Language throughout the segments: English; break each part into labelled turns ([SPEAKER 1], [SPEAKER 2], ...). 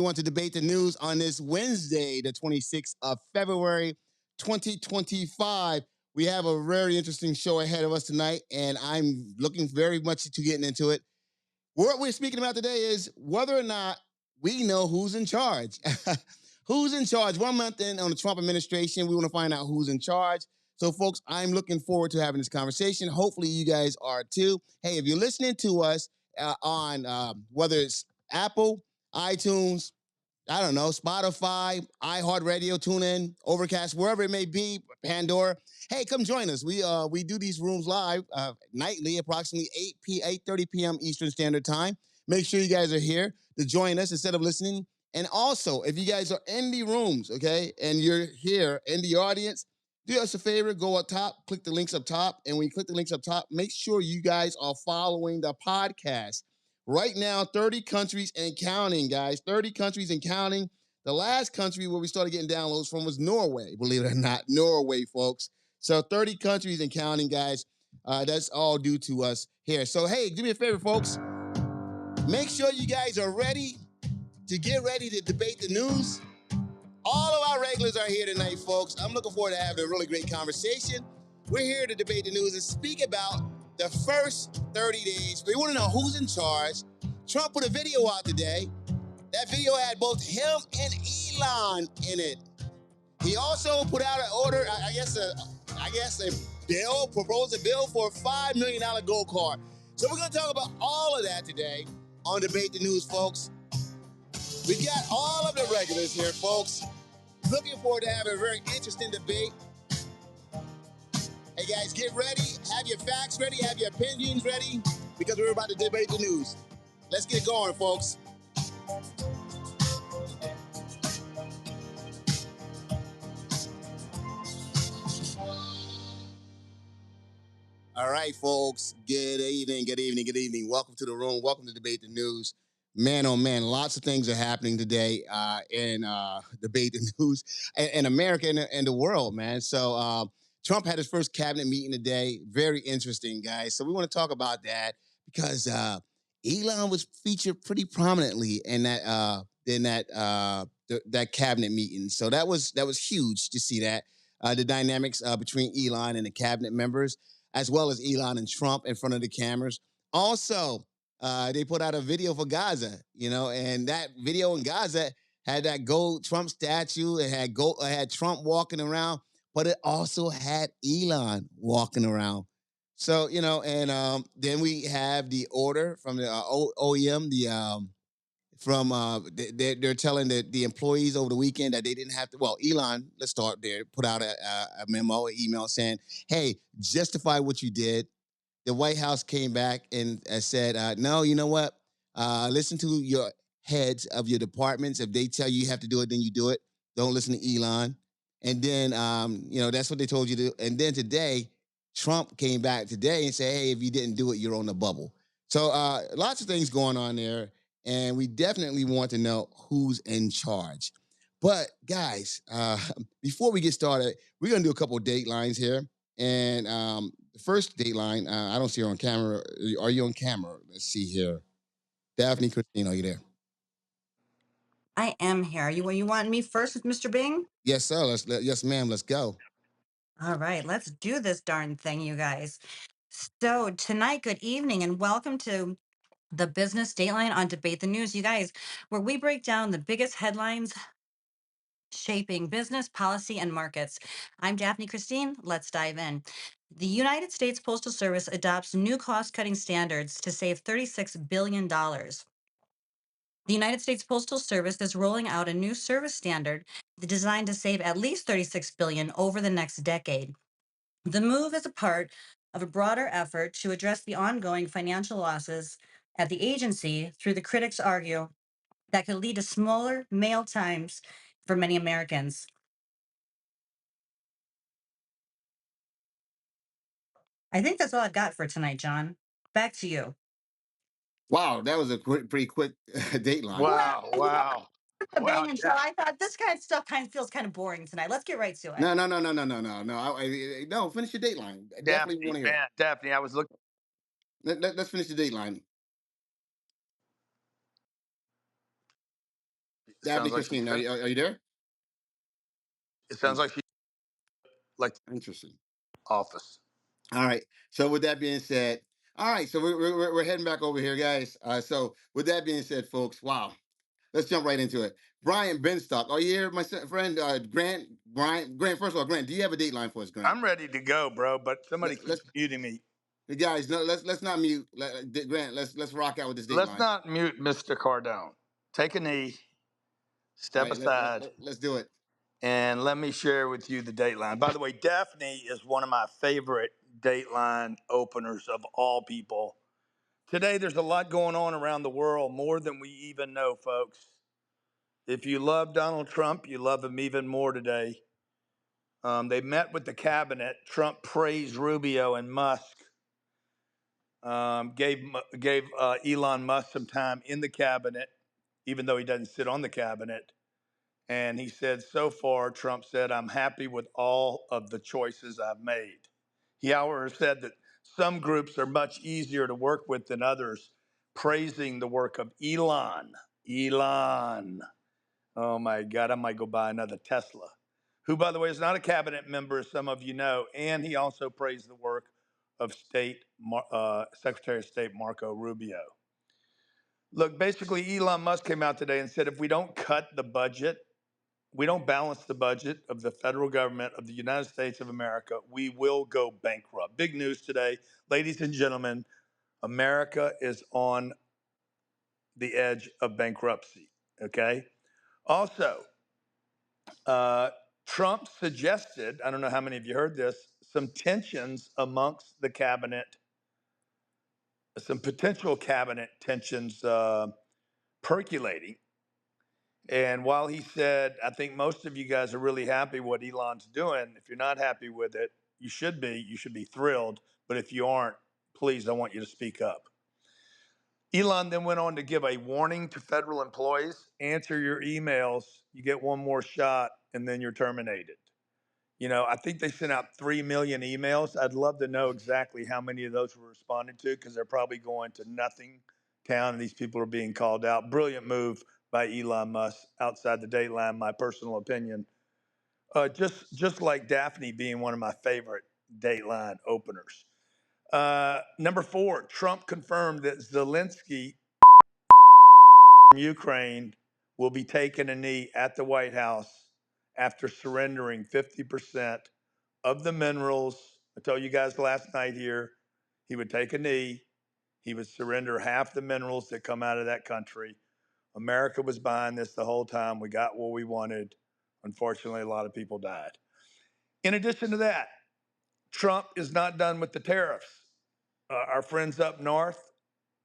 [SPEAKER 1] We want to debate the news on this Wednesday, the 26th of February, 2025. We have a very interesting show ahead of us tonight, and I'm looking very much to getting into it. What we're speaking about today is whether or not we know who's in charge. Who's in charge? 1 month in on the Trump administration, we want to find out who's in charge. So, folks, I'm looking forward to having this conversation. Hopefully, you guys are too. Hey, if you're listening to us on whether it's Apple, iTunes, I don't know, Spotify, iHeartRadio, TuneIn, Overcast, wherever it may be, Pandora. Hey, come join us. We do these rooms live nightly, approximately 8:30 p.m. Eastern Standard Time. Make sure you guys are here to join us instead of listening. And also, if you guys are in the rooms, okay, and you're here in the audience, do us a favor, go up top, click the links up top. And when you click the links up top, make sure you guys are following the podcast. Right now, 30 countries and counting, guys. 30 countries and counting. The last country where we started getting downloads from was Norway, believe it or not. Norway, folks. So 30 countries and counting, guys. That's all due to us here. So, hey, do me a favor, folks. Make sure you guys are ready to get ready to debate the news. All of our regulars are here tonight, folks. I'm looking forward to having a really great conversation. We're here to debate the news and speak about the first 30 days. We want to know who's in charge. Trump put a video out today. That video had both him and Elon in it. He also put out an order, I guess a bill, proposed a bill for a $5 million gold card. So we're going to talk about all of that today on Debate the News, folks. We got all of the regulars here, folks. Looking forward to having a very interesting debate. Hey guys, get ready. Have your facts ready. Have your opinions ready because we're about to debate the news. Let's get going, folks. All right, folks. Good evening. Good evening. Good evening. Welcome to the room. Welcome to Debate the News. Man, oh man, lots of things are happening today in Debate the News in America and the world, man. So Trump had his first cabinet meeting today. Very interesting, guys. So we want to talk about that because Elon was featured pretty prominently in that cabinet meeting. So that was huge to see that the dynamics between Elon and the cabinet members, as well as Elon and Trump in front of the cameras. Also, they put out a video for Gaza, and that video in Gaza had that gold Trump statue. It had Trump walking around, but it also had Elon walking around. So, and then we have the order from the OEM, they're telling the employees over the weekend that they didn't have to. Well, Elon, let's start there. Put out a memo, an email saying, "Hey, justify what you did." The White House came back and said, "No, you know what? Listen to your heads of your departments. If they tell you have to do it, then you do it. Don't listen to Elon." And then, that's what they told you to do. And then today, Trump came back today and said, "Hey, if you didn't do it, you're on the bubble." So lots of things going on there, and we definitely want to know who's in charge. But guys, before we get started, we're gonna do a couple of datelines here. And the first Dateline, I don't see her on camera. Are you on camera? Let's see here. Daphne Christine, are you there?
[SPEAKER 2] I am here. You want me first with Mr. Bing?
[SPEAKER 1] Yes, sir. Yes, ma'am. Let's go.
[SPEAKER 2] All right, let's do this darn thing, you guys. So tonight, good evening, and welcome to the Business Dateline on Debate the News, you guys, where we break down the biggest headlines shaping business, policy, and markets. I'm Daphne Christine. Let's dive in. The United States Postal Service adopts new cost-cutting standards to save $36 billion. The United States Postal Service is rolling out a new service standard designed to save at least $36 billion over the next decade. The move is a part of a broader effort to address the ongoing financial losses at the agency through the critics argue that could lead to smaller mail times for many Americans. I think that's all I've got for tonight, John. Back to you.
[SPEAKER 1] Wow, that was a pretty quick Dateline.
[SPEAKER 2] Well,
[SPEAKER 3] Wow, wow.
[SPEAKER 2] the
[SPEAKER 3] Wow,
[SPEAKER 2] bang until
[SPEAKER 3] yeah.
[SPEAKER 2] I thought this kind of stuff kind of feels kind of boring tonight. Let's get right to it.
[SPEAKER 1] No, no, no, no, no, no, no, no. No, finish your Dateline. I definitely
[SPEAKER 3] Daphne,
[SPEAKER 1] want to hear it.
[SPEAKER 3] man, Daphne, I was looking.
[SPEAKER 1] Let's finish the Dateline.
[SPEAKER 3] It
[SPEAKER 1] That'd be
[SPEAKER 3] sounds like she's
[SPEAKER 1] Christine. Are
[SPEAKER 3] finished.
[SPEAKER 1] you, are you there?
[SPEAKER 3] It sounds
[SPEAKER 1] Hmm.
[SPEAKER 3] like she like
[SPEAKER 1] Interesting.
[SPEAKER 3] office.
[SPEAKER 1] All right. So with that being said, all right. So we're heading back over here, guys. So with that being said, folks, wow. Let's jump right into it. Brian Benstock, are you here, my friend? Grant, Brian, Grant. First of all, Grant, do you have a dateline for us, Grant?
[SPEAKER 3] I'm ready to go, bro, but somebody
[SPEAKER 1] Let's
[SPEAKER 3] keeps muting me.
[SPEAKER 1] the guys. No, let's not mute. Grant, let's rock out with this
[SPEAKER 3] Let's
[SPEAKER 1] dateline.
[SPEAKER 3] not mute Mr. Cardone. Take a knee,
[SPEAKER 1] All
[SPEAKER 3] step
[SPEAKER 1] right.
[SPEAKER 3] aside,
[SPEAKER 1] Let's do it.
[SPEAKER 3] and let me share with you the Dateline. By the way, Daphne is one of my favorite Dateline openers of all people. Today, there's a lot going on around the world, more than we even know, folks. If you love Donald Trump, you love him even more today. They met with the cabinet. Trump praised Rubio and Musk. Gave Elon Musk some time in the cabinet, even though he doesn't sit on the cabinet. And he said, so far, Trump said, I'm happy with all of the choices I've made. He, however, said that some groups are much easier to work with than others, praising the work of Elon. Elon. Oh my God, I might go buy another Tesla. Who, by the way, is not a cabinet member, as some of you know. And he also praised the work of Secretary of State Marco Rubio. Look, basically, Elon Musk came out today and said if we don't cut the budget, we don't balance the budget of the federal government of the United States of America, we will go bankrupt. Big news today, ladies and gentlemen. America is on the edge of bankruptcy. Okay. Also, Trump suggested, I don't know how many of you heard this, some tensions amongst the cabinet, some potential cabinet tensions percolating. And while he said, I think most of you guys are really happy what Elon's doing, if you're not happy with it, you should be. You should be thrilled. But if you aren't, please, I want you to speak up. Elon then went on to give a warning to federal employees: answer your emails, you get one more shot, and then you're terminated. You know, I think they sent out 3 million emails. I'd love to know exactly how many of those were responded to because they're probably going to nothing town and these people are being called out. Brilliant move by Elon Musk outside the Dateline, my personal opinion. Just like Daphne being one of my favorite Dateline openers. Number 4, Trump confirmed that Zelensky from Ukraine will be taking a knee at the White House after surrendering 50% of the minerals. I told you guys last night here, he would take a knee, he would surrender half the minerals that come out of that country. America was buying this the whole time. We got what we wanted. Unfortunately, a lot of people died. In addition to that, Trump is not done with the tariffs. Our friends up north,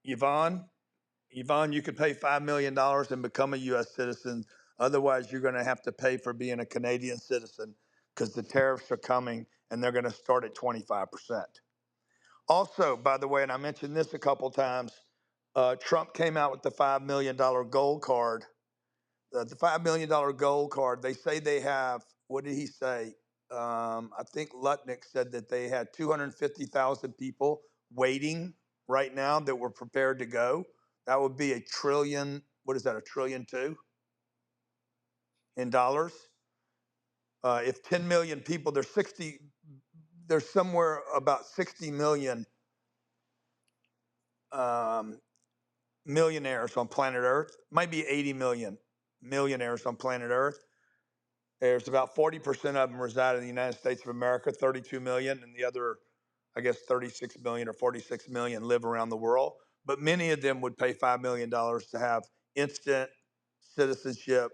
[SPEAKER 3] Yvonne, Yvonne, you could pay $5 million dollars and become a U.S. citizen. Otherwise, you're going to have to pay for being a Canadian citizen because the tariffs are coming and they're going to start at 25%. Also, by the way, and I mentioned this a couple times, Trump came out with the $5 million gold card. The $5 million gold card, they say they have, what did he say? I think Lutnick said that they had 250,000 people waiting right now that were prepared to go. That would be a trillion, what is that, a trillion two in dollars? If 10 million people, there's somewhere about 60 million um, millionaires on planet Earth, might be 80 million millionaires on planet Earth. There's about 40% of them reside in the United States of America, 32 million, and the other, I guess, 36 million or 46 million live around the world. But many of them would pay $5 million dollars to have instant citizenship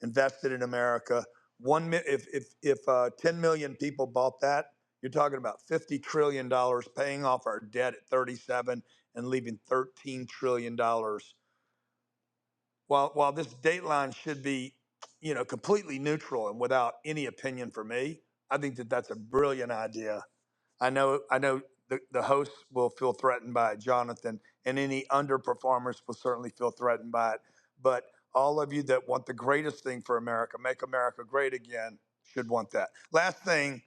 [SPEAKER 3] invested in America. If 10 million people bought that, you're talking about $50 trillion dollars paying off our debt at 37 and leaving $13 trillion dollars. While this Dateline should be, you know, completely neutral and without any opinion for me, I think that that's a brilliant idea. I know the hosts will feel threatened by it, Jonathan, and any underperformers will certainly feel threatened by it. But all of you that want the greatest thing for America, make America great again, should want that. Last thing,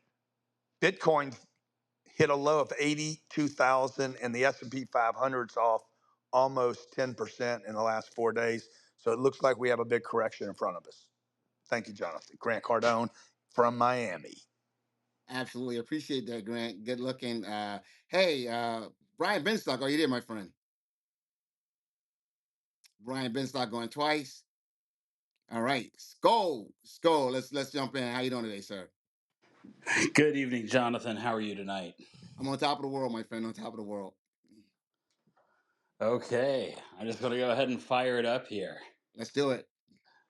[SPEAKER 3] Bitcoin hit a low of 82,000 and the S&P 500's off almost 10% in the last 4 days. So it looks like we have a big correction in front of us. Thank you, Jonathan. Grant Cardone from Miami.
[SPEAKER 1] Absolutely appreciate that, Grant. Good looking. Hey, Brian Benstock, are you there, my friend? Brian Benstock going twice. All right, Skull. Let's jump in. How you doing today, sir?
[SPEAKER 4] Good evening, Jonathan. How are you tonight?
[SPEAKER 1] I'm on top of the world, my friend. On top of the world.
[SPEAKER 4] Okay, I'm just going to go ahead and fire it up here.
[SPEAKER 1] Let's do it.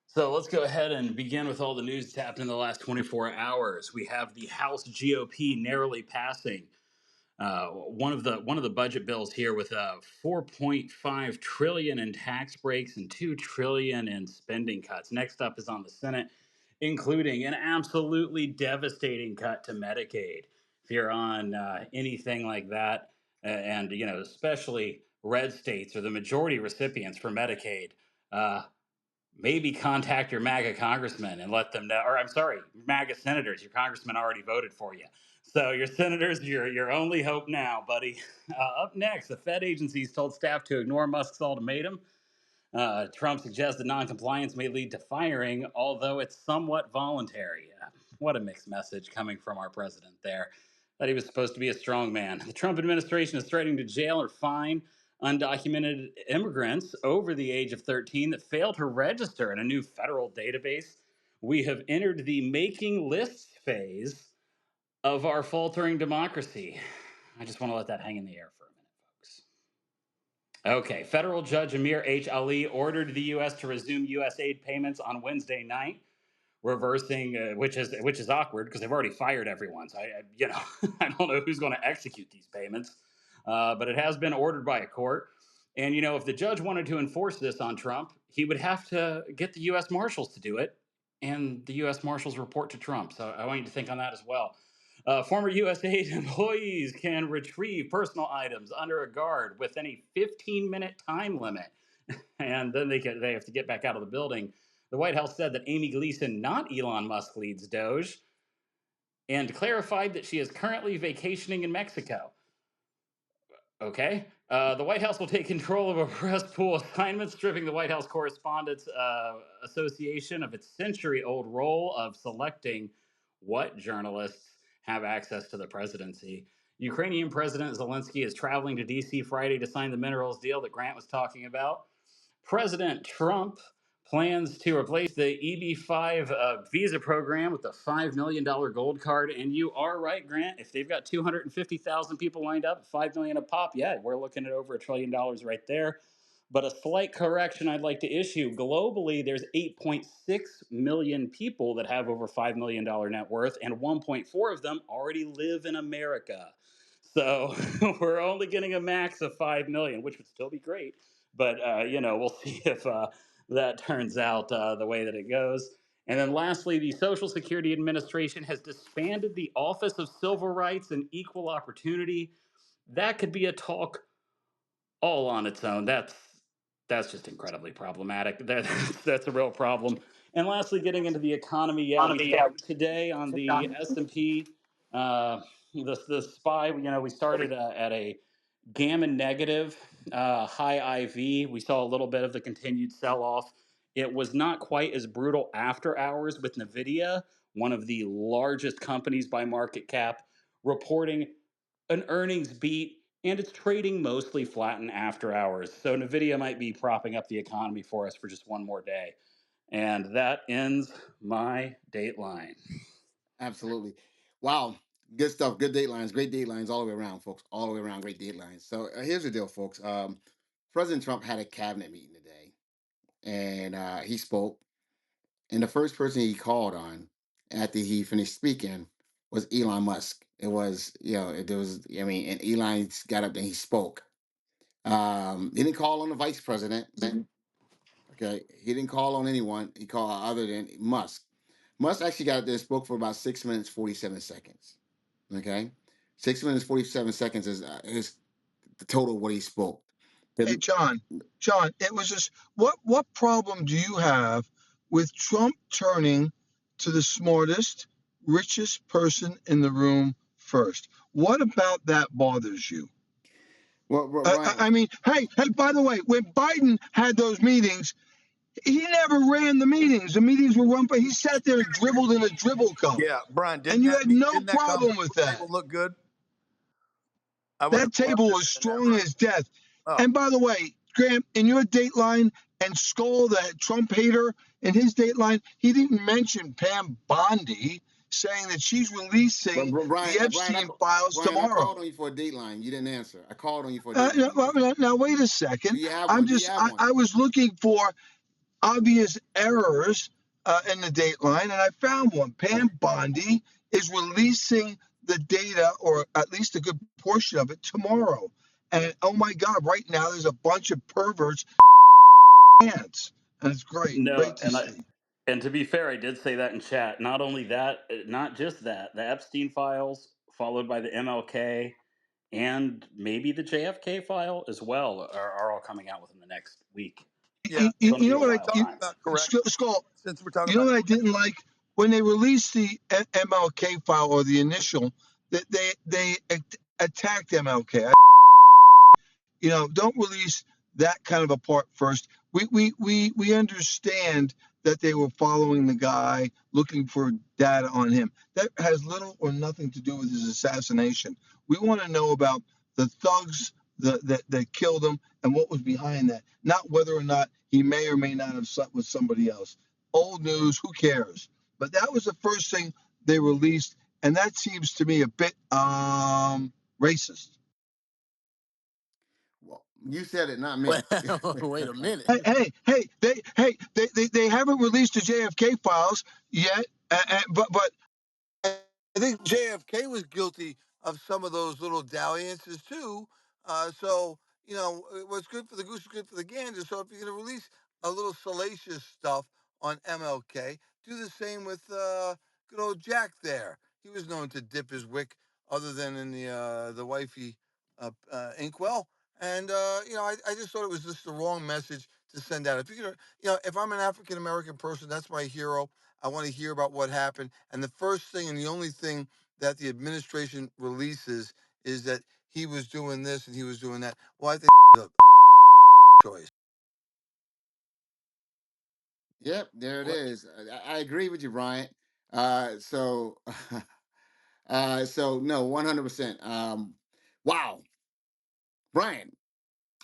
[SPEAKER 4] So let's go ahead and begin with all the news that's happened in the last 24 hours. We have the House GOP narrowly passing one of the budget bills here with 4.5 trillion in tax breaks and 2 trillion in spending cuts. Next up is on the Senate, including an absolutely devastating cut to Medicaid. If you're on anything like that, and especially red states are the majority recipients for Medicaid. Maybe contact your MAGA congressman and let them know, or I'm sorry, MAGA senators. Your congressman already voted for you. So your senators, your only hope now, buddy. Up next, the Fed agencies told staff to ignore Musk's ultimatum. Trump suggests that noncompliance may lead to firing, although it's somewhat voluntary. What a mixed message coming from our president there. That he was supposed to be a strong man. The Trump administration is threatening to jail or fine undocumented immigrants over the age of 13 that fail to register in a new federal database. We have entered the making lists phase of our faltering democracy. I just want to let that hang in the air for a minute, folks. Okay, federal judge Amir H. Ali ordered the U.S. to resume U.S. aid payments on Wednesday night, reversing, which is awkward because they've already fired everyone. So I don't know who's going to execute these payments, but it has been ordered by a court. And if the judge wanted to enforce this on Trump, he would have to get the U.S. Marshals to do it, and the U.S. Marshals report to Trump. So I want you to think on that as well. Former USAID employees can retrieve personal items under a guard within a 15-minute time limit, and then they have to get back out of the building. The White House said that Amy Gleason, not Elon Musk, leads Doge, and clarified that she is currently vacationing in Mexico. Okay. The White House will take control of a press pool assignment, stripping the White House Correspondents Association of its century-old role of selecting what journalists have access to the presidency. Ukrainian President Zelensky is traveling to D.C. Friday to sign the minerals deal that Grant was talking about. President Trump plans to replace the EB5 visa program with the $5 million gold card. And you are right, Grant. If they've got 250,000 people lined up, $5 million a pop, yeah, we're looking at over $1 trillion right there. But a slight correction I'd like to issue. Globally, there's 8.6 million people that have over $5 million net worth, and 1.4 of them already live in America. So we're only getting a max of 5 million, which would still be great. But, we'll see if that turns out the way that it goes. And then lastly, the Social Security Administration has disbanded the Office of Civil Rights and Equal Opportunity. That could be a talk all on its own. That's just incredibly problematic. That's a real problem. And lastly, getting into the economy, yeah, we started today on the S&P, the SPY. We started at a gamma negative, high IV. We saw a little bit of the continued sell off. It was not quite as brutal after hours with Nvidia, one of the largest companies by market cap, reporting an earnings beat, and it's trading mostly flatten after hours. So Nvidia might be propping up the economy for us for just one more day. And that ends my Dateline.
[SPEAKER 1] Absolutely. Wow. Good stuff. Good datelines. Great datelines all the way around, folks. All the way around. Great datelines. So here's the deal, folks. President Trump had a cabinet meeting today, and he spoke. And the first person he called on after he finished speaking was Elon Musk. It was, and Elon got up and he spoke. He didn't call on the vice president. Okay. He didn't call on anyone. He called other than Musk. Musk actually got up there and spoke for about 6 minutes, 47 seconds. Okay. 6 minutes, 47 seconds is the total of what he spoke.
[SPEAKER 5] Hey, John, it was just what problem do you have with Trump turning to the smartest, richest person in the room first? What about that bothers you?
[SPEAKER 1] Well, Brian,
[SPEAKER 5] I mean, hey, by the way, when Biden had those meetings, He never ran the meetings. The meetings were run by, he sat there and dribbled in a dribble cup.
[SPEAKER 3] Yeah, Brian,
[SPEAKER 5] And you had no
[SPEAKER 3] didn't that
[SPEAKER 5] problem with
[SPEAKER 3] conference
[SPEAKER 5] that.
[SPEAKER 3] table look good? I would have
[SPEAKER 5] That
[SPEAKER 3] loved
[SPEAKER 5] table
[SPEAKER 3] to have
[SPEAKER 5] was
[SPEAKER 3] been in that
[SPEAKER 5] strong
[SPEAKER 3] room.
[SPEAKER 5] as death.
[SPEAKER 3] Oh,
[SPEAKER 5] And by the way, Graham, in your Dateline and Skoll, the Trump hater, in his Dateline, he didn't mention Pam Bondi saying that she's
[SPEAKER 1] But
[SPEAKER 5] releasing
[SPEAKER 1] Brian,
[SPEAKER 5] the Epstein files
[SPEAKER 1] Brian, I
[SPEAKER 5] tomorrow.
[SPEAKER 1] called on you for a Dateline. You didn't answer. I called on you for a Dateline. You didn't.
[SPEAKER 5] Now, wait a
[SPEAKER 1] Do
[SPEAKER 5] second.
[SPEAKER 1] you have one? Do you have one?
[SPEAKER 5] I was looking for obvious errors in the Dateline, and I found one. Pam Bondi is releasing the data, or at least a good portion of it, tomorrow. And oh my God, right now there's a bunch of perverts hands, and it's
[SPEAKER 4] No,
[SPEAKER 5] great to see.
[SPEAKER 4] and to be fair, I did say that in chat. Not only that, not just that, the Epstein files, followed by the MLK, and maybe the JFK file as well, are all coming out within the next week.
[SPEAKER 3] yeah.
[SPEAKER 4] It's going to
[SPEAKER 5] You
[SPEAKER 4] be
[SPEAKER 5] know
[SPEAKER 4] a
[SPEAKER 5] what
[SPEAKER 4] wild time.
[SPEAKER 3] About correction.
[SPEAKER 5] Skull?
[SPEAKER 3] Since we're talking
[SPEAKER 5] You know
[SPEAKER 3] about
[SPEAKER 5] what I
[SPEAKER 3] correction.
[SPEAKER 5] didn't like when they released the MLK file, or the initial, that they attacked MLK. Don't release that kind of a part first. We understand that they were following the guy, looking for data on him. That has little or nothing to do with his assassination. We want to know about the thugs that killed him and what was behind that, not whether or not he may or may not have slept with somebody else. Old news, who cares? But that was the first thing they released, and that seems to me a bit racist.
[SPEAKER 1] Well, you said it, not me.
[SPEAKER 6] Well, wait a minute.
[SPEAKER 5] They haven't released the JFK files yet, but I think JFK was guilty of some of those little dalliances too. So what's good for the goose is good for the gander. So if you're going to release a little salacious stuff on MLK, do the same with good old Jack. There, he was known to dip his wick, other than in the wifey inkwell. And I just thought it was just the wrong message to send out. If you're gonna, if I'm an African American person, that's my hero. I want to hear about what happened. And the first thing and the only thing that the administration releases is that he was doing this and he was doing that. Well, I think it's a choice.
[SPEAKER 1] Yep, there it
[SPEAKER 5] What?
[SPEAKER 1] is. I agree with you, Brian. So, so no, 100%. Wow, Brian,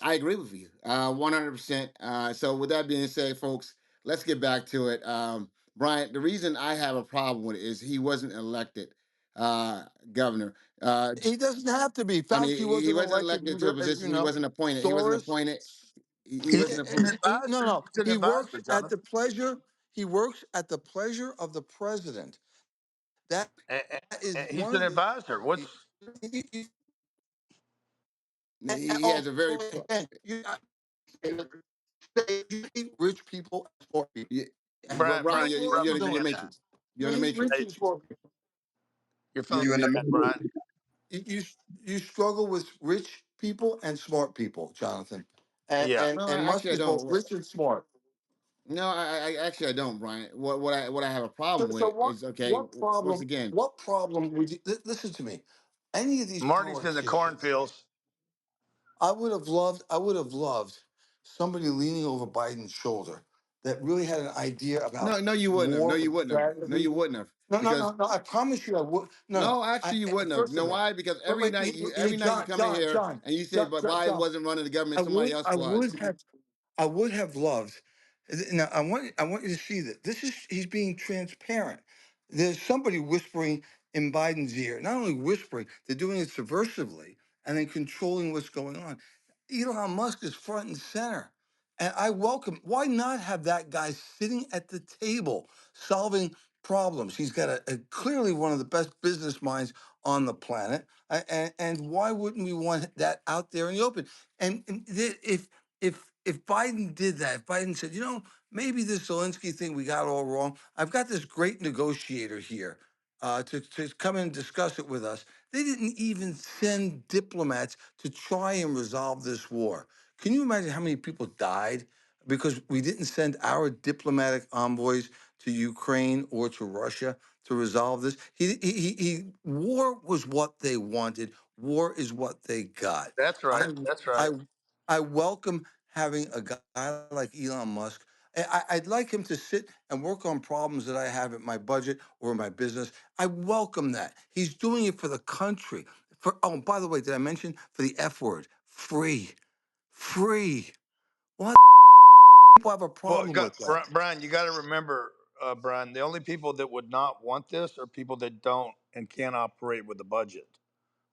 [SPEAKER 1] I agree with you, 100%. So, with that being said, folks, let's get back to it. Brian, the reason I have a problem with it is he wasn't elected governor.
[SPEAKER 5] He doesn't have to be.
[SPEAKER 1] I mean,
[SPEAKER 5] Fauci
[SPEAKER 1] he
[SPEAKER 5] wasn't
[SPEAKER 1] wasn't
[SPEAKER 5] elected
[SPEAKER 1] elected to a
[SPEAKER 5] either, as you
[SPEAKER 1] position. He
[SPEAKER 5] know.
[SPEAKER 1] wasn't appointed. He wasn't
[SPEAKER 5] Soros.
[SPEAKER 1] appointed. He
[SPEAKER 3] He's
[SPEAKER 1] wasn't
[SPEAKER 3] an
[SPEAKER 1] appointed.
[SPEAKER 5] No,
[SPEAKER 3] advisor.
[SPEAKER 5] no.
[SPEAKER 3] He's an
[SPEAKER 5] He works
[SPEAKER 3] advisor,
[SPEAKER 5] at
[SPEAKER 3] Jonathan.
[SPEAKER 5] the pleasure. He works at the pleasure of the president. That is
[SPEAKER 3] He's
[SPEAKER 5] one
[SPEAKER 3] an
[SPEAKER 5] of the.
[SPEAKER 3] advisor. What's
[SPEAKER 1] He has a very.
[SPEAKER 5] Also, again, rich people and poor people.
[SPEAKER 1] Yeah,
[SPEAKER 5] And
[SPEAKER 1] Brian,
[SPEAKER 3] Brian?
[SPEAKER 1] you're,
[SPEAKER 3] You're
[SPEAKER 1] you're,
[SPEAKER 3] up
[SPEAKER 1] you're in the
[SPEAKER 3] against that.
[SPEAKER 1] matrix. You're in the
[SPEAKER 5] you rich
[SPEAKER 1] matrix.
[SPEAKER 3] Hey,
[SPEAKER 5] and poor people.
[SPEAKER 3] your phone's
[SPEAKER 7] You in the
[SPEAKER 3] muted,
[SPEAKER 7] matrix.
[SPEAKER 3] Brian.
[SPEAKER 5] You struggle with rich people and smart people, Jonathan. And
[SPEAKER 3] Yeah.
[SPEAKER 5] and
[SPEAKER 1] No,
[SPEAKER 5] and Musk
[SPEAKER 1] actually, I
[SPEAKER 5] is both
[SPEAKER 1] don't.
[SPEAKER 5] rich and smart.
[SPEAKER 1] No, I actually I don't, Brian. What I have a
[SPEAKER 5] So,
[SPEAKER 1] problem
[SPEAKER 5] so
[SPEAKER 1] with
[SPEAKER 5] what
[SPEAKER 1] is okay.
[SPEAKER 5] what
[SPEAKER 1] Once
[SPEAKER 5] problem
[SPEAKER 1] again,
[SPEAKER 5] what problem would you listen to me? Any of these
[SPEAKER 3] Marty's in the
[SPEAKER 5] politicians,
[SPEAKER 3] cornfields.
[SPEAKER 5] I would have loved somebody leaning over Biden's shoulder that really had an idea about
[SPEAKER 1] no, you wouldn't have. No,
[SPEAKER 5] war
[SPEAKER 1] you
[SPEAKER 5] and
[SPEAKER 1] wouldn't have. No,
[SPEAKER 5] strategy.
[SPEAKER 1] you wouldn't have.
[SPEAKER 5] No, no,
[SPEAKER 1] Because
[SPEAKER 5] no, no. I promise you, I would. No, no.
[SPEAKER 1] no, actually, you wouldn't have. You
[SPEAKER 5] First of
[SPEAKER 1] know
[SPEAKER 5] all,
[SPEAKER 1] why? Because
[SPEAKER 5] wait, wait,
[SPEAKER 1] every night you
[SPEAKER 5] John,
[SPEAKER 1] come in
[SPEAKER 5] John,
[SPEAKER 1] here
[SPEAKER 5] John,
[SPEAKER 1] and you say,
[SPEAKER 5] John,
[SPEAKER 1] but
[SPEAKER 5] John,
[SPEAKER 1] Biden
[SPEAKER 5] John.
[SPEAKER 1] wasn't running the government,
[SPEAKER 5] I
[SPEAKER 1] somebody
[SPEAKER 5] would,
[SPEAKER 1] else
[SPEAKER 5] I
[SPEAKER 1] was.
[SPEAKER 5] would have, I would have loved. Now, I want you to see that this is he's being transparent. There's somebody whispering in Biden's ear. Not only whispering, they're doing it subversively and then controlling what's going on. Elon Musk is front and center. And I welcome, why not have that guy sitting at the table solving problems? He's got clearly one of the best business minds on the planet. And why wouldn't we want that out there in the open? If Biden did that, if Biden said, maybe this Zelensky thing we got all wrong, I've got this great negotiator here to come and discuss it with us. They didn't even send diplomats to try and resolve this war. Can you imagine how many people died because we didn't send our diplomatic envoys to Ukraine or to Russia to resolve this? War was what they wanted. War is what they got.
[SPEAKER 3] That's right.
[SPEAKER 5] I
[SPEAKER 3] That's right.
[SPEAKER 5] I I welcome having a guy like Elon Musk. I'd like him to sit and work on problems that I have at my budget or my business. I welcome that. He's doing it for the country. For oh, by the way, did I mention for the F word? Free, free. What people have a
[SPEAKER 3] Well,
[SPEAKER 5] problem with that?
[SPEAKER 3] Brian, you got to remember, Brian, the only people that would not want this are people that don't and can't operate with a budget,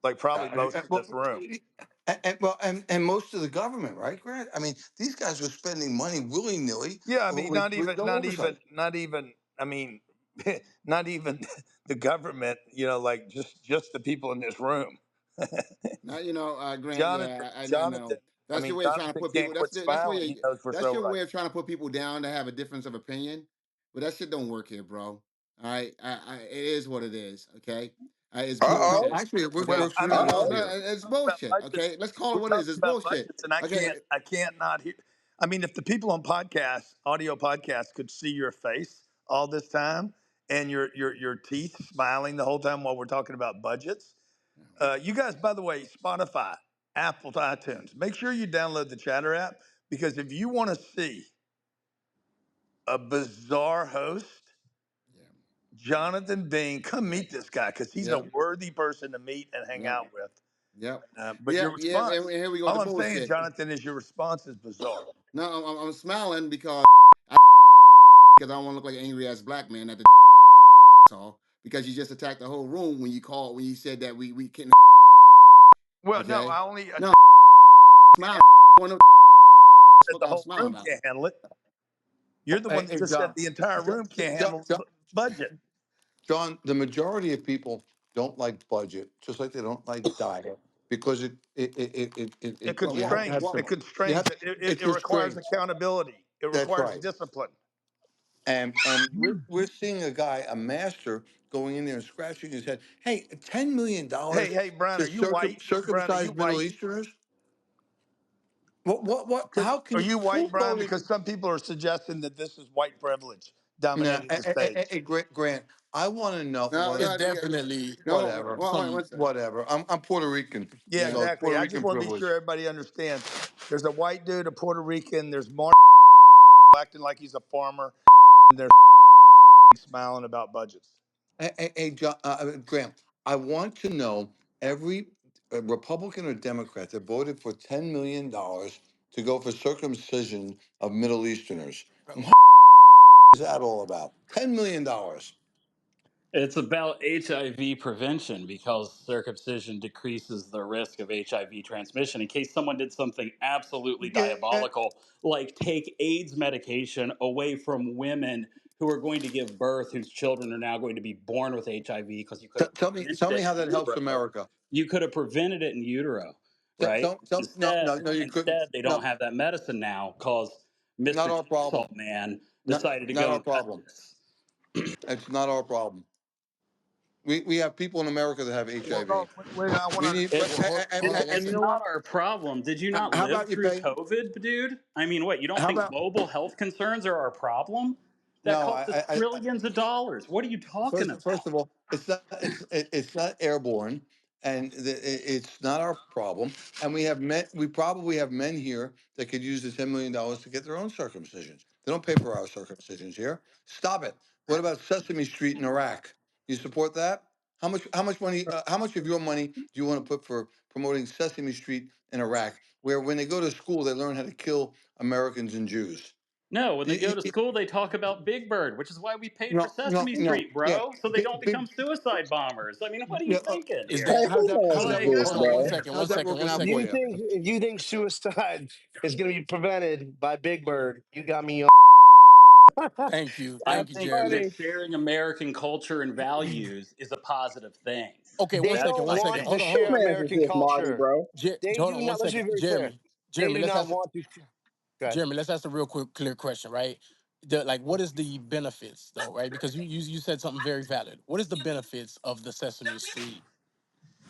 [SPEAKER 3] like probably most in
[SPEAKER 5] Well,
[SPEAKER 3] this room.
[SPEAKER 5] and most of the government, right, Grant? I mean, these guys are spending money willy nilly
[SPEAKER 3] Yeah, I mean,
[SPEAKER 5] with no oversight.
[SPEAKER 3] not even. I mean, not even the government. Like just the people in this room.
[SPEAKER 1] Now, Grant.
[SPEAKER 3] Jonathan,
[SPEAKER 1] Yeah, I
[SPEAKER 3] Jonathan.
[SPEAKER 1] know.
[SPEAKER 3] I
[SPEAKER 1] That's your
[SPEAKER 3] mean,
[SPEAKER 1] way of trying to
[SPEAKER 3] Jonathan
[SPEAKER 1] put
[SPEAKER 3] can't
[SPEAKER 1] people.
[SPEAKER 3] quit smiling. He knows we're
[SPEAKER 1] That's
[SPEAKER 3] so
[SPEAKER 1] your
[SPEAKER 3] right.
[SPEAKER 1] way of trying to put people down to have a difference of opinion. But that shit don't work here, bro. All right, it is what it is. Okay, it's
[SPEAKER 6] Uh-oh.
[SPEAKER 1] bullshit.
[SPEAKER 5] Actually, it
[SPEAKER 3] Well,
[SPEAKER 5] works
[SPEAKER 3] I
[SPEAKER 5] really
[SPEAKER 3] mean,
[SPEAKER 5] well
[SPEAKER 6] Uh-oh.
[SPEAKER 1] No,
[SPEAKER 5] here.
[SPEAKER 1] it's
[SPEAKER 3] talking about
[SPEAKER 1] bullshit.
[SPEAKER 3] budgets.
[SPEAKER 1] Okay, let's call it
[SPEAKER 3] We're
[SPEAKER 1] what it is.
[SPEAKER 3] talking
[SPEAKER 1] It's
[SPEAKER 3] about
[SPEAKER 1] bullshit.
[SPEAKER 3] budgets, and
[SPEAKER 1] Okay,
[SPEAKER 3] I can't not hear. I mean, if the people on podcasts, audio podcasts, could see your face all this time and your teeth smiling the whole time while we're talking about budgets. You guys, by the way, Spotify, Apple, iTunes, make sure you download the Chatter app because if you want to see a bizarre host,
[SPEAKER 1] yeah,
[SPEAKER 3] Jonathan Bing, come meet this guy because he's a
[SPEAKER 1] yep,
[SPEAKER 3] worthy person to meet and hang
[SPEAKER 1] yep,
[SPEAKER 3] out with.
[SPEAKER 1] yep,
[SPEAKER 3] But your
[SPEAKER 1] yep, yep. And
[SPEAKER 3] response,
[SPEAKER 1] here we go with
[SPEAKER 3] all
[SPEAKER 1] the
[SPEAKER 3] I'm saying,
[SPEAKER 1] bullshit.
[SPEAKER 3] Jonathan, is your response is bizarre.
[SPEAKER 1] No, I'm smiling because I don't want to look like an angry ass black man at the all because you just attacked the whole room when you said that we can.
[SPEAKER 3] Well, no,
[SPEAKER 1] Okay,
[SPEAKER 3] I only
[SPEAKER 1] no,
[SPEAKER 3] attacked
[SPEAKER 1] smile. One of the
[SPEAKER 3] that
[SPEAKER 1] fuck
[SPEAKER 3] the
[SPEAKER 1] I'm
[SPEAKER 3] whole
[SPEAKER 1] smiling
[SPEAKER 3] room
[SPEAKER 1] about.
[SPEAKER 3] can't handle it. You're the one that
[SPEAKER 5] Hey,
[SPEAKER 3] just said
[SPEAKER 5] John,
[SPEAKER 3] the entire room can't handle budget.
[SPEAKER 5] John, the majority of people don't like budget, just like they don't like diet, because you have to have
[SPEAKER 1] What?
[SPEAKER 5] some.
[SPEAKER 3] It
[SPEAKER 5] You
[SPEAKER 3] constrains
[SPEAKER 5] have
[SPEAKER 3] it. It
[SPEAKER 5] it's
[SPEAKER 3] requires
[SPEAKER 5] restraints.
[SPEAKER 3] accountability. It
[SPEAKER 5] That's
[SPEAKER 3] requires
[SPEAKER 5] right.
[SPEAKER 3] discipline.
[SPEAKER 5] And we're seeing a guy, a master, going in there and scratching his head. Hey, $10 million
[SPEAKER 3] Hey, Brian,
[SPEAKER 5] to
[SPEAKER 3] are you white? Brian, are you
[SPEAKER 5] circumcise Middle
[SPEAKER 3] white?
[SPEAKER 5] Easterners? What? How can
[SPEAKER 3] Are
[SPEAKER 5] you
[SPEAKER 3] you
[SPEAKER 5] full
[SPEAKER 3] white, Brian?
[SPEAKER 5] blown?
[SPEAKER 3] Because some people are suggesting that this is white privilege
[SPEAKER 5] Nah,
[SPEAKER 3] dominating the stage.
[SPEAKER 5] Grant, I want to know
[SPEAKER 1] No,
[SPEAKER 6] It's
[SPEAKER 1] no,
[SPEAKER 5] whatever,
[SPEAKER 1] yeah,
[SPEAKER 6] definitely
[SPEAKER 1] no.
[SPEAKER 5] whatever,
[SPEAKER 1] One second.
[SPEAKER 5] whatever. I'm Puerto Rican,
[SPEAKER 3] Yeah,
[SPEAKER 1] Yeah,
[SPEAKER 5] so it's
[SPEAKER 3] exactly.
[SPEAKER 5] Puerto
[SPEAKER 3] I just
[SPEAKER 5] Rican
[SPEAKER 3] want to be sure
[SPEAKER 5] privilege.
[SPEAKER 3] everybody understands. There's a white dude, a Puerto Rican. There's Mark acting like he's a farmer, and there's smiling about budgets.
[SPEAKER 5] John, Graham, I want to know every Republican or Democrat that voted for $10 million to go for circumcision of Middle Easterners. What is that all about? $10 million.
[SPEAKER 4] It's about HIV prevention because circumcision decreases the risk of HIV transmission. In case someone did something absolutely
[SPEAKER 5] Yeah,
[SPEAKER 4] diabolical, like take AIDS medication away from women who are going to give birth, whose children are now going to be born with HIV because you could have
[SPEAKER 5] tell
[SPEAKER 4] prevented
[SPEAKER 5] me
[SPEAKER 4] it
[SPEAKER 5] how
[SPEAKER 4] in
[SPEAKER 5] that helps
[SPEAKER 4] utero.
[SPEAKER 5] America.
[SPEAKER 4] You could have prevented it in utero, right?
[SPEAKER 5] No,
[SPEAKER 4] Instead,
[SPEAKER 5] no, you couldn't.
[SPEAKER 4] instead they don't
[SPEAKER 5] No,
[SPEAKER 4] have that medicine now because
[SPEAKER 5] not
[SPEAKER 4] Mr.
[SPEAKER 5] our problem.
[SPEAKER 4] Chainsaw Man
[SPEAKER 5] Not,
[SPEAKER 4] decided to
[SPEAKER 5] not
[SPEAKER 4] go
[SPEAKER 5] our
[SPEAKER 4] and cut
[SPEAKER 5] problem.
[SPEAKER 4] this.
[SPEAKER 5] It's not our problem. We have people in America that have
[SPEAKER 3] Well,
[SPEAKER 5] HIV.
[SPEAKER 3] no, wait. I want to
[SPEAKER 5] We need,
[SPEAKER 3] understand.
[SPEAKER 4] It's
[SPEAKER 1] hold on one
[SPEAKER 5] and
[SPEAKER 4] it's
[SPEAKER 5] you know
[SPEAKER 1] second.
[SPEAKER 4] not
[SPEAKER 5] what?
[SPEAKER 4] our problem. Did you not
[SPEAKER 5] How
[SPEAKER 4] live
[SPEAKER 5] about you
[SPEAKER 4] through
[SPEAKER 5] pay?
[SPEAKER 4] COVID, dude? I mean, what, you don't
[SPEAKER 5] How
[SPEAKER 4] think
[SPEAKER 5] about
[SPEAKER 4] global health concerns are our problem? That
[SPEAKER 5] no?
[SPEAKER 4] cost us trillions of dollars. What are you talking
[SPEAKER 5] First
[SPEAKER 4] about?
[SPEAKER 5] of all, it's not airborne, and it's not our problem. And we have men. We probably have men here that could use the $10 million to get their own circumcisions. They don't pay for our circumcisions here. Stop it. What about Sesame Street in Iraq? You support that? How much money? How much of your money do you want to put for promoting Sesame Street in Iraq, where when they go to school they learn how to kill Americans and Jews?
[SPEAKER 4] No, when they
[SPEAKER 5] You,
[SPEAKER 4] go to
[SPEAKER 5] you,
[SPEAKER 4] school, they talk about Big Bird, which is why we paid for Sesame
[SPEAKER 5] no.
[SPEAKER 4] Street,
[SPEAKER 5] Yeah,
[SPEAKER 4] bro, so they don't become
[SPEAKER 5] big,
[SPEAKER 4] suicide bombers. I mean, what are you
[SPEAKER 5] yeah.
[SPEAKER 4] thinking
[SPEAKER 6] is
[SPEAKER 4] here?
[SPEAKER 6] that Hey, who knows
[SPEAKER 4] Like,
[SPEAKER 6] this,
[SPEAKER 1] Hold on one
[SPEAKER 6] bro?
[SPEAKER 1] second. One
[SPEAKER 5] How's that
[SPEAKER 1] second.
[SPEAKER 5] working
[SPEAKER 1] One
[SPEAKER 5] out
[SPEAKER 6] If
[SPEAKER 5] for
[SPEAKER 6] you
[SPEAKER 1] second.
[SPEAKER 5] you?
[SPEAKER 6] think if you think suicide is going to be prevented by Big Bird, you got me on.
[SPEAKER 4] I
[SPEAKER 6] That's
[SPEAKER 1] Thank
[SPEAKER 5] I'm
[SPEAKER 1] you,
[SPEAKER 4] think that
[SPEAKER 6] funny.
[SPEAKER 1] Jeremy.
[SPEAKER 4] sharing American culture and values is a positive thing.
[SPEAKER 1] Okay, one
[SPEAKER 6] They
[SPEAKER 4] That's
[SPEAKER 1] second.
[SPEAKER 6] don't
[SPEAKER 1] One
[SPEAKER 4] what I
[SPEAKER 1] second.
[SPEAKER 6] want to
[SPEAKER 1] Hold
[SPEAKER 4] think.
[SPEAKER 1] on. Hold
[SPEAKER 6] share
[SPEAKER 1] on.
[SPEAKER 6] American
[SPEAKER 3] Marty,
[SPEAKER 6] culture.
[SPEAKER 3] bro.
[SPEAKER 6] They
[SPEAKER 1] Hold
[SPEAKER 6] do
[SPEAKER 1] on one
[SPEAKER 6] not. Let's be
[SPEAKER 1] second.
[SPEAKER 6] very clear. They
[SPEAKER 1] Jeremy,
[SPEAKER 6] do
[SPEAKER 1] let's
[SPEAKER 6] not
[SPEAKER 1] ask.
[SPEAKER 6] want to. Good.
[SPEAKER 1] Jeremy, let's ask a real quick, clear question, right? Like, what is the benefits, though, right? Because you said something very valid. What is the benefits of the Sesame Street?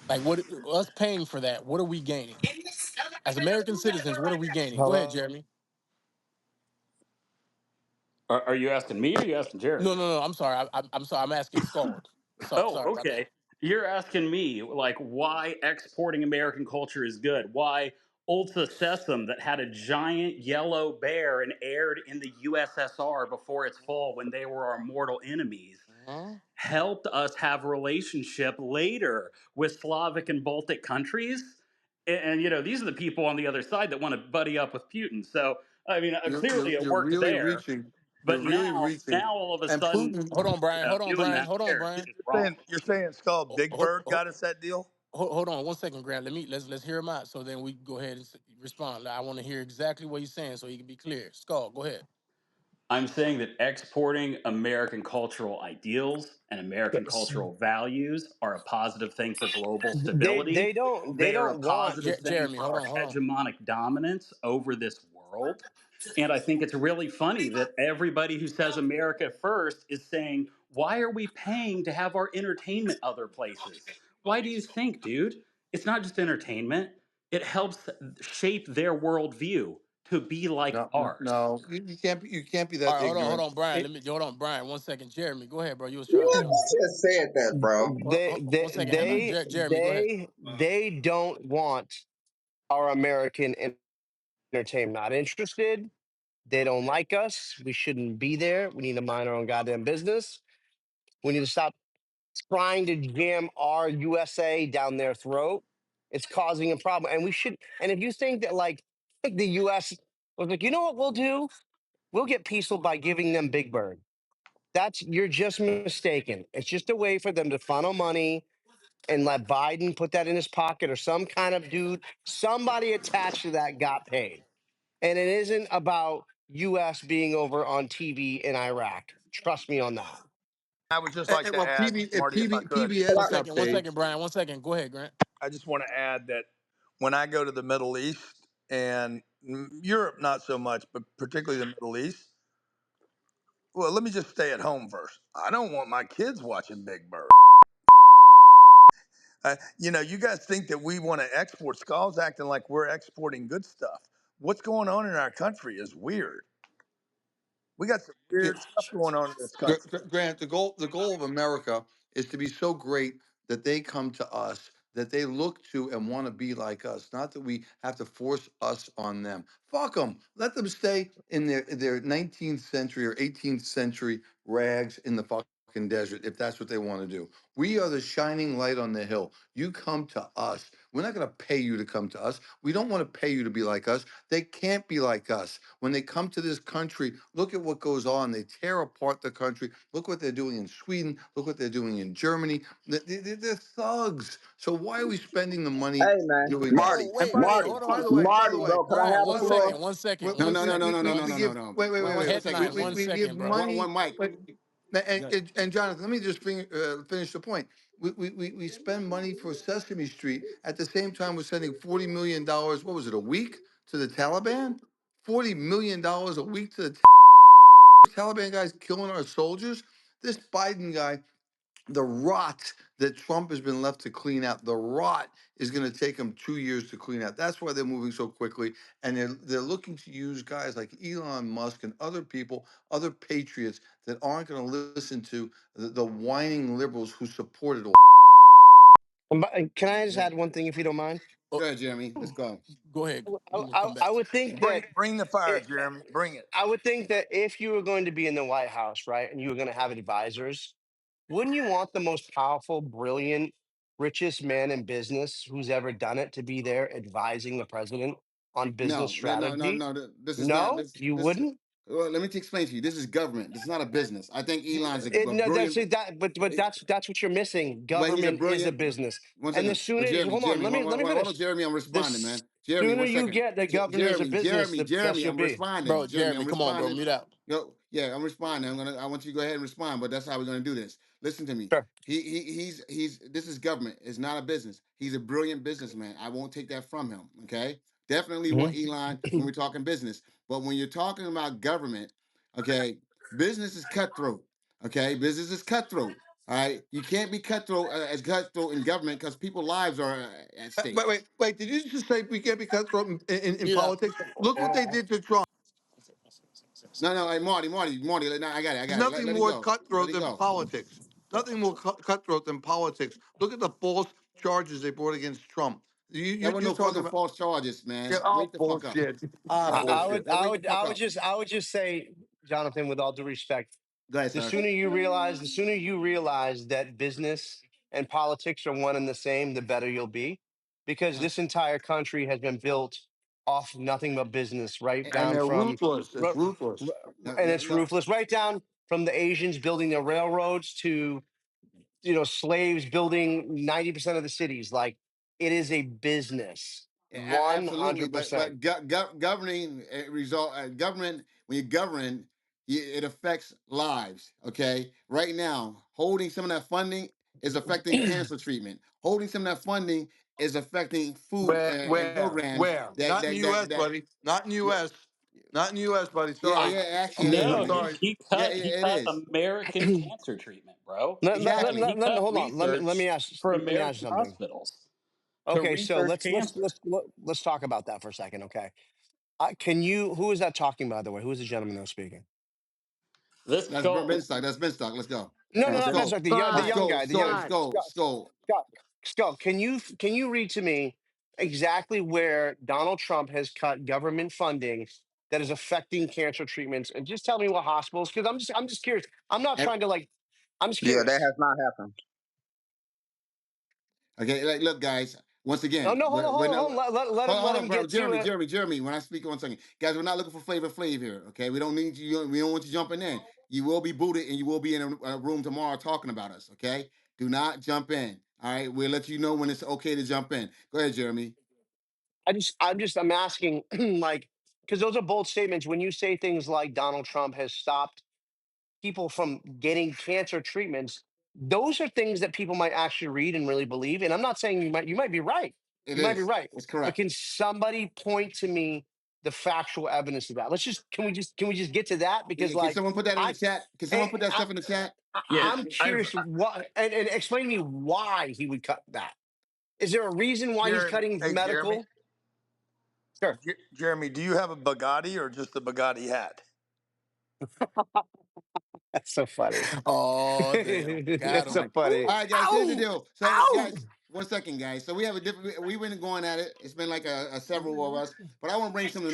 [SPEAKER 1] Like, what us paying for that? What are we gaining as American citizens? What are we gaining? Go ahead,
[SPEAKER 6] Hello.
[SPEAKER 1] Jeremy.
[SPEAKER 4] Are you asking me or are you asking
[SPEAKER 1] No,
[SPEAKER 4] Jeremy?
[SPEAKER 1] no, no. I'm sorry. I'm sorry. I'm asking Scald.
[SPEAKER 4] Oh,
[SPEAKER 1] Sorry about that.
[SPEAKER 4] okay. You're asking me like why exporting American culture is good. Why Ulta Sesame that had a giant yellow bear and aired in the USSR before its fall when they were our mortal enemies,
[SPEAKER 7] Huh?
[SPEAKER 4] helped us have a relationship later with Slavic and Baltic countries. And, you know, these are the people on the other side that want to buddy up with Putin. So, I mean, clearly it
[SPEAKER 5] You're
[SPEAKER 4] worked
[SPEAKER 5] really
[SPEAKER 4] there.
[SPEAKER 5] reaching. You're
[SPEAKER 4] But
[SPEAKER 5] really
[SPEAKER 4] now,
[SPEAKER 5] reaching.
[SPEAKER 4] now all of a
[SPEAKER 5] And
[SPEAKER 4] sudden,
[SPEAKER 5] Putin.
[SPEAKER 7] Hold on, Brian. Hold on,
[SPEAKER 4] doing
[SPEAKER 7] Brian.
[SPEAKER 4] that
[SPEAKER 7] Hold on,
[SPEAKER 4] there
[SPEAKER 7] Brian.
[SPEAKER 4] is wrong.
[SPEAKER 3] You're saying Skull Big
[SPEAKER 7] Hold,
[SPEAKER 3] Bird got us that deal?
[SPEAKER 7] hold on 1 second, Grant. Let's hear him out. So then we go ahead and respond. I want to hear exactly what he's saying so he can be clear. Skull, go ahead.
[SPEAKER 4] I'm saying that exporting American cultural ideals and American cultural values are a positive thing for global
[SPEAKER 6] They
[SPEAKER 4] stability.
[SPEAKER 6] don't
[SPEAKER 4] They
[SPEAKER 6] they
[SPEAKER 4] are a
[SPEAKER 6] don't want.
[SPEAKER 4] positive thing
[SPEAKER 7] Jeremy,
[SPEAKER 4] for
[SPEAKER 7] hold
[SPEAKER 4] our
[SPEAKER 7] on, hold on.
[SPEAKER 4] hegemonic dominance over this world. And I think it's really funny that everybody who says America first is saying, why are we paying to have our entertainment other places? Why do you think, dude? It's not just entertainment, it helps shape their worldview to be like
[SPEAKER 5] No, no,
[SPEAKER 4] ours.
[SPEAKER 5] no. You can't. You can't be
[SPEAKER 7] All
[SPEAKER 5] that
[SPEAKER 7] right, hold
[SPEAKER 5] ignorant.
[SPEAKER 7] on, Brian.
[SPEAKER 6] It,
[SPEAKER 7] Hold on, Brian. 1 second, Jeremy. Go ahead, bro. You was trying to
[SPEAKER 8] You
[SPEAKER 7] jump.
[SPEAKER 8] just said that, bro.
[SPEAKER 6] they they
[SPEAKER 7] 1 second.
[SPEAKER 6] they
[SPEAKER 7] Jeremy, go ahead.
[SPEAKER 6] they don't want our American entertainment. Not interested. They don't like us. We shouldn't be there. We need to mind our own goddamn business. We need to stop trying to jam our USA down their throat. It's causing a problem. And we should, and if you think that like the US was like, you know what we'll do? We'll get peaceful by giving them Big Bird. You're just mistaken. It's just a way for them to funnel money and let Biden put that in his pocket or some kind of dude, somebody attached to that got paid. And it isn't about US being over on TV in Iraq. Trust me on that.
[SPEAKER 3] I would just like to
[SPEAKER 5] Well,
[SPEAKER 3] add, Marty, if I could,
[SPEAKER 5] PBS got
[SPEAKER 7] 1 second,
[SPEAKER 5] paid.
[SPEAKER 7] Brian. 1 second. Go ahead, Grant.
[SPEAKER 3] I just want to add that when I go to the Middle East and Europe, not so much, but particularly the Middle East, well, let me just stay at home first. I don't want my kids watching Big Bird. You guys think that we want to export. Skull's acting like we're exporting good stuff. What's going on in our country is weird. We got some
[SPEAKER 5] Yeah,
[SPEAKER 3] weird stuff going on in this country.
[SPEAKER 5] Grant, the goal of America is to be so great that they come to us, that they look to and want to be like us. Not that we have to force us on them. Fuck them. Let them stay in their 19th century or 18th century rags in the fucking desert if that's what they want to do. We are the shining light on the hill. You come to us. We're not going to pay you to come to us. We don't want to pay you to be like us. They can't be like us. When they come to this country, look at what goes on. They tear apart the country. Look what they're doing in Sweden. Look what they're doing in Germany. They're thugs. So why are we spending the money
[SPEAKER 8] Hey, man,
[SPEAKER 5] doing that?
[SPEAKER 8] Marty,
[SPEAKER 7] Wait,
[SPEAKER 8] Marty,
[SPEAKER 7] hold on.
[SPEAKER 5] By the
[SPEAKER 8] Marty,
[SPEAKER 5] way,
[SPEAKER 8] bro. Can I
[SPEAKER 7] Brian,
[SPEAKER 8] have
[SPEAKER 7] one
[SPEAKER 8] the
[SPEAKER 5] wait, wait, wait.
[SPEAKER 8] floor?
[SPEAKER 7] second, 1 second,
[SPEAKER 5] We,
[SPEAKER 1] No,
[SPEAKER 7] one
[SPEAKER 1] no,
[SPEAKER 5] we,
[SPEAKER 1] no,
[SPEAKER 7] second.
[SPEAKER 1] no,
[SPEAKER 5] we,
[SPEAKER 1] no,
[SPEAKER 5] we,
[SPEAKER 1] no,
[SPEAKER 7] One
[SPEAKER 1] no,
[SPEAKER 5] we
[SPEAKER 1] no, no,
[SPEAKER 5] give
[SPEAKER 1] no.
[SPEAKER 5] wait, wait, wait,
[SPEAKER 1] One
[SPEAKER 5] wait, one
[SPEAKER 1] second,
[SPEAKER 5] second.
[SPEAKER 7] headline,
[SPEAKER 1] Skull.
[SPEAKER 5] We,
[SPEAKER 7] one
[SPEAKER 5] we give
[SPEAKER 7] second, bro.
[SPEAKER 5] money.
[SPEAKER 1] One mic.
[SPEAKER 5] And Jonathan, let me just finish the point. We spend money for Sesame Street at the same time we're sending $40 million. What was it, a week to the Taliban? $40 million a week to the Taliban guys killing our soldiers. This Biden guy, the rot that Trump has been left to clean out, the rot is going to take him 2 years to clean out. That's why they're moving so quickly, and they're looking to use guys like Elon Musk and other people, other patriots that aren't going to listen to the whining liberals who supported.
[SPEAKER 6] Can I just
[SPEAKER 1] Yeah.
[SPEAKER 6] add one thing if you don't mind?
[SPEAKER 1] Go
[SPEAKER 7] Oh,
[SPEAKER 1] ahead, Jeremy. Let's go.
[SPEAKER 7] go ahead.
[SPEAKER 6] I,
[SPEAKER 7] We're gonna
[SPEAKER 6] I,
[SPEAKER 7] come
[SPEAKER 6] I
[SPEAKER 7] back to
[SPEAKER 6] would
[SPEAKER 7] you.
[SPEAKER 6] think
[SPEAKER 3] Bring
[SPEAKER 6] that
[SPEAKER 3] bring the fire,
[SPEAKER 6] it,
[SPEAKER 3] Jeremy. Bring it.
[SPEAKER 6] I would think that if you were going to be in the White House, right, and you were going to have advisors, wouldn't you want the most powerful, brilliant, richest man in business who's ever done it to be there advising the president on business
[SPEAKER 1] No, no, no, no,
[SPEAKER 6] strategy?
[SPEAKER 1] no. This is not
[SPEAKER 6] No,
[SPEAKER 1] this.
[SPEAKER 6] you
[SPEAKER 1] This.
[SPEAKER 6] wouldn't.
[SPEAKER 1] Well, let me explain to you. This is government. This is not a business. I think Elon's a
[SPEAKER 6] No, that's
[SPEAKER 1] brilliant.
[SPEAKER 6] that. But that's what you're missing.
[SPEAKER 1] Well, he's a
[SPEAKER 6] Government is a
[SPEAKER 1] brilliant.
[SPEAKER 6] business,
[SPEAKER 1] One
[SPEAKER 6] and the
[SPEAKER 1] second,
[SPEAKER 6] sooner,
[SPEAKER 1] Jeremy.
[SPEAKER 6] hold on,
[SPEAKER 1] Jeremy,
[SPEAKER 6] let me
[SPEAKER 1] hold on,
[SPEAKER 6] finish.
[SPEAKER 1] Jeremy. I'm
[SPEAKER 6] The
[SPEAKER 1] responding, man. Jeremy,
[SPEAKER 6] sooner
[SPEAKER 1] one
[SPEAKER 6] you
[SPEAKER 1] second.
[SPEAKER 6] get the governor is a business,
[SPEAKER 1] Jeremy,
[SPEAKER 6] the best
[SPEAKER 1] Jeremy.
[SPEAKER 6] you'll
[SPEAKER 1] I'm
[SPEAKER 6] be.
[SPEAKER 1] responding.
[SPEAKER 7] Bro,
[SPEAKER 1] Jeremy,
[SPEAKER 7] Jeremy,
[SPEAKER 1] I'm
[SPEAKER 7] come on, bro.
[SPEAKER 1] responding.
[SPEAKER 7] Mute out.
[SPEAKER 1] Yo, yeah, I'm responding. I want you to go ahead and respond, but that's how we're gonna do this. Listen to me.
[SPEAKER 6] Sure.
[SPEAKER 1] He's. This is government. It's not a business. He's a brilliant businessman. I won't take that from him. Okay. Definitely want
[SPEAKER 6] Mhm.
[SPEAKER 1] Elon when we're talking business, but when you're talking about government, okay, business is cutthroat. Okay, business is cutthroat. All right, you can't be cutthroat as cutthroat in government because people's lives are at stake.
[SPEAKER 5] Wait. Did you just say we can't be cutthroat in
[SPEAKER 7] Mute out.
[SPEAKER 5] politics? Look what they did to Trump.
[SPEAKER 1] No, no, hey, Marty. No, I got it.
[SPEAKER 5] There's
[SPEAKER 1] Let
[SPEAKER 5] nothing
[SPEAKER 1] it
[SPEAKER 5] more
[SPEAKER 1] go. Let
[SPEAKER 5] cutthroat
[SPEAKER 1] it
[SPEAKER 5] than
[SPEAKER 1] go.
[SPEAKER 5] politics. Nothing more cutthroat than politics. Look at the false charges they brought against Trump.
[SPEAKER 1] That was
[SPEAKER 5] You're
[SPEAKER 1] no
[SPEAKER 5] talking
[SPEAKER 1] fucking
[SPEAKER 5] about
[SPEAKER 1] false charges, man.
[SPEAKER 5] oh
[SPEAKER 1] Wake the fuck up.
[SPEAKER 5] bullshit. Ah bullshit.
[SPEAKER 1] Wake the fuck up.
[SPEAKER 6] I would just say, Jonathan, with all due respect,
[SPEAKER 1] Go ahead, sir.
[SPEAKER 6] the sooner you realize that business and politics are one and the same, the better you'll be, because
[SPEAKER 1] Uh,
[SPEAKER 6] this entire country has been built off nothing but business, right
[SPEAKER 5] And
[SPEAKER 6] down
[SPEAKER 5] they're
[SPEAKER 6] from,
[SPEAKER 5] ruthless. It's
[SPEAKER 6] ru-
[SPEAKER 5] ruthless.
[SPEAKER 6] and
[SPEAKER 1] no,
[SPEAKER 6] it's
[SPEAKER 1] no,
[SPEAKER 6] ruthless, right down from the Asians building the railroads to slaves building 90% of the cities. Like, it is a business,
[SPEAKER 1] absolutely.
[SPEAKER 6] 100%.
[SPEAKER 1] Governing result government when you govern, it affects lives. Okay, right now, holding some of that funding is affecting cancer treatment. Holding some of that funding is affecting food and programs
[SPEAKER 5] Where?
[SPEAKER 1] that
[SPEAKER 5] Not in the
[SPEAKER 1] that
[SPEAKER 5] U.S.,
[SPEAKER 1] that that.
[SPEAKER 5] buddy. Not in the
[SPEAKER 1] Yeah,
[SPEAKER 5] U.S. Not in the U.S., buddy.
[SPEAKER 1] yeah,
[SPEAKER 5] Sorry.
[SPEAKER 1] yeah. Actually, it is,
[SPEAKER 4] No,
[SPEAKER 1] Jimmy.
[SPEAKER 5] Sorry.
[SPEAKER 1] Yeah,
[SPEAKER 4] he
[SPEAKER 1] yeah, it
[SPEAKER 4] cut
[SPEAKER 1] is.
[SPEAKER 4] American cancer treatment, bro.
[SPEAKER 1] Exactly.
[SPEAKER 4] He cut
[SPEAKER 6] Hold on.
[SPEAKER 4] research for
[SPEAKER 6] Let me ask you
[SPEAKER 4] American
[SPEAKER 6] something.
[SPEAKER 4] hospitals to
[SPEAKER 6] Okay, so
[SPEAKER 4] research cancer.
[SPEAKER 6] let's talk about that for a second. Okay, can you? Who is that talking? By the way, who is the gentleman that was speaking?
[SPEAKER 4] This
[SPEAKER 1] That's
[SPEAKER 4] cult,
[SPEAKER 1] Ben Stock. That's Ben Stock. Let's go.
[SPEAKER 6] No, no,
[SPEAKER 1] Let's
[SPEAKER 6] not
[SPEAKER 5] Okay.
[SPEAKER 6] Ben
[SPEAKER 1] go.
[SPEAKER 6] Stark. The
[SPEAKER 1] Let's
[SPEAKER 5] Five.
[SPEAKER 6] young
[SPEAKER 1] go.
[SPEAKER 6] guy.
[SPEAKER 1] Skull. Skull.
[SPEAKER 6] Scott,
[SPEAKER 1] Skull.
[SPEAKER 6] Scott, Scott. Can you read to me exactly where Donald Trump has cut government funding that is affecting cancer treatments, and just tell me what hospitals? Because I'm just curious. I'm not
[SPEAKER 1] Eh,
[SPEAKER 6] trying to like. I'm just
[SPEAKER 8] Yeah, that
[SPEAKER 6] curious.
[SPEAKER 8] has not happened.
[SPEAKER 1] Okay, like, look, guys. Once
[SPEAKER 6] Oh
[SPEAKER 1] again,
[SPEAKER 6] no,
[SPEAKER 1] we're not.
[SPEAKER 6] let
[SPEAKER 1] Hold
[SPEAKER 6] him
[SPEAKER 1] on, bro.
[SPEAKER 6] get to
[SPEAKER 1] Jeremy,
[SPEAKER 6] it.
[SPEAKER 1] Jeremy, Jeremy. When I speak, 1 second, guys, we're not looking for Flavor Flav here. Okay, we don't need you. We don't want you jumping in. You will be booted, and you will be in a room tomorrow talking about us. Okay, do not jump in. All right, we'll let you know when it's okay to jump in. Go ahead, Jeremy.
[SPEAKER 6] I'm asking, like, because those are bold statements. When you say things like Donald Trump has stopped people from getting cancer treatments, those are things that people might actually read and really believe. And I'm not saying you might be right.
[SPEAKER 1] It
[SPEAKER 6] You might be
[SPEAKER 1] is.
[SPEAKER 6] right.
[SPEAKER 1] It's
[SPEAKER 6] But
[SPEAKER 1] correct.
[SPEAKER 6] can somebody point to me the factual evidence of that? Can we just get to that? Because
[SPEAKER 1] Can
[SPEAKER 6] like
[SPEAKER 1] someone put that in the
[SPEAKER 6] I,
[SPEAKER 1] chat? Can someone
[SPEAKER 6] I,
[SPEAKER 1] put that
[SPEAKER 6] I
[SPEAKER 1] stuff in the chat?
[SPEAKER 4] yeah,
[SPEAKER 6] I'm
[SPEAKER 4] I've
[SPEAKER 6] curious what and explain to me why he would cut that. Is there a reason why he's
[SPEAKER 3] Jeremy,
[SPEAKER 6] cutting
[SPEAKER 3] hey Jeremy,
[SPEAKER 6] medical? Sure.
[SPEAKER 3] Jeremy, do you have a Bugatti or just a Bugatti hat?
[SPEAKER 6] That's so funny.
[SPEAKER 7] Oh damn, got
[SPEAKER 6] That's
[SPEAKER 7] him.
[SPEAKER 6] so
[SPEAKER 1] All
[SPEAKER 6] funny.
[SPEAKER 1] right, guys. Here's the
[SPEAKER 7] Ow!
[SPEAKER 1] deal. So,
[SPEAKER 7] Ow!
[SPEAKER 1] guys, 1 second, guys. So we have a different. We've been going at it. It's been like a several of us. But I want to bring some. I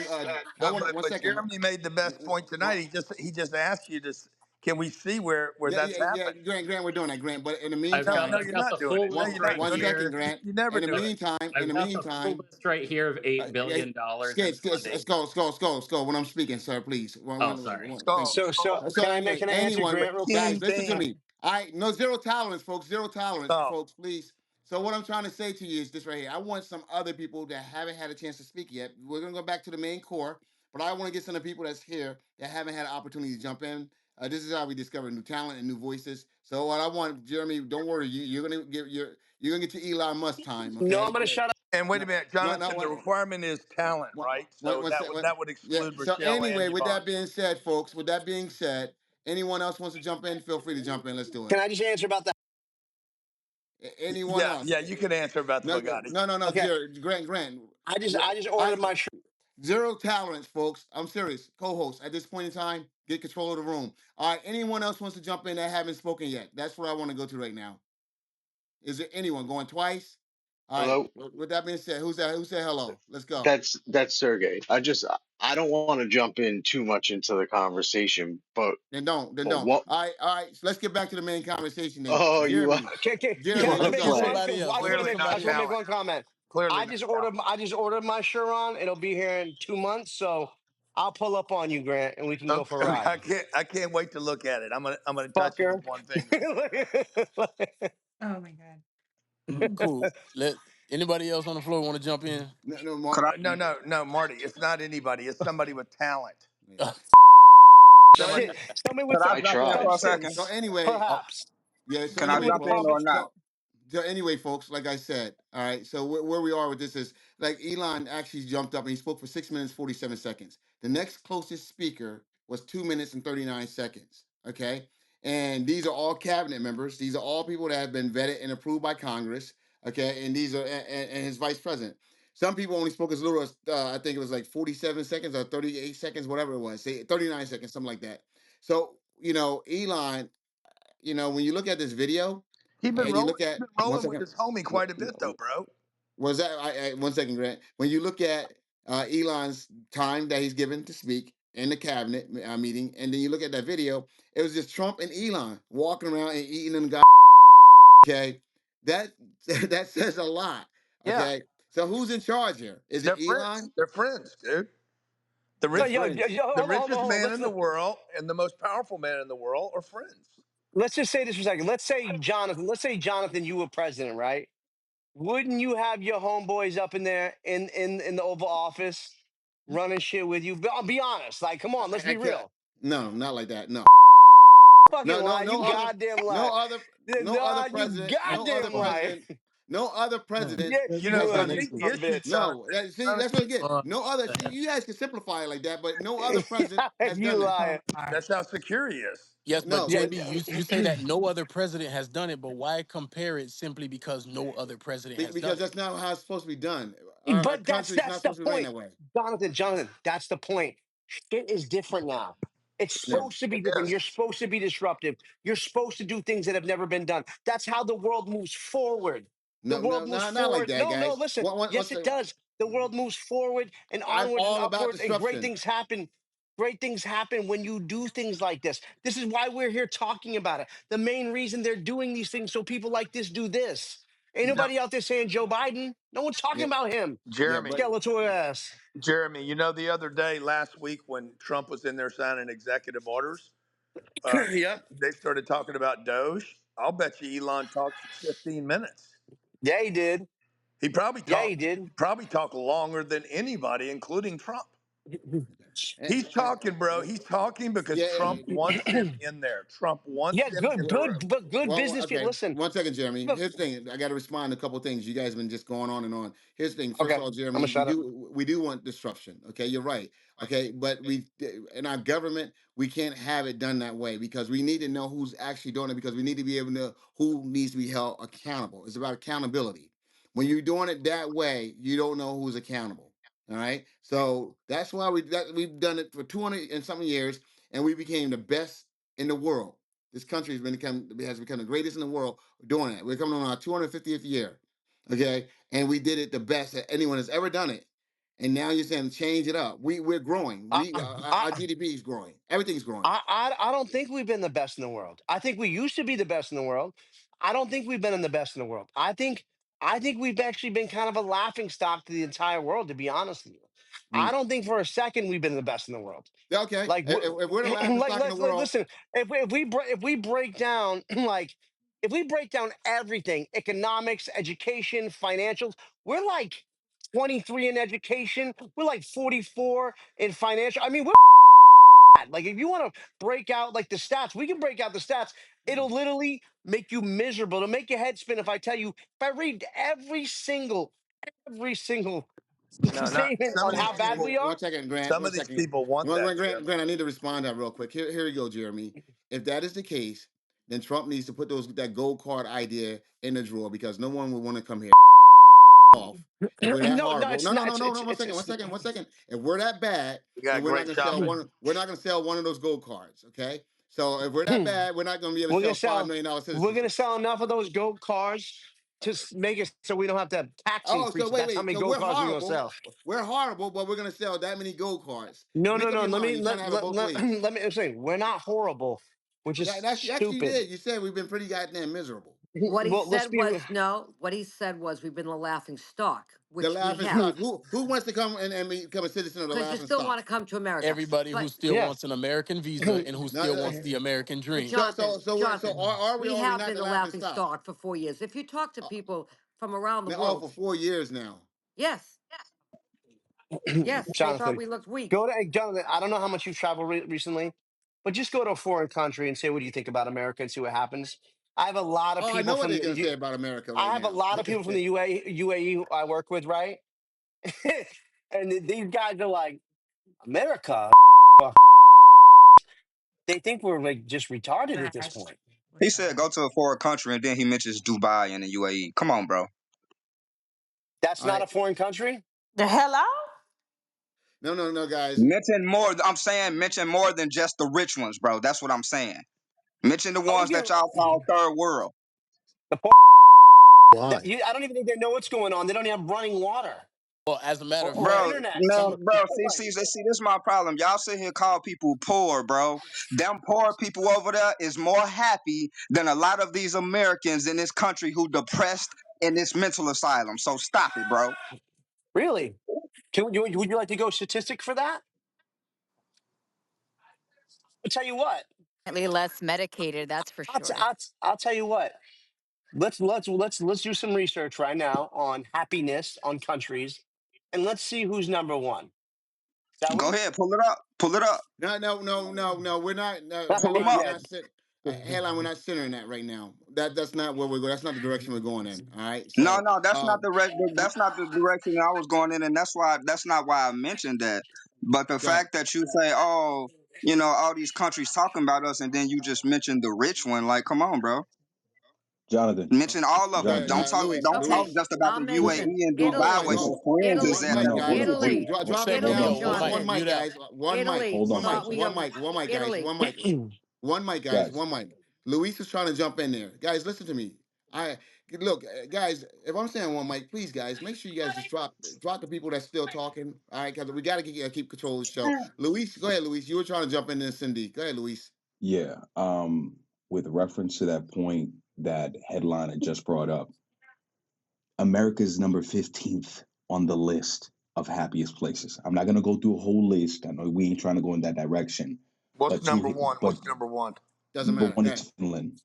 [SPEAKER 3] No,
[SPEAKER 1] want
[SPEAKER 3] but
[SPEAKER 1] one
[SPEAKER 3] but
[SPEAKER 1] second.
[SPEAKER 3] Jeremy made the best point tonight. He just asked you to. Can we see where
[SPEAKER 1] Yeah,
[SPEAKER 3] that's
[SPEAKER 1] yeah, yeah.
[SPEAKER 3] happened?
[SPEAKER 1] Grant, we're doing that, Grant. But in the
[SPEAKER 3] No, no,
[SPEAKER 1] meantime,
[SPEAKER 4] I've
[SPEAKER 3] you're
[SPEAKER 4] got the
[SPEAKER 3] not doing
[SPEAKER 4] full
[SPEAKER 3] it. No,
[SPEAKER 1] one
[SPEAKER 3] you're
[SPEAKER 4] list
[SPEAKER 3] not
[SPEAKER 4] right
[SPEAKER 1] one
[SPEAKER 3] doing it.
[SPEAKER 1] second,
[SPEAKER 4] here.
[SPEAKER 1] Grant.
[SPEAKER 3] You never
[SPEAKER 1] In the
[SPEAKER 3] do it.
[SPEAKER 1] meantime, in
[SPEAKER 4] I've
[SPEAKER 1] the
[SPEAKER 4] got the full
[SPEAKER 1] meantime,
[SPEAKER 4] list right here of $8
[SPEAKER 1] yeah,
[SPEAKER 4] billion in
[SPEAKER 1] Skate,
[SPEAKER 4] funding.
[SPEAKER 1] skull. When I'm speaking, sir, please.
[SPEAKER 4] Oh, sorry.
[SPEAKER 1] Thank you.
[SPEAKER 3] Skull,
[SPEAKER 6] Can I
[SPEAKER 1] Yeah,
[SPEAKER 6] can I answer
[SPEAKER 3] the
[SPEAKER 1] anyone,
[SPEAKER 6] Grant real quick?
[SPEAKER 3] key
[SPEAKER 1] guys, listen to
[SPEAKER 3] thing.
[SPEAKER 1] me. All right, no zero tolerance, folks. Zero tolerance,
[SPEAKER 3] Skull.
[SPEAKER 1] folks, please. So what I'm trying to say to you is this right here. I want some other people that haven't had a chance to speak yet. We're gonna go back to the main core, but I want to get some of the people that's here that haven't had an opportunity to jump in. This is how we discover new talent and new voices. So what I want, Jeremy, don't worry, you're gonna get your Elon Musk time,
[SPEAKER 6] No, I'm
[SPEAKER 1] okay?
[SPEAKER 6] gonna shut up.
[SPEAKER 3] And wait a
[SPEAKER 1] No,
[SPEAKER 3] minute,
[SPEAKER 1] no,
[SPEAKER 3] Jonathan. The requirement is talent, right? So that would that would
[SPEAKER 1] yeah.
[SPEAKER 3] exclude
[SPEAKER 1] So
[SPEAKER 3] Rochelle and
[SPEAKER 1] anyway, with
[SPEAKER 3] Yvonne.
[SPEAKER 1] that being said, folks, with that being said, anyone else wants to jump in? Feel free to jump in. Let's do
[SPEAKER 6] Can
[SPEAKER 1] it.
[SPEAKER 6] I just answer about that?
[SPEAKER 1] Anyone
[SPEAKER 3] Yeah,
[SPEAKER 1] else?
[SPEAKER 3] yeah. You can answer about the
[SPEAKER 1] No,
[SPEAKER 3] Bugatti.
[SPEAKER 1] no,
[SPEAKER 6] Okay.
[SPEAKER 1] Jared, Grant.
[SPEAKER 6] I just
[SPEAKER 1] I
[SPEAKER 6] ordered my shirt.
[SPEAKER 1] zero tolerance, folks. I'm serious. Co-host at this point in time, get control of the room. All right. Anyone else wants to jump in that haven't spoken yet? That's what I want to go to right now. Is there anyone going twice? All right.
[SPEAKER 9] Hello,
[SPEAKER 1] With that being said, who's that? Who said hello? Let's go.
[SPEAKER 9] that's Sergey. I don't want to jump in too much into the conversation, but
[SPEAKER 1] Then don't. Then
[SPEAKER 9] but
[SPEAKER 1] don't.
[SPEAKER 9] what?
[SPEAKER 1] All right. So let's get back to the main conversation. Then,
[SPEAKER 9] Oh,
[SPEAKER 1] Jeremy.
[SPEAKER 7] You
[SPEAKER 6] Can I
[SPEAKER 1] Jeremy,
[SPEAKER 7] want
[SPEAKER 6] just
[SPEAKER 1] let's
[SPEAKER 7] to
[SPEAKER 6] make
[SPEAKER 7] get
[SPEAKER 1] go.
[SPEAKER 6] one
[SPEAKER 7] somebody
[SPEAKER 6] thing?
[SPEAKER 7] else?
[SPEAKER 6] I just want to
[SPEAKER 7] Get
[SPEAKER 3] Clearly
[SPEAKER 6] make
[SPEAKER 3] not
[SPEAKER 7] somebody else.
[SPEAKER 3] talent.
[SPEAKER 6] one comment.
[SPEAKER 3] Clearly not talent.
[SPEAKER 6] I just ordered my shirt on. It'll be here in 2 months, so I'll pull up on you, Grant, and we can go for a
[SPEAKER 3] Okay,
[SPEAKER 6] ride.
[SPEAKER 3] I can't wait to look at it. I'm gonna touch it
[SPEAKER 6] Fucker.
[SPEAKER 3] with one finger.
[SPEAKER 2] Oh my God.
[SPEAKER 7] Cool. Let anybody else on the floor want to jump in?
[SPEAKER 1] No,
[SPEAKER 8] Could I?
[SPEAKER 3] No, Marty. It's not anybody. It's somebody with talent.
[SPEAKER 1] Yeah.
[SPEAKER 3] Somebody.
[SPEAKER 6] Shit. Somebody with
[SPEAKER 8] Could I
[SPEAKER 9] I
[SPEAKER 8] jump in
[SPEAKER 9] tried.
[SPEAKER 8] for a second?
[SPEAKER 1] So
[SPEAKER 6] substance,
[SPEAKER 1] anyway,
[SPEAKER 6] perhaps.
[SPEAKER 1] yeah. So
[SPEAKER 8] Can I
[SPEAKER 6] Somebody
[SPEAKER 1] anyway,
[SPEAKER 6] with
[SPEAKER 8] jump in
[SPEAKER 1] folks.
[SPEAKER 8] or
[SPEAKER 6] common.
[SPEAKER 8] not?
[SPEAKER 1] So anyway, folks. Like I said, all right. So where we are with this is like Elon actually jumped up and he spoke for 6 minutes 47 seconds. The next closest speaker was 2 minutes and 39 seconds. Okay, and these are all cabinet members. These are all people that have been vetted and approved by Congress. Okay, and these are and his vice president. Some people only spoke as little as I think it was like 47 seconds or 38 seconds, whatever it was. Say 39 seconds, something like that. So Elon, when you look at this video
[SPEAKER 3] He's been
[SPEAKER 1] and you
[SPEAKER 3] rolling.
[SPEAKER 1] look
[SPEAKER 3] He's
[SPEAKER 1] at
[SPEAKER 3] been
[SPEAKER 1] one
[SPEAKER 3] rolling with
[SPEAKER 1] second.
[SPEAKER 3] his homie quite a bit, though, bro.
[SPEAKER 1] Was that 1 second, Grant? When you look at Elon's time that he's given to speak in the cabinet meeting, and then you look at that video, it was just Trump and Elon walking around and eating them guys. Okay, that that says a lot.
[SPEAKER 6] Yeah.
[SPEAKER 1] Okay, so who's in charge here? Is it
[SPEAKER 3] They're friends.
[SPEAKER 1] Elon?
[SPEAKER 3] They're friends, dude. The
[SPEAKER 6] No,
[SPEAKER 3] rich, the
[SPEAKER 6] hold on, hold on,
[SPEAKER 3] richest
[SPEAKER 6] hold on.
[SPEAKER 3] man in the world and the most powerful man in the world are friends.
[SPEAKER 6] Let's just say this for a second. Let's say Jonathan, you were president, right? Wouldn't you have your homeboys up in there in the Oval Office running shit with you? I'll be honest. Like, come on, let's
[SPEAKER 1] I
[SPEAKER 6] be
[SPEAKER 1] can't.
[SPEAKER 6] real.
[SPEAKER 1] No, not like that. No,
[SPEAKER 6] Fucking lie. You
[SPEAKER 1] no other,
[SPEAKER 6] goddamn lie.
[SPEAKER 1] no other, no other
[SPEAKER 6] Nah, you
[SPEAKER 1] president, no other
[SPEAKER 6] goddamn lie.
[SPEAKER 1] president, no other president
[SPEAKER 6] Yeah,
[SPEAKER 3] You know,
[SPEAKER 1] has
[SPEAKER 3] I
[SPEAKER 1] done
[SPEAKER 3] think
[SPEAKER 1] anything.
[SPEAKER 3] the
[SPEAKER 6] son of a
[SPEAKER 3] issue,
[SPEAKER 6] bitch.
[SPEAKER 1] No,
[SPEAKER 3] Jonathan,
[SPEAKER 1] see, that's
[SPEAKER 3] Jonathan,
[SPEAKER 1] what I get. No other. See, you guys can simplify it like that, but no other president has
[SPEAKER 6] You
[SPEAKER 1] done it.
[SPEAKER 6] liar.
[SPEAKER 3] that's how secure he is.
[SPEAKER 7] Yes, but
[SPEAKER 1] No,
[SPEAKER 6] Yeah,
[SPEAKER 1] but
[SPEAKER 7] JB, you say that no other president has done it, but why compare it simply because no other president has
[SPEAKER 1] because
[SPEAKER 7] done it?
[SPEAKER 1] that's not how it's supposed to be done. Our
[SPEAKER 6] but
[SPEAKER 1] country is not
[SPEAKER 6] that's the
[SPEAKER 1] supposed to be ran
[SPEAKER 6] point,
[SPEAKER 1] that way.
[SPEAKER 6] Jonathan. That's the point. Shit is different now. It's
[SPEAKER 1] No,
[SPEAKER 6] supposed to be
[SPEAKER 3] It
[SPEAKER 6] different.
[SPEAKER 3] is.
[SPEAKER 6] You're supposed to be disruptive. You're supposed to do things that have never been done. That's how the world moves forward. The
[SPEAKER 1] no,
[SPEAKER 6] world
[SPEAKER 1] no,
[SPEAKER 6] moves
[SPEAKER 1] no, not like
[SPEAKER 6] forward.
[SPEAKER 1] that,
[SPEAKER 6] No, no,
[SPEAKER 1] guys.
[SPEAKER 6] listen.
[SPEAKER 1] One
[SPEAKER 6] Yes, it
[SPEAKER 1] second.
[SPEAKER 6] does. The world moves forward and
[SPEAKER 1] I'm
[SPEAKER 6] onwards and
[SPEAKER 1] all about
[SPEAKER 6] upwards, and great
[SPEAKER 1] disruption.
[SPEAKER 6] things happen. Great things happen when you do things like this. This is why we're here talking about it. The main reason they're doing these things so people like this do this. Ain't
[SPEAKER 3] You know,
[SPEAKER 6] nobody out there saying Joe Biden. No one's talking
[SPEAKER 1] Yeah,
[SPEAKER 6] about him.
[SPEAKER 1] yeah,
[SPEAKER 3] Jeremy,
[SPEAKER 1] but
[SPEAKER 6] Skeletor ass.
[SPEAKER 3] Jeremy, you know, the other day, last week, when Trump was in there signing executive orders, uh,
[SPEAKER 6] Yep.
[SPEAKER 3] they started talking about Doge. I'll bet you Elon talked for 15 minutes.
[SPEAKER 6] Yeah, he did.
[SPEAKER 3] He probably
[SPEAKER 6] Yeah, he
[SPEAKER 3] talked.
[SPEAKER 6] did.
[SPEAKER 3] He probably talked longer than anybody, including Trump. He's
[SPEAKER 1] uh,
[SPEAKER 3] talking, bro. He's talking because
[SPEAKER 1] yeah.
[SPEAKER 3] Trump wants him in there. Trump wants
[SPEAKER 6] Yeah,
[SPEAKER 3] him in
[SPEAKER 6] good,
[SPEAKER 3] the
[SPEAKER 6] good,
[SPEAKER 3] room.
[SPEAKER 6] but good
[SPEAKER 1] Well,
[SPEAKER 6] business.
[SPEAKER 1] okay.
[SPEAKER 6] Listen,
[SPEAKER 1] 1 second, Jeremy.
[SPEAKER 6] look,
[SPEAKER 1] Here's the thing. I got to respond to a couple things. You guys have been just going on and on. Here's the thing. First
[SPEAKER 6] okay,
[SPEAKER 1] of all,
[SPEAKER 6] I'm
[SPEAKER 1] Jeremy,
[SPEAKER 6] gonna shut up.
[SPEAKER 1] we do want disruption. Okay, you're right. Okay, but we in our government we can't have it done that way because we need to know who's actually doing it because we need to be able to know who needs to be held accountable. It's about accountability. When you're doing it that way, you don't know who's accountable. All right. So that's why we've done it for 200 and something years, and we became the best in the world. This country has become the greatest in the world doing it. We're coming on our 250th year. Okay. And we did it the best that anyone has ever done it. And now you're saying change it up. We're growing.
[SPEAKER 6] I,
[SPEAKER 1] Our
[SPEAKER 6] I,
[SPEAKER 1] GDP is growing. Everything's growing.
[SPEAKER 6] I don't think we've been the best in the world. I think we used to be the best in the world. I don't think we've been in the best in the world. I think we've actually been kind of a laughing stock to the entire world, to be honest with you. I
[SPEAKER 1] Mm.
[SPEAKER 6] don't think for a second we've been the best in the world.
[SPEAKER 1] Yeah, okay.
[SPEAKER 6] Like,
[SPEAKER 1] If we're the laughing stock in the world,
[SPEAKER 6] listen. If we break down like if we break down everything, economics, education, financials, we're like 23 in education. We're like 44 in financial. I mean, we're bad. Like, if you want to break out like the stats, we can break out the stats. It'll literally make you miserable. It'll make your head spin if I tell you. If I read every single
[SPEAKER 3] No, not
[SPEAKER 6] statement
[SPEAKER 3] some
[SPEAKER 6] on
[SPEAKER 3] of
[SPEAKER 6] how
[SPEAKER 3] these
[SPEAKER 6] bad
[SPEAKER 3] people.
[SPEAKER 6] we are.
[SPEAKER 1] 1 second, Grant.
[SPEAKER 3] Some
[SPEAKER 1] One
[SPEAKER 3] of these
[SPEAKER 1] second.
[SPEAKER 3] people want that,
[SPEAKER 1] Grant,
[SPEAKER 3] Jeremy.
[SPEAKER 1] Grant, I need to respond to that real quick. Here you go, Jeremy. If that is the case, then Trump needs to put that gold card idea in the drawer because no one would want to come here off. If we're that
[SPEAKER 6] No,
[SPEAKER 1] horrible,
[SPEAKER 6] it's not.
[SPEAKER 1] no. 1 second, 1 second, 1 second. If we're that bad,
[SPEAKER 3] We
[SPEAKER 1] then
[SPEAKER 3] got great shoppers.
[SPEAKER 1] we're not gonna sell one of those gold cards. Okay. So if we're that bad, we're not gonna be able to
[SPEAKER 6] We're gonna
[SPEAKER 1] sell $5
[SPEAKER 6] sell.
[SPEAKER 1] million
[SPEAKER 6] We're gonna
[SPEAKER 1] citizenships.
[SPEAKER 6] sell enough of those gold cars to make it so we don't have to have tax
[SPEAKER 1] Oh, so
[SPEAKER 6] increases. That's how
[SPEAKER 1] wait.
[SPEAKER 6] many
[SPEAKER 1] So
[SPEAKER 6] gold
[SPEAKER 1] we're
[SPEAKER 6] cars we're gonna
[SPEAKER 1] horrible.
[SPEAKER 6] sell.
[SPEAKER 1] We're horrible, but we're gonna sell that many gold cards.
[SPEAKER 6] No, no,
[SPEAKER 1] Make up
[SPEAKER 6] no.
[SPEAKER 1] your mind. You're trying to have it both ways.
[SPEAKER 6] Let me explain. We're not horrible. We're just
[SPEAKER 1] That's actually you
[SPEAKER 6] stupid.
[SPEAKER 1] did. You said we've been pretty goddamn miserable.
[SPEAKER 8] What he
[SPEAKER 6] Well, let's
[SPEAKER 8] said
[SPEAKER 6] be.
[SPEAKER 8] was no. What he said was we've been the laughing stock,
[SPEAKER 1] The
[SPEAKER 8] which we
[SPEAKER 1] laughing
[SPEAKER 8] have,
[SPEAKER 1] stock. Who wants to come and become a citizen of the
[SPEAKER 8] because you
[SPEAKER 1] laughing
[SPEAKER 8] still
[SPEAKER 1] stock?
[SPEAKER 8] want to come to America.
[SPEAKER 7] Everybody who
[SPEAKER 8] But
[SPEAKER 7] still
[SPEAKER 6] Yeah.
[SPEAKER 7] wants an American visa and who
[SPEAKER 1] No,
[SPEAKER 7] still wants the American
[SPEAKER 8] but
[SPEAKER 7] dream.
[SPEAKER 8] Jonathan,
[SPEAKER 1] are we
[SPEAKER 8] we
[SPEAKER 1] or are we
[SPEAKER 8] have
[SPEAKER 1] not
[SPEAKER 8] been
[SPEAKER 1] the
[SPEAKER 8] the
[SPEAKER 1] laughing
[SPEAKER 8] laughing
[SPEAKER 1] stock?
[SPEAKER 8] stock for 4 years. If you talk to
[SPEAKER 1] Uh,
[SPEAKER 8] people from around the
[SPEAKER 1] now, oh,
[SPEAKER 8] world,
[SPEAKER 1] for 4 years now.
[SPEAKER 8] yes, yes, they thought
[SPEAKER 6] Jonathan,
[SPEAKER 8] we looked weak.
[SPEAKER 6] go to Jonathan. I don't know how much you've traveled recently, but just go to a foreign country and say, "What do you think about America?" and see what happens. I have a lot of
[SPEAKER 1] Oh, I
[SPEAKER 6] people
[SPEAKER 1] know what
[SPEAKER 6] from
[SPEAKER 1] they're gonna say
[SPEAKER 6] the.
[SPEAKER 1] about America right
[SPEAKER 6] I have a
[SPEAKER 1] now.
[SPEAKER 6] lot of people from the UAE who I work with, right? And these guys are like, America. They think we're like just retarded at this
[SPEAKER 2] Trash.
[SPEAKER 6] point.
[SPEAKER 2] We're
[SPEAKER 10] He said go
[SPEAKER 2] trash.
[SPEAKER 10] to a foreign country and then he mentions Dubai and the UAE. Come on, bro.
[SPEAKER 6] That's
[SPEAKER 1] All
[SPEAKER 6] not
[SPEAKER 1] right.
[SPEAKER 6] a foreign country.
[SPEAKER 2] The hello?
[SPEAKER 1] No, guys.
[SPEAKER 10] Mention more. I'm saying mention more than just the rich ones, bro. That's what I'm saying. Mention the
[SPEAKER 6] Oh,
[SPEAKER 10] ones that y'all call third world.
[SPEAKER 6] the
[SPEAKER 1] Why?
[SPEAKER 6] I don't even think they know what's going on. They don't even have running water
[SPEAKER 7] Well, as a matter of
[SPEAKER 6] or
[SPEAKER 10] Bro,
[SPEAKER 7] fact,
[SPEAKER 6] internet.
[SPEAKER 10] man,
[SPEAKER 7] some
[SPEAKER 10] bro, see, this is my problem. Y'all sit here call people poor, bro. Them poor people over there is more happy than a lot of these Americans in this country who depressed in this mental asylum. So stop it, bro.
[SPEAKER 6] Really? Would you like to go statistic for that? I'll tell you what.
[SPEAKER 11] Definitely less medicated, that's for sure.
[SPEAKER 6] I'll tell you what. Let's do some research right now on happiness on countries, and let's see who's number one. Shall
[SPEAKER 10] Go
[SPEAKER 6] we?
[SPEAKER 10] ahead, pull it up. Pull it up.
[SPEAKER 1] No. We're not. No,
[SPEAKER 10] Pull them
[SPEAKER 1] headline. We're
[SPEAKER 10] up.
[SPEAKER 1] not. Headline. We're not centering that right now. That's not where we're going. That's not the direction we're going in. All right.
[SPEAKER 10] No,
[SPEAKER 1] So,
[SPEAKER 10] no, that's not the direction I was going in, and that's not why I mentioned that. But the
[SPEAKER 1] go ahead.
[SPEAKER 10] fact that you say, oh, you know, all these countries talking about us, and then you just mentioned the rich one, like, come on, bro.
[SPEAKER 12] Jonathan,
[SPEAKER 10] Mention all of
[SPEAKER 1] Go
[SPEAKER 10] them.
[SPEAKER 1] ahead.
[SPEAKER 12] Jonathan.
[SPEAKER 1] Luis.
[SPEAKER 10] Don't talk
[SPEAKER 11] Okay,
[SPEAKER 1] Luis.
[SPEAKER 10] just about
[SPEAKER 11] I'll
[SPEAKER 10] the
[SPEAKER 12] Listen,
[SPEAKER 11] mention
[SPEAKER 10] UAE and
[SPEAKER 1] One
[SPEAKER 10] Dubai
[SPEAKER 1] mic.
[SPEAKER 10] where
[SPEAKER 11] Italy.
[SPEAKER 10] your
[SPEAKER 1] Oh,
[SPEAKER 10] friends is
[SPEAKER 11] Italy.
[SPEAKER 10] at.
[SPEAKER 1] one mic,
[SPEAKER 12] no,
[SPEAKER 1] guys.
[SPEAKER 12] hold on, hold
[SPEAKER 11] Italy.
[SPEAKER 12] on.
[SPEAKER 1] Drop it
[SPEAKER 7] hey
[SPEAKER 12] Hold
[SPEAKER 1] down.
[SPEAKER 11] Italy,
[SPEAKER 12] on,
[SPEAKER 7] yo,
[SPEAKER 12] hold on.
[SPEAKER 1] One
[SPEAKER 7] Mike,
[SPEAKER 11] Jonathan.
[SPEAKER 1] mic,
[SPEAKER 7] mute up.
[SPEAKER 1] guys. One mic.
[SPEAKER 11] Italy
[SPEAKER 12] Hold on,
[SPEAKER 1] One mic.
[SPEAKER 11] thought
[SPEAKER 12] guys.
[SPEAKER 11] we
[SPEAKER 1] One
[SPEAKER 11] got
[SPEAKER 1] mic. One mic, guys.
[SPEAKER 11] Italy.
[SPEAKER 1] One mic. One mic, guys.
[SPEAKER 12] Guys,
[SPEAKER 1] One mic. Luis is trying to jump in there. Guys, listen to me. I look, guys. If I'm saying one mic, please, guys, make sure you guys just drop the people that's still talking. All right, because we got to keep control of the show. Luis, go ahead, Luis. You were trying to jump in there, Cindy. Go ahead, Luis.
[SPEAKER 12] yeah. With reference to that point that headline I just brought up, America's number 15th on the list of happiest places. I'm not gonna go through a whole list. I know we ain't trying to go in that direction,
[SPEAKER 3] What's
[SPEAKER 12] but
[SPEAKER 3] number one?
[SPEAKER 12] but
[SPEAKER 3] What's number one?
[SPEAKER 1] Doesn't
[SPEAKER 12] number
[SPEAKER 1] matter.
[SPEAKER 12] one
[SPEAKER 1] Go
[SPEAKER 12] is
[SPEAKER 1] ahead.
[SPEAKER 12] Finland,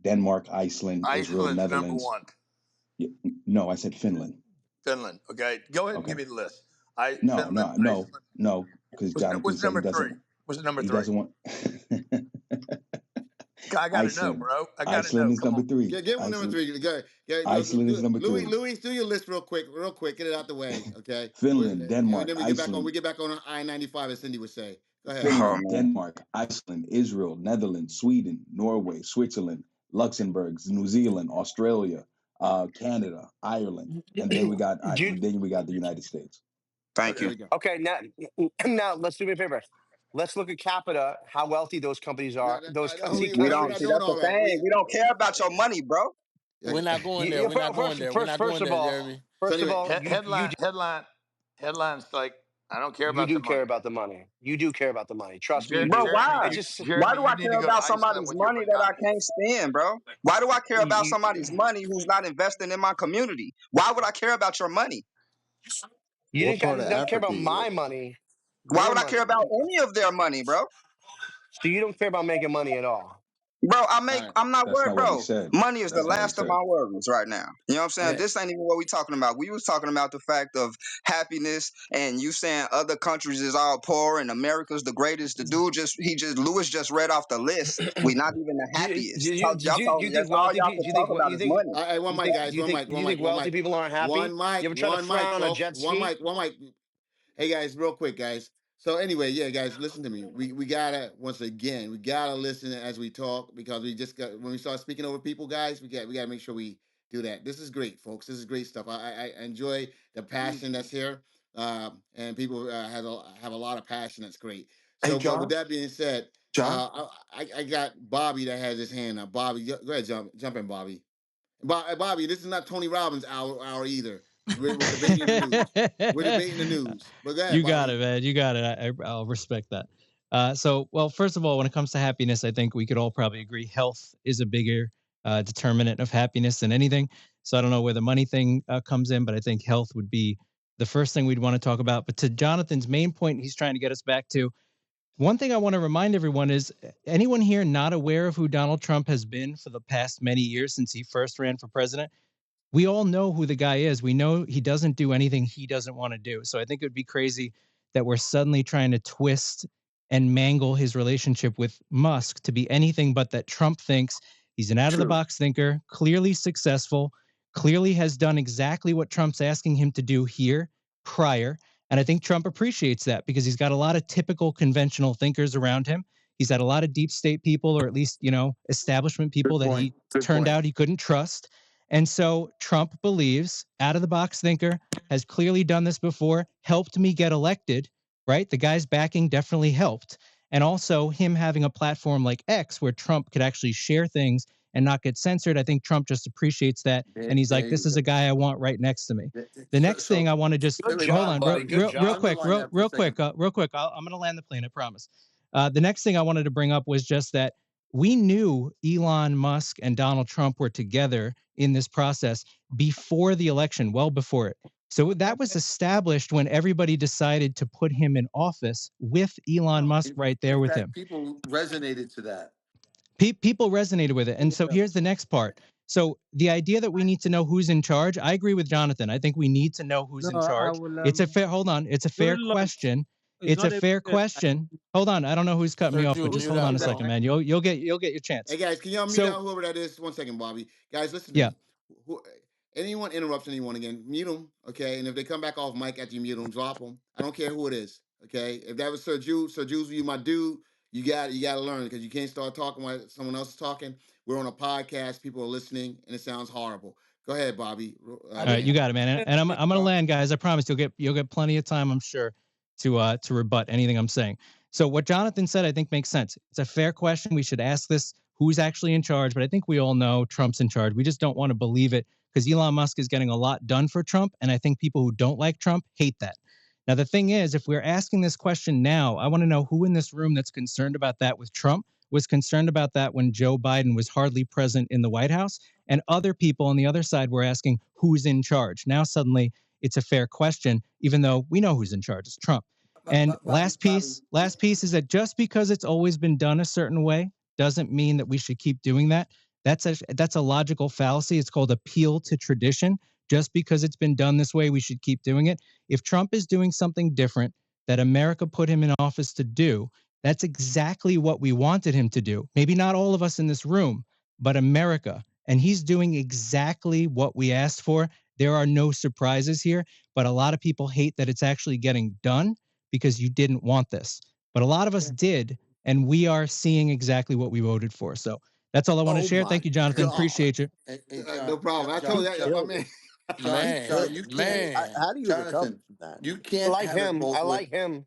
[SPEAKER 12] Denmark, Iceland, Israel,
[SPEAKER 3] Iceland's number
[SPEAKER 12] Netherlands.
[SPEAKER 3] one.
[SPEAKER 12] Yeah, no, I said Finland.
[SPEAKER 3] Finland. Okay, go ahead and give
[SPEAKER 12] Okay.
[SPEAKER 3] me the list.
[SPEAKER 12] No,
[SPEAKER 3] Finland,
[SPEAKER 12] no, no,
[SPEAKER 3] Iceland.
[SPEAKER 12] no, because Jonathan
[SPEAKER 3] What's
[SPEAKER 12] said he
[SPEAKER 3] number three?
[SPEAKER 12] doesn't.
[SPEAKER 3] What's number
[SPEAKER 12] He
[SPEAKER 3] three?
[SPEAKER 12] doesn't want
[SPEAKER 3] I got to know,
[SPEAKER 12] Iceland.
[SPEAKER 3] bro. I got to
[SPEAKER 12] Iceland
[SPEAKER 3] know.
[SPEAKER 12] is
[SPEAKER 3] Come
[SPEAKER 12] number
[SPEAKER 3] on.
[SPEAKER 12] three.
[SPEAKER 1] Get one number three. Go ahead.
[SPEAKER 12] Iceland is number
[SPEAKER 1] Louis,
[SPEAKER 12] three.
[SPEAKER 1] Louis, do your list real quick. Get it out the way, okay?
[SPEAKER 12] Finland,
[SPEAKER 1] And
[SPEAKER 12] Denmark,
[SPEAKER 1] then
[SPEAKER 12] Iceland.
[SPEAKER 1] we get back on I-95, as Cindy would say. Go ahead.
[SPEAKER 10] Oh
[SPEAKER 12] Finland,
[SPEAKER 10] man.
[SPEAKER 12] Denmark, Iceland, Israel, Netherlands, Sweden, Norway, Switzerland, Luxembourg, New Zealand, Australia, Canada, Ireland, and then
[SPEAKER 6] Dude,
[SPEAKER 12] we got the United States.
[SPEAKER 10] Thank
[SPEAKER 1] There
[SPEAKER 10] you.
[SPEAKER 1] we go.
[SPEAKER 6] okay, now let's do me a favor. Let's look at capita, how wealthy those companies
[SPEAKER 1] No,
[SPEAKER 6] are. Those
[SPEAKER 1] no,
[SPEAKER 6] see
[SPEAKER 10] We
[SPEAKER 1] we're
[SPEAKER 10] don't
[SPEAKER 1] not
[SPEAKER 10] see
[SPEAKER 6] countries.
[SPEAKER 1] doing
[SPEAKER 10] that's the
[SPEAKER 1] all that.
[SPEAKER 10] thing. We don't care about your money, bro.
[SPEAKER 7] We're not going there. We're not going there. We're not
[SPEAKER 6] First
[SPEAKER 7] going
[SPEAKER 6] of
[SPEAKER 7] there,
[SPEAKER 6] all,
[SPEAKER 7] Jeremy.
[SPEAKER 1] So
[SPEAKER 6] first of
[SPEAKER 1] anyway,
[SPEAKER 6] all,
[SPEAKER 3] Headlines like I don't care
[SPEAKER 6] you
[SPEAKER 3] about the
[SPEAKER 6] do care
[SPEAKER 3] money.
[SPEAKER 6] about the money. You do care about the money. Trust me, you
[SPEAKER 10] Bro,
[SPEAKER 6] do.
[SPEAKER 10] why?
[SPEAKER 6] It just
[SPEAKER 10] Why
[SPEAKER 3] Jeremy,
[SPEAKER 10] do I
[SPEAKER 3] you need
[SPEAKER 10] care
[SPEAKER 3] to go to
[SPEAKER 10] about
[SPEAKER 3] Iceland
[SPEAKER 10] somebody's
[SPEAKER 3] with your
[SPEAKER 10] money that I
[SPEAKER 3] Bugatti.
[SPEAKER 10] can't spend, bro? Why do I care about
[SPEAKER 6] you,
[SPEAKER 10] somebody's money who's not investing in my community? Why would I care about your money?
[SPEAKER 6] you
[SPEAKER 13] What
[SPEAKER 6] didn't
[SPEAKER 13] part of
[SPEAKER 6] don't care
[SPEAKER 13] Africa
[SPEAKER 6] about
[SPEAKER 13] you
[SPEAKER 6] my
[SPEAKER 13] live in?
[SPEAKER 6] money,
[SPEAKER 10] Why
[SPEAKER 6] your
[SPEAKER 10] would I care
[SPEAKER 6] money.
[SPEAKER 10] about any of their money, bro?
[SPEAKER 6] So you don't care about making money at all.
[SPEAKER 10] Bro,
[SPEAKER 1] all right.
[SPEAKER 10] I'm not
[SPEAKER 12] That's
[SPEAKER 10] worried,
[SPEAKER 12] not what he
[SPEAKER 10] bro.
[SPEAKER 12] said.
[SPEAKER 10] Money is the
[SPEAKER 12] That's not what he
[SPEAKER 10] last of
[SPEAKER 12] said.
[SPEAKER 10] my worries right now. You know what I'm saying?
[SPEAKER 1] Okay.
[SPEAKER 10] This ain't even what we talking about. We was talking about the fact of happiness and you saying other countries is all poor and America's the greatest. The dude Lewis just read off the list. We not even the happiest.
[SPEAKER 6] Do you think
[SPEAKER 10] That's all
[SPEAKER 6] wealthy
[SPEAKER 10] y'all
[SPEAKER 6] people? Do
[SPEAKER 10] can
[SPEAKER 6] you
[SPEAKER 10] talk
[SPEAKER 6] think
[SPEAKER 10] about
[SPEAKER 6] you
[SPEAKER 10] is
[SPEAKER 6] think
[SPEAKER 10] money.
[SPEAKER 1] All right, one
[SPEAKER 6] you
[SPEAKER 1] mic,
[SPEAKER 6] think
[SPEAKER 1] guys.
[SPEAKER 6] do you
[SPEAKER 1] One
[SPEAKER 6] think
[SPEAKER 1] mic,
[SPEAKER 6] do
[SPEAKER 1] one
[SPEAKER 6] you think
[SPEAKER 1] mic, one
[SPEAKER 6] wealthy
[SPEAKER 1] mic.
[SPEAKER 6] people aren't happy? You ever try to
[SPEAKER 1] One mic,
[SPEAKER 6] frown on a
[SPEAKER 1] folks.
[SPEAKER 6] jet ski?
[SPEAKER 1] One mic. Hey guys, real quick, guys. So anyway, yeah, guys, listen to me. We gotta once again, we gotta listen as we talk because we just got when we start speaking over people, guys. We gotta make sure we do that. This is great, folks. This is great stuff. I enjoy the passion that's here, and people have a lot of passion. That's great.
[SPEAKER 13] Hey,
[SPEAKER 1] So, but with
[SPEAKER 13] John.
[SPEAKER 1] that being said,
[SPEAKER 13] John.
[SPEAKER 1] I got Bobby that has his hand up. Bobby, go ahead, jump in, Bobby. Bobby, this is not Tony Robbins hour either. We're debating the news. We're debating the news. But go ahead,
[SPEAKER 14] You got
[SPEAKER 1] Bobby.
[SPEAKER 14] it, man. You got it. I'll respect that. Well, first of all, when it comes to happiness, I think we could all probably agree health is a bigger determinant of happiness than anything. So I don't know where the money thing comes in, but I think health would be the first thing we'd want to talk about. But to Jonathan's main point, he's trying to get us back to one thing I want to remind everyone is anyone here not aware of who Donald Trump has been for the past many years since he first ran for president? We all know who the guy is. We know he doesn't do anything he doesn't want to do. So I think it would be crazy that we're suddenly trying to twist and mangle his relationship with Musk to be anything but that Trump thinks he's an out of the
[SPEAKER 6] True.
[SPEAKER 14] box thinker, clearly successful, clearly has done exactly what Trump's asking him to do here prior. And I think Trump appreciates that because he's got a lot of typical conventional thinkers around him. He's had a lot of deep state people, or at least, establishment people
[SPEAKER 13] Good
[SPEAKER 14] that
[SPEAKER 13] point.
[SPEAKER 14] he
[SPEAKER 13] Good
[SPEAKER 14] turned
[SPEAKER 13] point.
[SPEAKER 14] out he couldn't trust. And so Trump believes, out of the box thinker, has clearly done this before, helped me get elected, right? The guy's backing definitely helped. And also him having a platform like X where Trump could actually share things and not get censored. I think Trump just appreciates that, and he's like,
[SPEAKER 13] There
[SPEAKER 14] this
[SPEAKER 13] you
[SPEAKER 14] is a
[SPEAKER 13] go.
[SPEAKER 14] guy I want right next to me. The
[SPEAKER 13] So,
[SPEAKER 14] next thing
[SPEAKER 13] so
[SPEAKER 14] I want to just
[SPEAKER 6] Good
[SPEAKER 13] wait,
[SPEAKER 14] hold
[SPEAKER 6] job,
[SPEAKER 14] on,
[SPEAKER 6] buddy. Good
[SPEAKER 14] real
[SPEAKER 6] job.
[SPEAKER 14] quick,
[SPEAKER 13] underline that for a second.
[SPEAKER 14] real quick. I'm going to land the plane. I promise. The next thing I wanted to bring up was just that we knew Elon Musk and Donald Trump were together in this process before the election, well before it. So that was established when everybody decided to put him in office with Elon
[SPEAKER 13] No,
[SPEAKER 14] Musk right there
[SPEAKER 13] in
[SPEAKER 14] with
[SPEAKER 13] fact,
[SPEAKER 14] him.
[SPEAKER 13] people resonated to that.
[SPEAKER 14] People resonated with it. And so here's the next part. So the idea that we need to know who's in charge, I agree with Jonathan. I think we need to know who's
[SPEAKER 15] No,
[SPEAKER 14] in
[SPEAKER 15] I
[SPEAKER 14] charge.
[SPEAKER 15] will.
[SPEAKER 14] It's a fair, hold on. It's a fair
[SPEAKER 15] Good Lord,
[SPEAKER 14] question.
[SPEAKER 15] it's
[SPEAKER 14] It's a
[SPEAKER 15] not
[SPEAKER 14] fair
[SPEAKER 15] everywhere.
[SPEAKER 14] question. Hold on. I don't know who's cutting me
[SPEAKER 7] Sir
[SPEAKER 14] off, but
[SPEAKER 7] Jules,
[SPEAKER 14] just
[SPEAKER 1] Who's
[SPEAKER 7] mute
[SPEAKER 14] hold on
[SPEAKER 7] out,
[SPEAKER 14] a
[SPEAKER 1] speaking
[SPEAKER 7] bro.
[SPEAKER 14] second,
[SPEAKER 1] back?
[SPEAKER 14] man. You'll get your
[SPEAKER 1] Hey
[SPEAKER 14] chance.
[SPEAKER 1] guys, can y'all mute
[SPEAKER 14] So
[SPEAKER 1] out whoever that is? 1 second, Bobby. Guys, listen to
[SPEAKER 14] yeah.
[SPEAKER 1] me. Who, anyone interrupts anyone again, mute them, okay? And if they come back off mic after you mute them, drop them. I don't care who it is, okay? If that was Sir Jules, you my dude. You got to learn because you can't start talking while someone else is talking. We're on a podcast. People are listening, and it sounds horrible. Go ahead, Bobby.
[SPEAKER 7] I
[SPEAKER 14] All right,
[SPEAKER 7] didn't.
[SPEAKER 14] you
[SPEAKER 1] Land.
[SPEAKER 14] got it, man. And I'm gonna land, guys. I promise you'll get plenty of time, I'm sure, to rebut anything I'm saying. So what Jonathan said, I think makes sense. It's a fair question. We should ask this: who's actually in charge? But I think we all know Trump's in charge. We just don't want to believe it because Elon Musk is getting a lot done for Trump, and I think people who don't like Trump hate that. Now the thing is, if we're asking this question now, I want to know who in this room that's concerned about that with Trump was concerned about that when Joe Biden was hardly present in the White House, and other people on the other side were asking who's in charge. Now suddenly it's a fair question, even though we know who's in charge. It's Trump. And
[SPEAKER 13] Bobby, Bobby,
[SPEAKER 14] last piece is that just because it's always been done a certain way doesn't mean that we should keep doing that. That's a logical fallacy. It's called appeal to tradition. Just because it's been done this way, we should keep doing it. If Trump is doing something different that America put him in office to do, that's exactly what we wanted him to do. Maybe not all of us in this room, but America. And he's doing exactly what we asked for. There are no surprises here, but a lot of people hate that it's actually getting done because you didn't want this. But a lot of us did, and we are seeing exactly what we voted for. So that's all I want to
[SPEAKER 13] oh
[SPEAKER 14] share.
[SPEAKER 13] my
[SPEAKER 14] Thank you, Jonathan.
[SPEAKER 13] God.
[SPEAKER 14] Appreciate you.
[SPEAKER 13] Hey,
[SPEAKER 1] No
[SPEAKER 13] John,
[SPEAKER 1] problem. I told
[SPEAKER 13] John,
[SPEAKER 1] that.
[SPEAKER 13] John,
[SPEAKER 1] I
[SPEAKER 9] Yo,
[SPEAKER 1] mean,
[SPEAKER 13] John,
[SPEAKER 7] Man,
[SPEAKER 13] John, you can't,
[SPEAKER 7] man.
[SPEAKER 9] how do you recover
[SPEAKER 13] Jonathan,
[SPEAKER 9] from that?
[SPEAKER 13] you
[SPEAKER 6] I
[SPEAKER 13] can't
[SPEAKER 6] like
[SPEAKER 13] have it
[SPEAKER 6] him. I
[SPEAKER 13] both ways.
[SPEAKER 6] like him.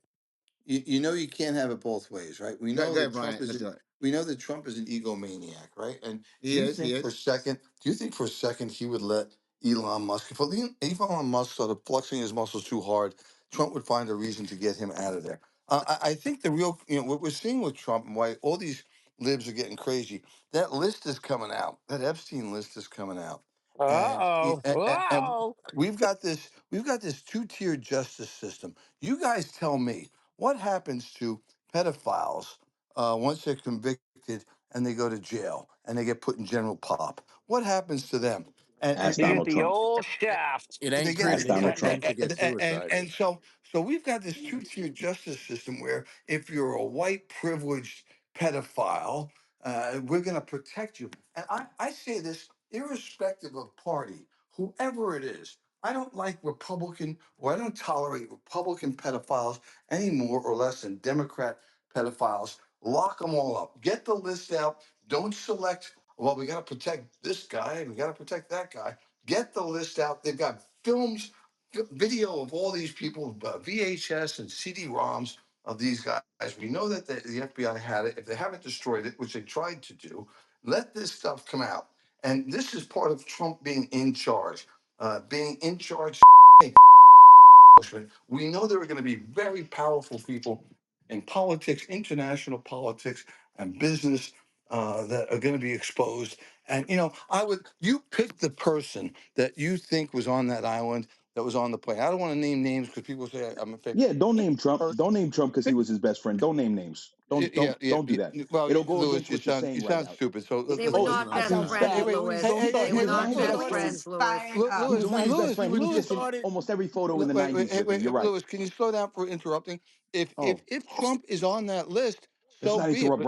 [SPEAKER 13] You know you can't have it both ways, right? We
[SPEAKER 1] go
[SPEAKER 13] know
[SPEAKER 1] ahead,
[SPEAKER 13] that Trump
[SPEAKER 1] Brian.
[SPEAKER 13] is
[SPEAKER 1] Let's do it.
[SPEAKER 13] we know that Trump is an egomaniac, right? And
[SPEAKER 1] He is. He is.
[SPEAKER 13] do you think for a second he would let Elon Musk, if Elon Musk started flexing his muscles too hard, Trump would find a reason to get him out of there? I think the real, what we're seeing with Trump and why all these libs are getting crazy, that list is coming out. That Epstein list is coming out. And,
[SPEAKER 6] Uh-oh.
[SPEAKER 13] and
[SPEAKER 6] Whoa.
[SPEAKER 13] we've got this two-tier justice system. You guys tell me what happens to pedophiles once they're convicted and they go to jail and they get put in general pop? What happens to them?
[SPEAKER 12] Ask
[SPEAKER 6] You get
[SPEAKER 12] Donald
[SPEAKER 6] the
[SPEAKER 12] Trump.
[SPEAKER 6] old shaft.
[SPEAKER 7] It
[SPEAKER 13] They
[SPEAKER 7] ain't
[SPEAKER 13] get
[SPEAKER 12] Ask
[SPEAKER 7] pretty.
[SPEAKER 12] Donald
[SPEAKER 9] Tend
[SPEAKER 12] Trump.
[SPEAKER 9] to get
[SPEAKER 13] and
[SPEAKER 9] suicided.
[SPEAKER 13] so we've got this two-tier justice system where if you're a white privileged pedophile, we're going to protect you. And I say this irrespective of party, whoever it is. I don't like Republican, or I don't tolerate Republican pedophiles any more or less than Democrat pedophiles. Lock them all up. Get the list out. Don't select, well, we got to protect this guy and we got to protect that guy. Get the list out. They've got films, video of all these people, VHS and CD-ROMs of these guys. We know that the FBI had it. If they haven't destroyed it, which they tried to do, let this stuff come out. And this is part of Trump being in charge. Being in charge. We know there are going to be very powerful people in politics, international politics, and business that are going to be exposed. And you pick the person that you think was on that island that was on the plane. I don't want to name names because people say I'm a fake.
[SPEAKER 12] Yeah, don't
[SPEAKER 13] Pick
[SPEAKER 12] name
[SPEAKER 13] the
[SPEAKER 12] Trump.
[SPEAKER 13] person.
[SPEAKER 12] Don't name Trump because he
[SPEAKER 13] Pick,
[SPEAKER 12] was his best friend. Don't name names. Don't
[SPEAKER 13] yeah,
[SPEAKER 12] don't
[SPEAKER 13] yeah.
[SPEAKER 12] don't do that.
[SPEAKER 13] Well,
[SPEAKER 12] It'll go
[SPEAKER 13] Lewis,
[SPEAKER 12] against
[SPEAKER 13] you
[SPEAKER 12] what you're
[SPEAKER 13] sound
[SPEAKER 12] saying
[SPEAKER 13] you
[SPEAKER 12] right
[SPEAKER 13] sound
[SPEAKER 12] now.
[SPEAKER 13] stupid. So
[SPEAKER 8] They
[SPEAKER 13] let's
[SPEAKER 8] were
[SPEAKER 12] Oh,
[SPEAKER 13] listen.
[SPEAKER 8] not
[SPEAKER 12] I
[SPEAKER 8] best
[SPEAKER 12] sound
[SPEAKER 13] Hey,
[SPEAKER 8] friends,
[SPEAKER 12] sad.
[SPEAKER 13] wait,
[SPEAKER 8] Louis.
[SPEAKER 13] hey,
[SPEAKER 8] They were
[SPEAKER 13] hey,
[SPEAKER 12] He's not
[SPEAKER 8] not
[SPEAKER 12] his
[SPEAKER 8] best
[SPEAKER 12] best
[SPEAKER 13] Lewis,
[SPEAKER 12] friend.
[SPEAKER 8] friends, Louis.
[SPEAKER 13] Lewis,
[SPEAKER 12] He's not his best
[SPEAKER 13] Lewis,
[SPEAKER 12] friend. He was just
[SPEAKER 13] Lewis.
[SPEAKER 12] in almost every photo in the
[SPEAKER 13] Wait,
[SPEAKER 12] '90s
[SPEAKER 13] hey,
[SPEAKER 12] with him. You're
[SPEAKER 13] wait,
[SPEAKER 12] right.
[SPEAKER 13] Lewis, can you slow down for interrupting?
[SPEAKER 12] Oh,
[SPEAKER 13] If Trump is on that list,
[SPEAKER 12] let's
[SPEAKER 13] so
[SPEAKER 12] not
[SPEAKER 13] be it.
[SPEAKER 12] interrupt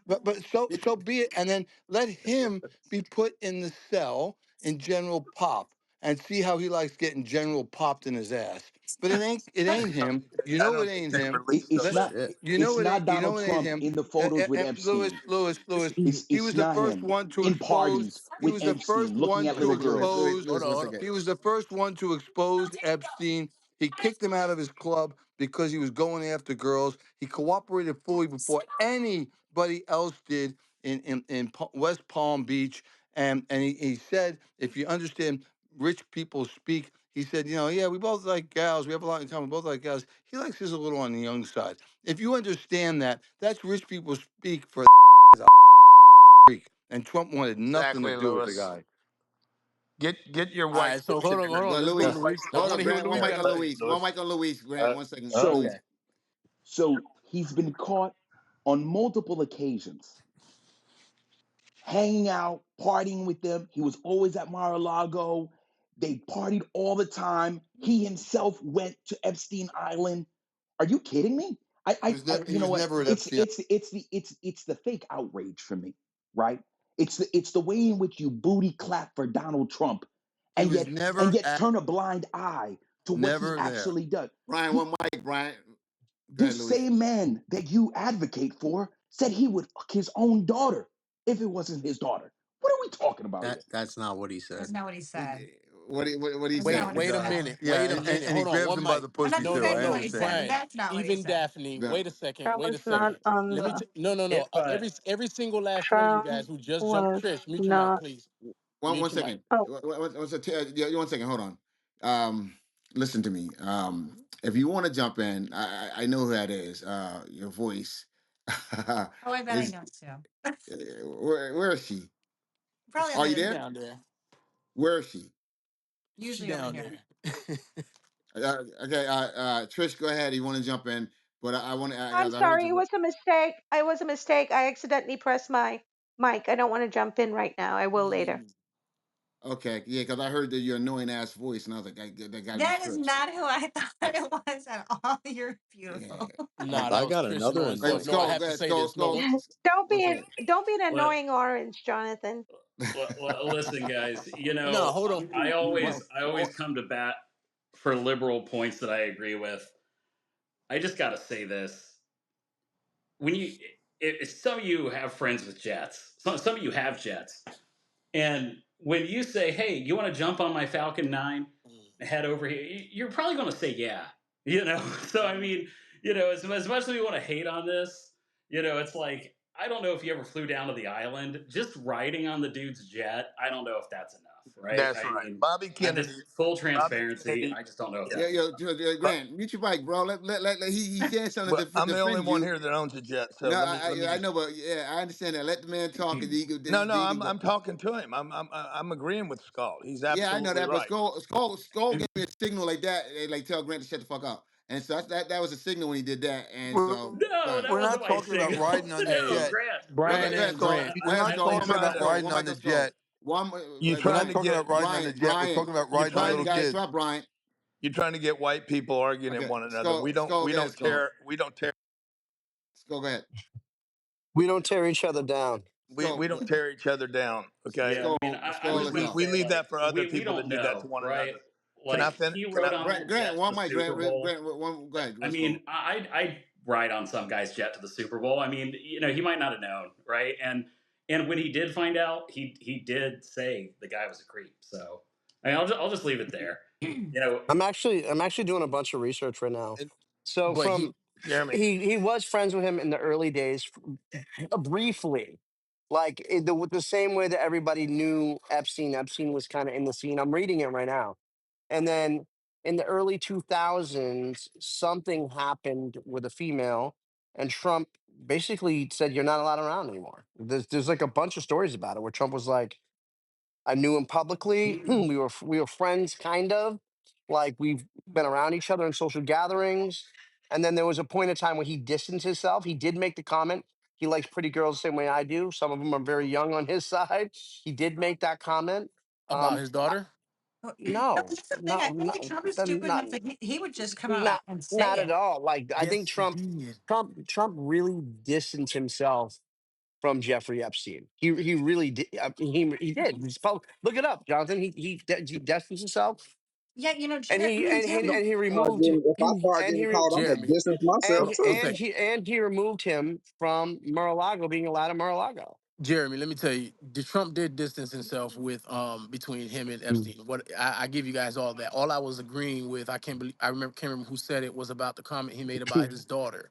[SPEAKER 13] But
[SPEAKER 12] Brian.
[SPEAKER 13] so be it, and then let him be put in the cell in general pop and see how he likes getting general popped in his ass. But it ain't him. You
[SPEAKER 9] I
[SPEAKER 13] know it
[SPEAKER 9] don't think
[SPEAKER 13] ain't
[SPEAKER 9] they
[SPEAKER 13] him.
[SPEAKER 9] released
[SPEAKER 12] It's
[SPEAKER 9] no
[SPEAKER 13] Let
[SPEAKER 12] not.
[SPEAKER 9] shit.
[SPEAKER 12] It's not
[SPEAKER 13] you
[SPEAKER 12] Donald
[SPEAKER 13] know it ain't
[SPEAKER 12] Trump
[SPEAKER 13] him.
[SPEAKER 12] in the photos with
[SPEAKER 13] Lewis,
[SPEAKER 12] Epstein.
[SPEAKER 13] Lewis, he
[SPEAKER 12] It's
[SPEAKER 13] was the
[SPEAKER 12] not
[SPEAKER 13] first
[SPEAKER 12] him
[SPEAKER 13] one to
[SPEAKER 12] in
[SPEAKER 13] expose.
[SPEAKER 12] parties
[SPEAKER 13] He
[SPEAKER 12] with
[SPEAKER 13] was the
[SPEAKER 12] Epstein,
[SPEAKER 13] first
[SPEAKER 12] looking
[SPEAKER 13] one
[SPEAKER 12] at
[SPEAKER 13] to
[SPEAKER 12] little
[SPEAKER 1] Louis,
[SPEAKER 12] girls.
[SPEAKER 1] Louis,
[SPEAKER 13] expose.
[SPEAKER 1] Louis,
[SPEAKER 7] Hold on,
[SPEAKER 1] one
[SPEAKER 7] hold on.
[SPEAKER 1] second.
[SPEAKER 13] He was the first one to expose Epstein. He kicked him out of his club because he was going after girls. He cooperated fully before anybody else did in West Palm Beach, and he said, if you understand rich people speak, he said, yeah, we both like gals. We have a lot in common. We both like gals. He likes his a little on the young side. If you understand that, that's rich people speak for a freak. And Trump wanted nothing to
[SPEAKER 3] Exactly,
[SPEAKER 13] do with the
[SPEAKER 3] Lewis.
[SPEAKER 13] guy.
[SPEAKER 3] Get your
[SPEAKER 7] All
[SPEAKER 3] white
[SPEAKER 7] right, so hold on,
[SPEAKER 3] chicken.
[SPEAKER 7] hold on. Let's go to
[SPEAKER 1] Luis,
[SPEAKER 3] White
[SPEAKER 7] Luis. I
[SPEAKER 1] hold
[SPEAKER 7] want
[SPEAKER 1] on,
[SPEAKER 7] to hear what
[SPEAKER 1] Grant. One
[SPEAKER 7] Luis
[SPEAKER 3] Yeah,
[SPEAKER 1] mic
[SPEAKER 7] got
[SPEAKER 1] on
[SPEAKER 7] to
[SPEAKER 3] go ahead,
[SPEAKER 7] say.
[SPEAKER 1] Luis. One
[SPEAKER 3] Lewis.
[SPEAKER 1] mic on Luis. Grant.
[SPEAKER 3] Uh,
[SPEAKER 1] 1 second.
[SPEAKER 12] So
[SPEAKER 7] Okay.
[SPEAKER 3] okay.
[SPEAKER 12] so he's been caught on multiple occasions hanging out, partying with them. He was always at Mar-a-Lago. They partied all the time. He himself went to Epstein Island. Are you kidding me?
[SPEAKER 5] He
[SPEAKER 12] You know
[SPEAKER 5] was
[SPEAKER 12] what?
[SPEAKER 5] never at Epstein.
[SPEAKER 12] It's the fake outrage for me, right? It's the way in which you booty clap for Donald Trump,
[SPEAKER 5] He
[SPEAKER 12] and
[SPEAKER 5] was
[SPEAKER 12] yet turn a blind eye to what he
[SPEAKER 5] never there.
[SPEAKER 12] actually does.
[SPEAKER 1] Brian,
[SPEAKER 12] He,
[SPEAKER 1] one mic, Brian. Go ahead,
[SPEAKER 12] this
[SPEAKER 1] Luis.
[SPEAKER 12] same man that you advocate for said he would fuck his own daughter if it wasn't his daughter. What are we talking about here?
[SPEAKER 5] That's not what he
[SPEAKER 2] That's
[SPEAKER 5] said.
[SPEAKER 2] not what he said.
[SPEAKER 1] What he
[SPEAKER 2] That's not
[SPEAKER 1] say?
[SPEAKER 7] Wait,
[SPEAKER 2] what he
[SPEAKER 7] wait a
[SPEAKER 2] said.
[SPEAKER 7] minute.
[SPEAKER 5] Yeah,
[SPEAKER 7] Wait a minute.
[SPEAKER 5] and he
[SPEAKER 7] Hold on.
[SPEAKER 5] grabs
[SPEAKER 7] One
[SPEAKER 5] him by
[SPEAKER 7] mic.
[SPEAKER 5] the
[SPEAKER 2] I'm
[SPEAKER 5] pussy
[SPEAKER 2] not
[SPEAKER 7] No,
[SPEAKER 5] too.
[SPEAKER 7] no,
[SPEAKER 5] I
[SPEAKER 2] defending what
[SPEAKER 7] no,
[SPEAKER 2] he said,
[SPEAKER 5] understand.
[SPEAKER 2] but
[SPEAKER 7] Brian.
[SPEAKER 2] that's not what he
[SPEAKER 7] Even
[SPEAKER 2] said.
[SPEAKER 7] Daphne.
[SPEAKER 1] Go.
[SPEAKER 7] Wait a second.
[SPEAKER 15] Trump
[SPEAKER 7] Wait a
[SPEAKER 15] was not
[SPEAKER 7] second.
[SPEAKER 15] on
[SPEAKER 7] Let me.
[SPEAKER 15] the.
[SPEAKER 7] No, no, no.
[SPEAKER 3] If
[SPEAKER 7] Every single last one of you guys
[SPEAKER 15] Trump
[SPEAKER 7] who just jumped.
[SPEAKER 15] was
[SPEAKER 7] Trish, mute your mic,
[SPEAKER 15] not.
[SPEAKER 7] please.
[SPEAKER 1] One
[SPEAKER 7] Mute your mic.
[SPEAKER 1] second.
[SPEAKER 15] Oh,
[SPEAKER 1] Yeah, 1 second. Hold on. Listen to me. If you want to jump in, I know who that is. Your voice
[SPEAKER 2] Oh, I bet I
[SPEAKER 1] is.
[SPEAKER 2] know too.
[SPEAKER 1] Where is she?
[SPEAKER 2] Probably on
[SPEAKER 1] Are
[SPEAKER 2] the
[SPEAKER 1] you
[SPEAKER 2] other
[SPEAKER 7] She
[SPEAKER 1] there?
[SPEAKER 2] side.
[SPEAKER 7] down there.
[SPEAKER 1] Where is she?
[SPEAKER 7] She
[SPEAKER 2] Usually over
[SPEAKER 7] down
[SPEAKER 2] here.
[SPEAKER 7] there.
[SPEAKER 1] Okay. Trish, go ahead. You want to jump in, but I want to.
[SPEAKER 15] I'm
[SPEAKER 1] I heard
[SPEAKER 15] sorry.
[SPEAKER 1] your
[SPEAKER 15] It
[SPEAKER 1] voice.
[SPEAKER 15] was a mistake. I was a mistake. I accidentally pressed my mic. I don't want to jump in right now. I will later.
[SPEAKER 1] Okay, yeah, because I heard your annoying ass voice, and I was like, that got to be
[SPEAKER 2] That is
[SPEAKER 1] Trish.
[SPEAKER 2] not who I thought it was at all. You're
[SPEAKER 1] Yeah.
[SPEAKER 2] beautiful.
[SPEAKER 7] Nah, that
[SPEAKER 5] I
[SPEAKER 7] was
[SPEAKER 5] got
[SPEAKER 7] Trish
[SPEAKER 5] another
[SPEAKER 7] annoying voice. No, I
[SPEAKER 5] annoying.
[SPEAKER 7] have
[SPEAKER 1] Go
[SPEAKER 7] to
[SPEAKER 1] ahead,
[SPEAKER 7] say this. No,
[SPEAKER 1] Skull.
[SPEAKER 15] Don't
[SPEAKER 1] One
[SPEAKER 15] be
[SPEAKER 1] second.
[SPEAKER 15] don't be an
[SPEAKER 4] Let,
[SPEAKER 15] annoying orange, Jonathan.
[SPEAKER 4] listen, guys.
[SPEAKER 7] no, hold on.
[SPEAKER 4] I always come to bat for liberal points that I agree with. I just got to say this: when if some of you have friends with jets, some of you have jets, and when you say, "Hey, you want to jump on my Falcon 9 and head over here?" You're probably going to say, "Yeah." So I mean, as much as we want to hate on this, it's like I don't know if you ever flew down to the island. Just riding on the dude's jet, I don't know if that's enough, right?
[SPEAKER 3] that's
[SPEAKER 4] I
[SPEAKER 3] right,
[SPEAKER 4] mean,
[SPEAKER 3] Bobby
[SPEAKER 4] I
[SPEAKER 3] Kennedy.
[SPEAKER 4] just full
[SPEAKER 3] Bobby
[SPEAKER 4] transparency.
[SPEAKER 3] Kennedy.
[SPEAKER 4] I just don't know if
[SPEAKER 3] Yeah.
[SPEAKER 1] Yeah,
[SPEAKER 4] that's
[SPEAKER 1] yo,
[SPEAKER 4] enough.
[SPEAKER 3] But
[SPEAKER 1] Grant, mute your mic, bro. He saying something
[SPEAKER 3] well,
[SPEAKER 1] to
[SPEAKER 3] I'm the only
[SPEAKER 1] defend
[SPEAKER 3] one
[SPEAKER 1] you.
[SPEAKER 3] here that owns a jet, so
[SPEAKER 1] No,
[SPEAKER 3] let me
[SPEAKER 1] I
[SPEAKER 3] just.
[SPEAKER 1] know, but yeah, I understand that. Let the man talk, and
[SPEAKER 3] No, no,
[SPEAKER 1] then he can
[SPEAKER 3] I'm
[SPEAKER 1] go.
[SPEAKER 3] talking to him. I'm agreeing with Skull. He's
[SPEAKER 1] Yeah, I know
[SPEAKER 3] absolutely
[SPEAKER 1] that, but
[SPEAKER 3] right.
[SPEAKER 1] Skull gave me a signal like that, like tell Grant to shut the fuck up, and so that was a signal when he did that, and
[SPEAKER 5] We're,
[SPEAKER 1] so go
[SPEAKER 4] No,
[SPEAKER 1] ahead.
[SPEAKER 4] that
[SPEAKER 5] we're
[SPEAKER 4] wasn't
[SPEAKER 5] not
[SPEAKER 4] my
[SPEAKER 5] talking about
[SPEAKER 4] signal.
[SPEAKER 5] riding on the
[SPEAKER 7] Hey,
[SPEAKER 4] No,
[SPEAKER 5] jet.
[SPEAKER 4] Grant.
[SPEAKER 1] Go
[SPEAKER 7] Brian
[SPEAKER 1] ahead,
[SPEAKER 7] and
[SPEAKER 1] Skull.
[SPEAKER 7] Grant.
[SPEAKER 5] We're
[SPEAKER 1] Go ahead,
[SPEAKER 5] not
[SPEAKER 4] I
[SPEAKER 1] Skull.
[SPEAKER 4] think
[SPEAKER 5] talking
[SPEAKER 1] One mic on
[SPEAKER 5] about
[SPEAKER 1] Skull.
[SPEAKER 5] riding
[SPEAKER 1] One
[SPEAKER 5] on
[SPEAKER 1] mic
[SPEAKER 5] the
[SPEAKER 1] on Skull.
[SPEAKER 5] jet.
[SPEAKER 3] You're
[SPEAKER 5] We're
[SPEAKER 3] trying
[SPEAKER 5] not
[SPEAKER 3] to
[SPEAKER 5] talking
[SPEAKER 3] get
[SPEAKER 5] about riding on the jet. We're talking about
[SPEAKER 3] you're
[SPEAKER 5] riding on
[SPEAKER 3] trying
[SPEAKER 1] Brian,
[SPEAKER 5] little
[SPEAKER 1] guys,
[SPEAKER 5] kids.
[SPEAKER 1] stop, Brian.
[SPEAKER 3] you're trying to get white people arguing at
[SPEAKER 1] Okay,
[SPEAKER 3] one another.
[SPEAKER 1] Skull,
[SPEAKER 3] We
[SPEAKER 1] go ahead,
[SPEAKER 3] don't
[SPEAKER 1] Skull.
[SPEAKER 3] tear
[SPEAKER 1] Skull, go ahead.
[SPEAKER 6] We don't tear each other down.
[SPEAKER 1] Skull,
[SPEAKER 3] we don't tear each other down. Okay,
[SPEAKER 4] Yeah, I mean,
[SPEAKER 2] I
[SPEAKER 4] I'm
[SPEAKER 1] Skull,
[SPEAKER 4] just
[SPEAKER 2] was
[SPEAKER 1] listen
[SPEAKER 4] gonna
[SPEAKER 1] up.
[SPEAKER 3] we
[SPEAKER 4] say,
[SPEAKER 3] leave
[SPEAKER 4] like,
[SPEAKER 3] that for other
[SPEAKER 4] we
[SPEAKER 3] people to
[SPEAKER 4] don't
[SPEAKER 3] do that to
[SPEAKER 4] know,
[SPEAKER 3] one
[SPEAKER 4] right?
[SPEAKER 3] another. Can I
[SPEAKER 4] Like,
[SPEAKER 3] finish?
[SPEAKER 4] he
[SPEAKER 3] Can I
[SPEAKER 4] rode on
[SPEAKER 3] finish?
[SPEAKER 4] that
[SPEAKER 1] Grant,
[SPEAKER 4] jet to
[SPEAKER 1] one
[SPEAKER 4] the
[SPEAKER 1] mic,
[SPEAKER 4] Super Bowl.
[SPEAKER 1] Go ahead,
[SPEAKER 4] I
[SPEAKER 1] let's go.
[SPEAKER 4] mean, I ride on some guy's jet to the Super Bowl. I mean, he might not have known, right? And when he did find out, he did say the guy was a creep. So I mean, I'll just leave it there. You know,
[SPEAKER 6] I'm actually doing a bunch of research right now.
[SPEAKER 5] And
[SPEAKER 6] So
[SPEAKER 7] But he
[SPEAKER 6] from
[SPEAKER 3] Jeremy,
[SPEAKER 6] he was friends with him in the early days, briefly, like the same way that everybody knew Epstein. Epstein was kind of in the scene. I'm reading it right now, and then in the early 2000s, something happened with a female, and Trump basically said, "You're not allowed around anymore." There's like a bunch of stories about it where Trump was like, I knew him publicly. We were friends, kind of. Like we've been around each other in social gatherings. And then there was a point in time where he distanced himself. He did make the comment he likes pretty girls the same way I do. Some of them are very young on his side. He did make that comment.
[SPEAKER 7] about
[SPEAKER 6] Um,
[SPEAKER 7] his
[SPEAKER 6] I,
[SPEAKER 7] daughter.
[SPEAKER 2] no,
[SPEAKER 6] no,
[SPEAKER 2] that's the thing. I
[SPEAKER 6] not
[SPEAKER 2] feel like Trump is
[SPEAKER 6] not
[SPEAKER 2] stupid
[SPEAKER 6] not
[SPEAKER 2] enough that he would just come out
[SPEAKER 6] not
[SPEAKER 2] and say
[SPEAKER 6] not at
[SPEAKER 2] it.
[SPEAKER 6] all. Like I think
[SPEAKER 7] Yes, he did.
[SPEAKER 6] Trump really distanced himself from Jeffrey Epstein. He really did. He did. Look it up, Jonathan. He distanced himself,
[SPEAKER 2] Yeah,
[SPEAKER 6] and he
[SPEAKER 2] he
[SPEAKER 6] and
[SPEAKER 2] did.
[SPEAKER 6] he,
[SPEAKER 7] No,
[SPEAKER 6] and he
[SPEAKER 10] Start
[SPEAKER 6] removed
[SPEAKER 10] getting, if I start
[SPEAKER 6] and he
[SPEAKER 10] getting
[SPEAKER 6] re-
[SPEAKER 10] called, I'm gonna
[SPEAKER 7] Jeremy.
[SPEAKER 10] distance
[SPEAKER 6] and
[SPEAKER 10] myself
[SPEAKER 6] he,
[SPEAKER 10] too.
[SPEAKER 7] Okay,
[SPEAKER 6] and he removed him from Mar-a-Lago, being allowed in Mar-a-Lago.
[SPEAKER 7] Jeremy. Let me tell you, Trump did distance himself with between him and Epstein. What I give you guys all that. All I was agreeing with, I can't remember who said it was about the comment he made about his daughter.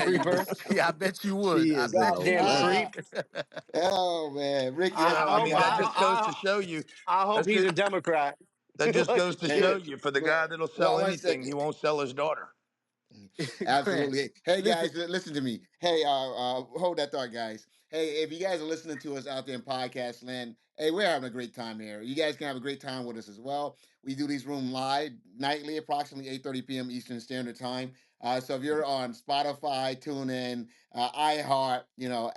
[SPEAKER 1] Yeah, you
[SPEAKER 6] creeper.
[SPEAKER 7] Yeah, I bet you would.
[SPEAKER 1] she
[SPEAKER 7] I
[SPEAKER 1] is the
[SPEAKER 7] bet you
[SPEAKER 6] Goddamn
[SPEAKER 7] would.
[SPEAKER 1] worst.
[SPEAKER 6] creep.
[SPEAKER 1] Oh man, Ricky,
[SPEAKER 6] I,
[SPEAKER 3] Well,
[SPEAKER 6] I
[SPEAKER 3] I
[SPEAKER 1] I
[SPEAKER 6] hope
[SPEAKER 3] mean,
[SPEAKER 1] mean,
[SPEAKER 3] that just goes to show you.
[SPEAKER 6] I hope
[SPEAKER 3] That's
[SPEAKER 6] he's
[SPEAKER 3] just,
[SPEAKER 6] a Democrat.
[SPEAKER 3] that just
[SPEAKER 6] Like,
[SPEAKER 3] goes to
[SPEAKER 1] hey,
[SPEAKER 3] show you for the guy
[SPEAKER 1] well,
[SPEAKER 3] that'll
[SPEAKER 1] well,
[SPEAKER 3] sell
[SPEAKER 1] one
[SPEAKER 3] anything,
[SPEAKER 1] second.
[SPEAKER 3] he won't sell his daughter.
[SPEAKER 7] Grant,
[SPEAKER 1] Absolutely. Hey
[SPEAKER 7] listen.
[SPEAKER 1] guys, listen to me. Hey, hold that thought, guys. Hey, if you guys are listening to us out there in podcast land, hey, we're having a great time here. You guys can have a great time with us as well. We do these room live nightly, approximately 8:30 p.m. Eastern Standard Time. So if you're on Spotify, TuneIn, iHeart,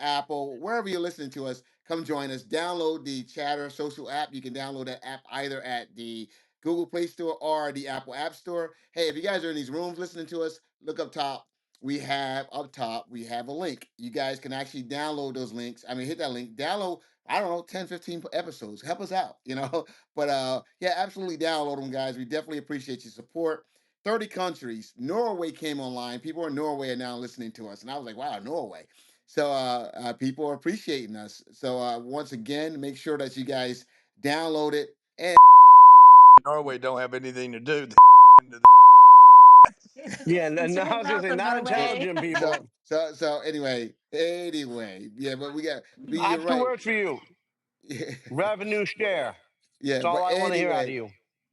[SPEAKER 1] Apple, wherever you're listening to us, come join us. Download the Chatter social app. You can download that app either at the Google Play Store or the Apple App Store. Hey, if you guys are in these rooms listening to us, look up top. We have a link. You guys can actually download those links. I mean, hit that link, download, I don't know, 10, 15 episodes. Help us out, But yeah, absolutely download them, guys. We definitely appreciate your support. 30 countries. Norway came online. People in Norway are now listening to us. And I was like, wow, Norway. So people are appreciating us. So once again, make sure that you guys download it. And
[SPEAKER 3] Norway don't have anything to do.
[SPEAKER 6] Yeah, no,
[SPEAKER 2] Sending
[SPEAKER 6] I was gonna
[SPEAKER 2] love
[SPEAKER 6] say
[SPEAKER 2] from
[SPEAKER 6] not
[SPEAKER 2] Norway.
[SPEAKER 6] intelligent
[SPEAKER 1] so
[SPEAKER 6] people.
[SPEAKER 1] anyway, yeah, but
[SPEAKER 6] I
[SPEAKER 1] you're
[SPEAKER 6] have two
[SPEAKER 1] right.
[SPEAKER 6] words for you: revenue share.
[SPEAKER 1] Yeah,
[SPEAKER 6] That's all
[SPEAKER 1] but
[SPEAKER 6] I want to hear out of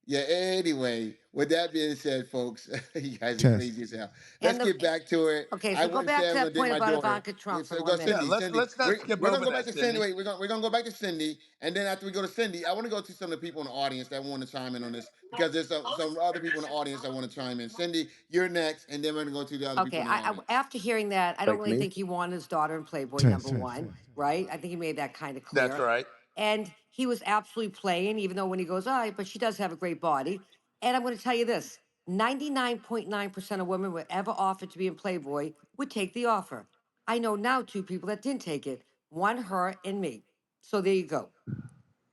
[SPEAKER 1] anyway,
[SPEAKER 6] you.
[SPEAKER 1] with that being said, folks, you guys are
[SPEAKER 16] Test.
[SPEAKER 1] crazy as hell. Let's
[SPEAKER 8] And the
[SPEAKER 1] get back to it.
[SPEAKER 8] okay,
[SPEAKER 1] I
[SPEAKER 8] so go
[SPEAKER 1] wouldn't say
[SPEAKER 8] back
[SPEAKER 1] I'm
[SPEAKER 8] to
[SPEAKER 1] gonna
[SPEAKER 8] that
[SPEAKER 1] date
[SPEAKER 8] point
[SPEAKER 1] my
[SPEAKER 8] about
[SPEAKER 1] daughter.
[SPEAKER 8] Ivanka
[SPEAKER 1] Yeah,
[SPEAKER 8] Trump for
[SPEAKER 1] so go
[SPEAKER 8] 1 minute.
[SPEAKER 3] Yeah,
[SPEAKER 1] Cindy. Cindy,
[SPEAKER 3] let's not skip
[SPEAKER 1] we're gonna
[SPEAKER 3] over
[SPEAKER 1] go back
[SPEAKER 3] that,
[SPEAKER 1] to Cindy.
[SPEAKER 3] Sydney.
[SPEAKER 1] We're gonna go back to Cindy, and then after we go to Cindy, I want to go to some of the people in the audience that want to chime in on this because there's some other people in the audience that want to chime in. Cindy, you're next, and then we're gonna go to the other people
[SPEAKER 8] Okay,
[SPEAKER 1] in the audience.
[SPEAKER 8] after hearing that, I don't
[SPEAKER 9] Like
[SPEAKER 8] really
[SPEAKER 9] me?
[SPEAKER 8] think he wanted his daughter in Playboy,
[SPEAKER 16] Test.
[SPEAKER 8] number
[SPEAKER 16] Test.
[SPEAKER 8] one,
[SPEAKER 16] Test.
[SPEAKER 8] right? I think he made that kind of
[SPEAKER 3] That's
[SPEAKER 8] clear.
[SPEAKER 3] right.
[SPEAKER 8] And he was absolutely playing, even though when he goes, all right, but she does have a great body. And I'm going to tell you this 99.9% of women would ever offered to be in Playboy would take the offer. I know now two people that didn't take it, one, her, and me. So there you go.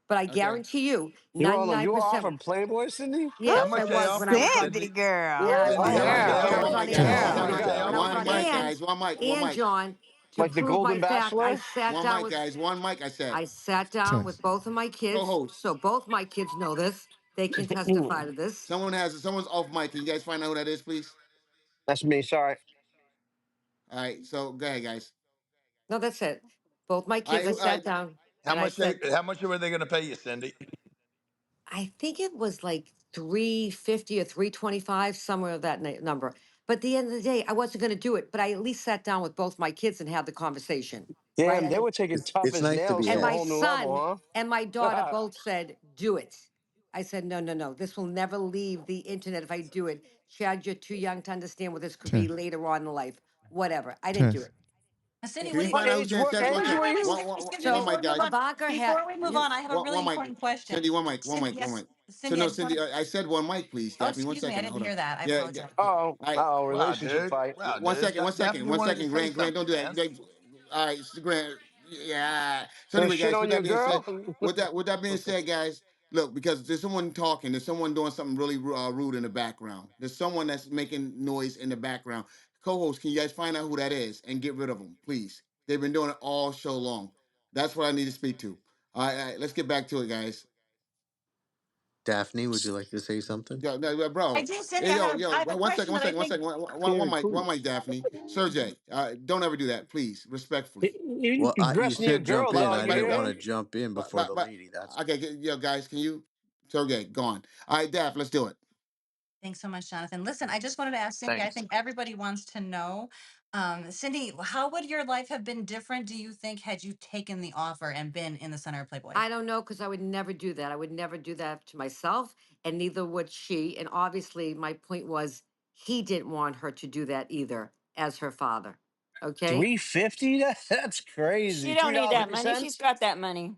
[SPEAKER 8] But I
[SPEAKER 1] Okay.
[SPEAKER 8] guarantee you,
[SPEAKER 6] You were
[SPEAKER 8] 99%.
[SPEAKER 6] offered Playboy, Cindy?
[SPEAKER 3] How
[SPEAKER 8] Yes, I
[SPEAKER 3] much they
[SPEAKER 8] was when I
[SPEAKER 3] offer you,
[SPEAKER 8] was on.
[SPEAKER 11] Cindy
[SPEAKER 3] Cindy?
[SPEAKER 11] girl.
[SPEAKER 8] Yeah,
[SPEAKER 1] Cindy,
[SPEAKER 3] How
[SPEAKER 1] how
[SPEAKER 3] much
[SPEAKER 1] much
[SPEAKER 3] they
[SPEAKER 8] yeah,
[SPEAKER 1] they
[SPEAKER 8] when I
[SPEAKER 3] offer
[SPEAKER 8] was
[SPEAKER 1] offer?
[SPEAKER 3] you?
[SPEAKER 8] on
[SPEAKER 11] Girl,
[SPEAKER 16] Test.
[SPEAKER 8] air,
[SPEAKER 3] How
[SPEAKER 8] when
[SPEAKER 3] much
[SPEAKER 11] girl.
[SPEAKER 8] I
[SPEAKER 3] they
[SPEAKER 8] when I
[SPEAKER 3] offer
[SPEAKER 8] was
[SPEAKER 1] One
[SPEAKER 3] you?
[SPEAKER 8] on
[SPEAKER 1] mic,
[SPEAKER 8] air,
[SPEAKER 1] guys. One mic. One
[SPEAKER 8] and
[SPEAKER 1] mic.
[SPEAKER 8] John, to
[SPEAKER 6] Like the
[SPEAKER 8] prove my
[SPEAKER 6] Golden
[SPEAKER 8] fact,
[SPEAKER 6] Bachelor?
[SPEAKER 1] One mic, guys. One mic. I said.
[SPEAKER 8] I sat down with
[SPEAKER 16] Test.
[SPEAKER 8] both of my kids,
[SPEAKER 1] Co-host.
[SPEAKER 8] so both my kids know this. They can testify to this.
[SPEAKER 1] Someone's off mic. Can you guys find out who that is, please?
[SPEAKER 6] That's me. Sorry.
[SPEAKER 1] All right. So go ahead, guys.
[SPEAKER 8] No, that's it. Both my
[SPEAKER 1] All right.
[SPEAKER 8] kids, I sat down
[SPEAKER 3] How
[SPEAKER 8] and I
[SPEAKER 3] much
[SPEAKER 8] said,
[SPEAKER 3] how much were they going to pay you, Cindy?
[SPEAKER 8] I think it was like 350 or 325, somewhere of that number. But at the end of the day, I wasn't going to do it, but I at least sat down with both my kids and had the conversation, right?
[SPEAKER 6] Damn,
[SPEAKER 8] I
[SPEAKER 6] they
[SPEAKER 8] didn't,
[SPEAKER 6] were taking tough
[SPEAKER 9] It's
[SPEAKER 6] as
[SPEAKER 9] nice to
[SPEAKER 6] nails
[SPEAKER 9] be
[SPEAKER 6] to
[SPEAKER 8] and
[SPEAKER 6] a
[SPEAKER 8] my
[SPEAKER 6] whole new
[SPEAKER 9] asked.
[SPEAKER 8] son
[SPEAKER 6] level,
[SPEAKER 8] and my daughter
[SPEAKER 6] huh?
[SPEAKER 8] both said, do it. I said, no, no, no. This will never leave the internet if I do it. Chad, you're too young to understand what this could be
[SPEAKER 16] Test.
[SPEAKER 8] later on in life. Whatever. I didn't do
[SPEAKER 16] Test.
[SPEAKER 8] it.
[SPEAKER 2] Cindy,
[SPEAKER 1] Can
[SPEAKER 2] what
[SPEAKER 1] we
[SPEAKER 2] do you
[SPEAKER 6] What
[SPEAKER 1] find out
[SPEAKER 2] think?
[SPEAKER 1] who
[SPEAKER 6] age?
[SPEAKER 1] said
[SPEAKER 6] What
[SPEAKER 1] sex? One
[SPEAKER 6] age
[SPEAKER 2] Wait,
[SPEAKER 1] second.
[SPEAKER 6] were
[SPEAKER 2] wait, wait,
[SPEAKER 6] you?
[SPEAKER 2] excuse me,
[SPEAKER 1] One
[SPEAKER 2] before
[SPEAKER 1] mic,
[SPEAKER 2] we move
[SPEAKER 1] guys.
[SPEAKER 2] on,
[SPEAKER 8] Ivanka had
[SPEAKER 2] before we move
[SPEAKER 8] you.
[SPEAKER 2] on, I have a really
[SPEAKER 1] One mic.
[SPEAKER 2] important question.
[SPEAKER 1] Cindy, one mic. One
[SPEAKER 2] Cindy,
[SPEAKER 1] mic. One
[SPEAKER 2] yes,
[SPEAKER 1] mic. So
[SPEAKER 2] Cindy, I
[SPEAKER 1] no,
[SPEAKER 2] just want
[SPEAKER 1] Cindy.
[SPEAKER 2] to.
[SPEAKER 1] I said one mic, please,
[SPEAKER 2] Oh,
[SPEAKER 1] Daphne. One
[SPEAKER 2] excuse me, I
[SPEAKER 1] second.
[SPEAKER 2] didn't
[SPEAKER 1] Hold on.
[SPEAKER 2] hear that. I
[SPEAKER 1] Yeah. Yeah.
[SPEAKER 2] apologize.
[SPEAKER 6] Oh,
[SPEAKER 1] All right.
[SPEAKER 6] oh,
[SPEAKER 3] Wow,
[SPEAKER 6] relationship
[SPEAKER 3] dude.
[SPEAKER 6] fight.
[SPEAKER 3] Wow,
[SPEAKER 1] One
[SPEAKER 3] dude.
[SPEAKER 1] second. One second.
[SPEAKER 3] Daphne
[SPEAKER 1] One
[SPEAKER 3] wanted to
[SPEAKER 1] second.
[SPEAKER 3] say
[SPEAKER 1] Grant. Grant, don't
[SPEAKER 3] something,
[SPEAKER 1] do that.
[SPEAKER 3] man.
[SPEAKER 1] All right, Grant. Yeah. So
[SPEAKER 6] Gonna
[SPEAKER 1] anyway,
[SPEAKER 6] shit
[SPEAKER 1] guys.
[SPEAKER 6] on
[SPEAKER 1] With
[SPEAKER 6] your
[SPEAKER 1] that being
[SPEAKER 6] girl?
[SPEAKER 1] said, with that being said, guys, look, because there's someone talking, there's someone doing something really rude in the background. There's someone that's making noise in the background. Co-host, can you guys find out who that is and get rid of them, please? They've been doing it all show long. That's what I need to speak to. All right, let's get back to it, guys.
[SPEAKER 9] Daphne, would you like to say something?
[SPEAKER 1] Yo, no,
[SPEAKER 2] I
[SPEAKER 1] bro.
[SPEAKER 2] do, Cindy.
[SPEAKER 1] Hey,
[SPEAKER 2] I
[SPEAKER 1] yo,
[SPEAKER 2] have a
[SPEAKER 1] one second,
[SPEAKER 2] question
[SPEAKER 1] one
[SPEAKER 2] that I
[SPEAKER 1] second, one
[SPEAKER 2] think.
[SPEAKER 1] second,
[SPEAKER 9] Okay,
[SPEAKER 1] one
[SPEAKER 9] cool.
[SPEAKER 1] mic, Daphne. Sergey, don't ever do that, please, respectfully.
[SPEAKER 6] You
[SPEAKER 9] Well, you
[SPEAKER 6] addressing your
[SPEAKER 9] said
[SPEAKER 6] girl
[SPEAKER 9] jump
[SPEAKER 6] though?
[SPEAKER 9] in.
[SPEAKER 1] But,
[SPEAKER 6] I
[SPEAKER 9] I
[SPEAKER 6] can
[SPEAKER 1] but,
[SPEAKER 9] didn't
[SPEAKER 6] hear
[SPEAKER 9] want
[SPEAKER 1] but,
[SPEAKER 9] to
[SPEAKER 6] him.
[SPEAKER 9] jump in before the lady. That's
[SPEAKER 1] okay, guys, can you? Sergey, go on. All right, Daph, let's do it.
[SPEAKER 2] Thanks so much, Jonathan. Listen, I just wanted to ask Cindy. I
[SPEAKER 9] thanks.
[SPEAKER 2] think everybody wants to know, Cindy, how would your life have been different? Do you think had you taken the offer and been in the center of Playboy?
[SPEAKER 8] I don't know because I would never do that. I would never do that to myself, and neither would she. And obviously, my point was he didn't want her to do that either as her father. Okay.
[SPEAKER 6] 350? That's
[SPEAKER 11] She
[SPEAKER 6] crazy.
[SPEAKER 11] don't
[SPEAKER 6] Three
[SPEAKER 11] need
[SPEAKER 6] dollars
[SPEAKER 11] that
[SPEAKER 6] fifty
[SPEAKER 11] money. She's
[SPEAKER 6] cents.
[SPEAKER 11] got that money.